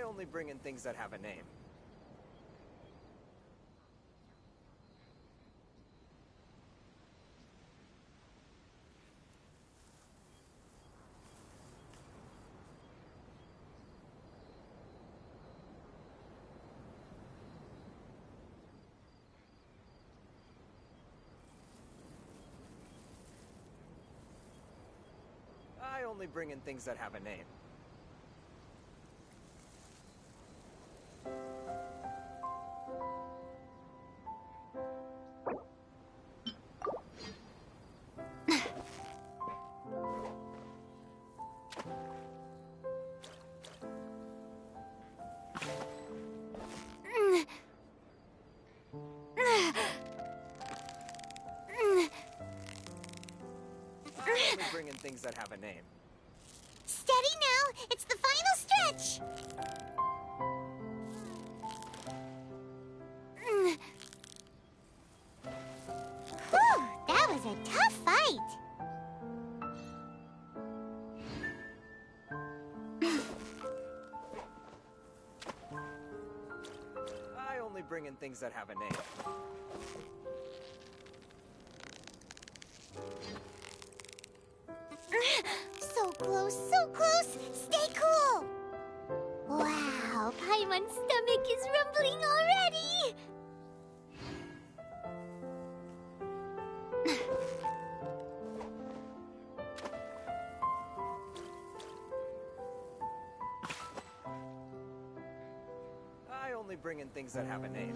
only bring in things that have a name. I only bring in things that have a name. I only bring in things that have a name. Steady now! It's the final stretch! Whew, that was a tough fight! I only bring in things that have a name. So close, so close! Stay cool! Wow, Paimon's stomach is rumbling already! I only bring in things that have a name.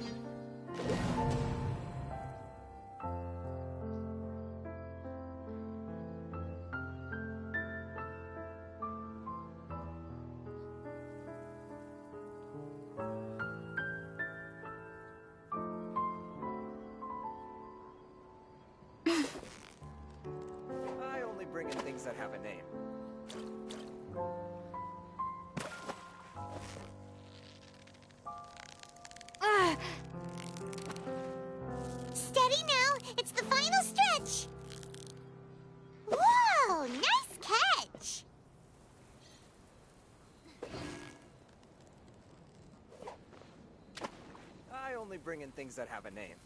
I only bring in things that have a name. Steady now! It's the final stretch! Whoa! Nice catch! I only bring in things that have a name.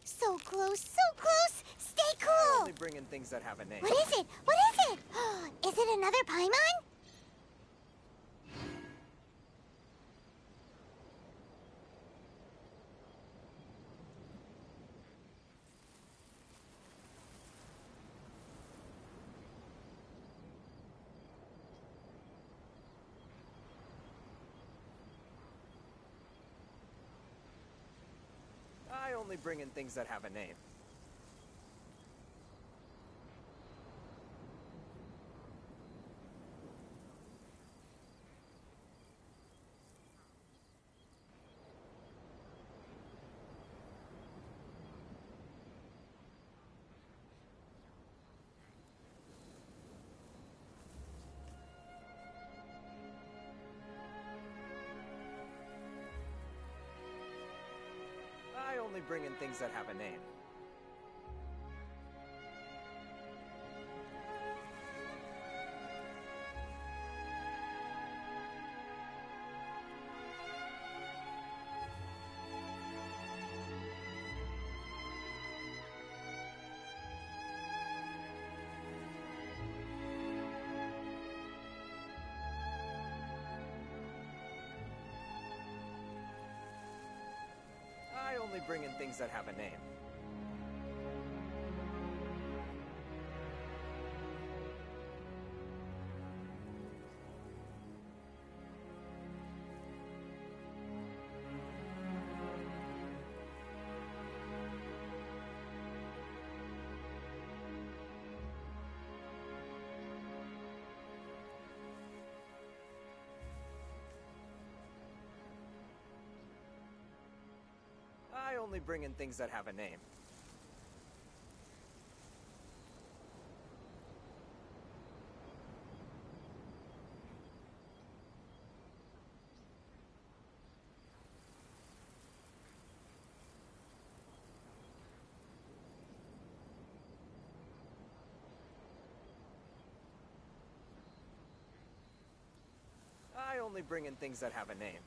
So close, so close! Stay I cool! only bring in things that have a name. What is it? What is it? Is it another Paimon? I only bring in things that have a name. I only bring in things that have a name. I only bring in things that have a name. I only bring in things that have a name. only bring in things that have a name.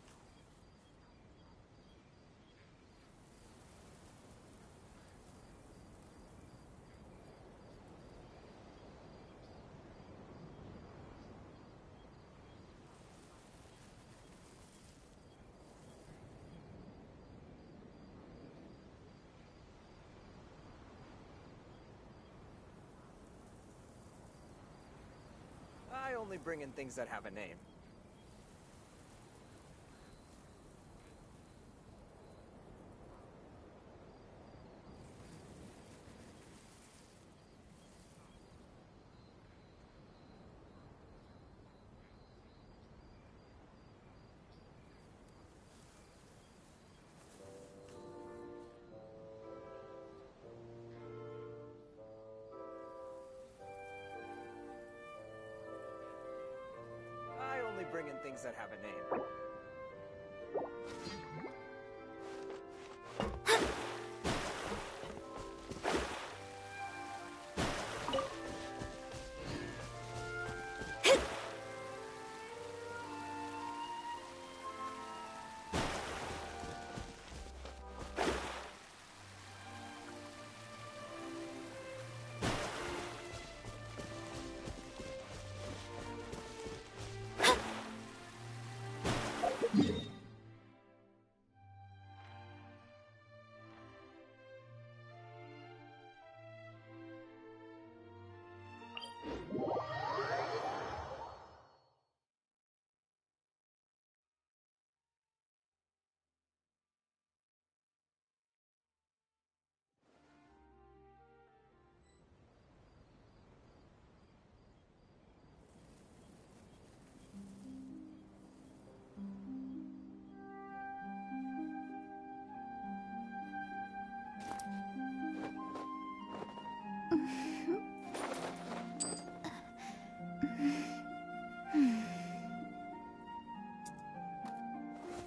I only bring in things that have a name. I only bring in things that have a name.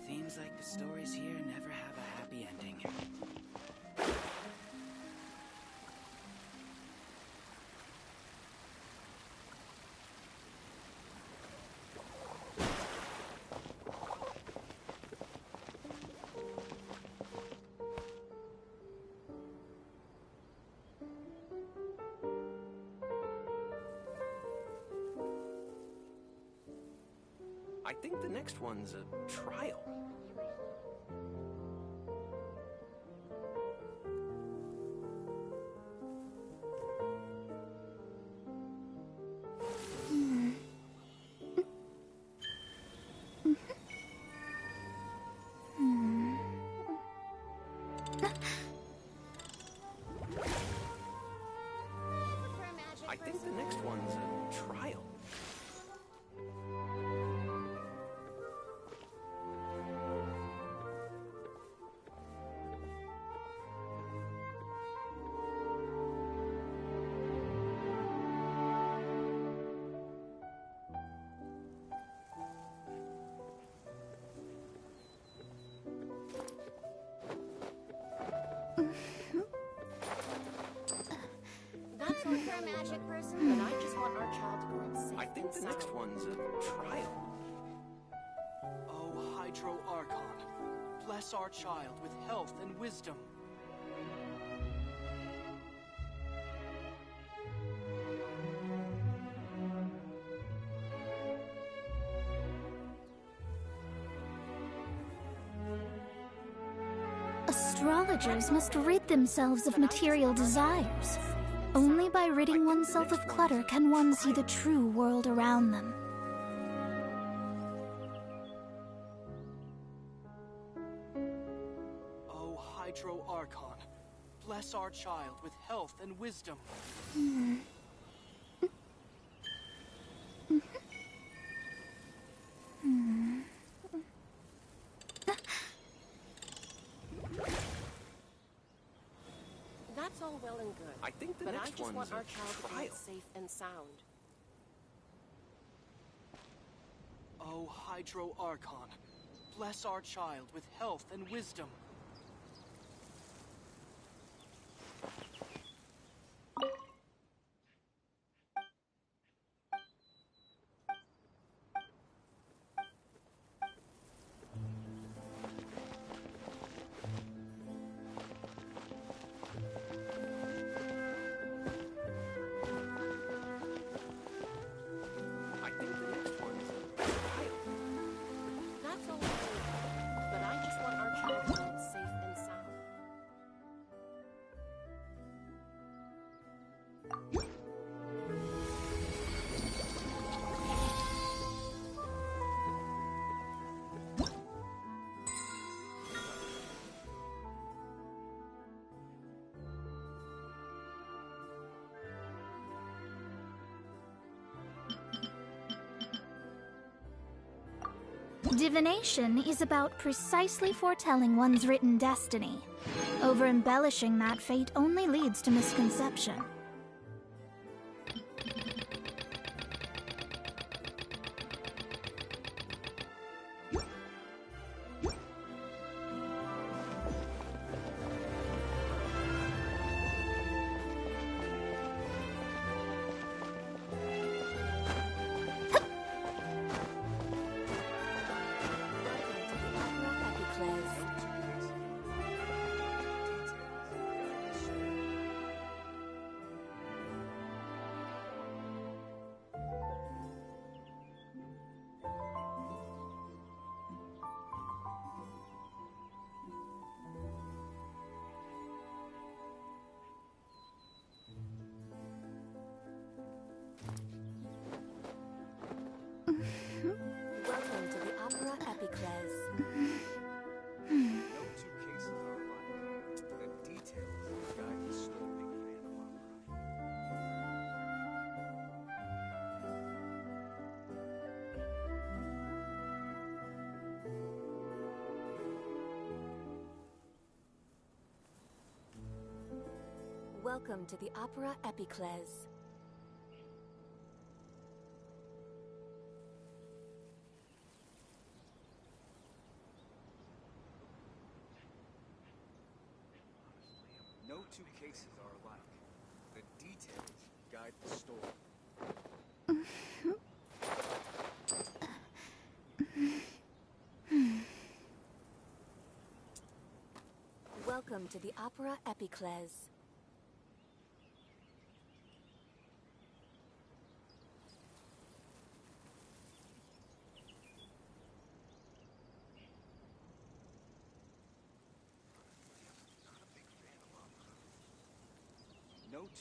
Seems like the stories here never have a happy ending. I think the next one's a trial. I think the next one's a trial. That's all for a magic person, but I just want our child to grow up safe. I think the next one's a trial. O Hydro Archon, bless our child with health and wisdom. Astrologers must rid themselves of material desires. Only by ridding oneself of clutter can one see the true world around them. O Hydro Archon, bless our child with health and wisdom. That's all well and good. I think the but next I just one's want a our child to grow trial. up safe and sound. O Hydro Archon, bless our child with health and wisdom. Divination is about precisely foretelling one's written destiny. Over-embellishing that fate only leads to misconception. Welcome to the Opera Epiclese. No two cases are alike. The details guide the story. Welcome to the Opera Epiclese. No two cases are alike. The details guide the story. Welcome to the Opera Epiclese.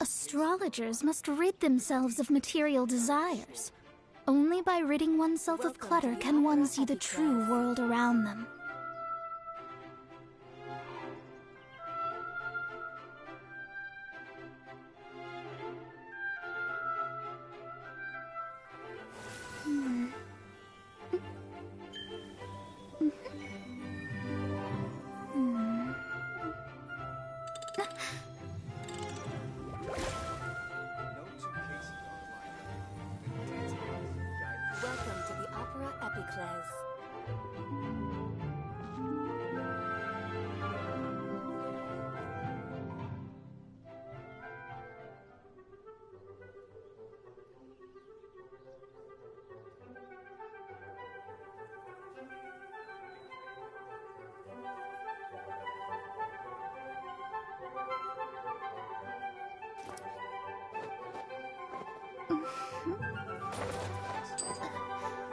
Astrologers must rid themselves of material desires. Only by ridding oneself of clutter can one see the true world around them. Welcome to the Opera Epiclese.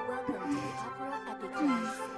Welcome to the Opera Epiclese.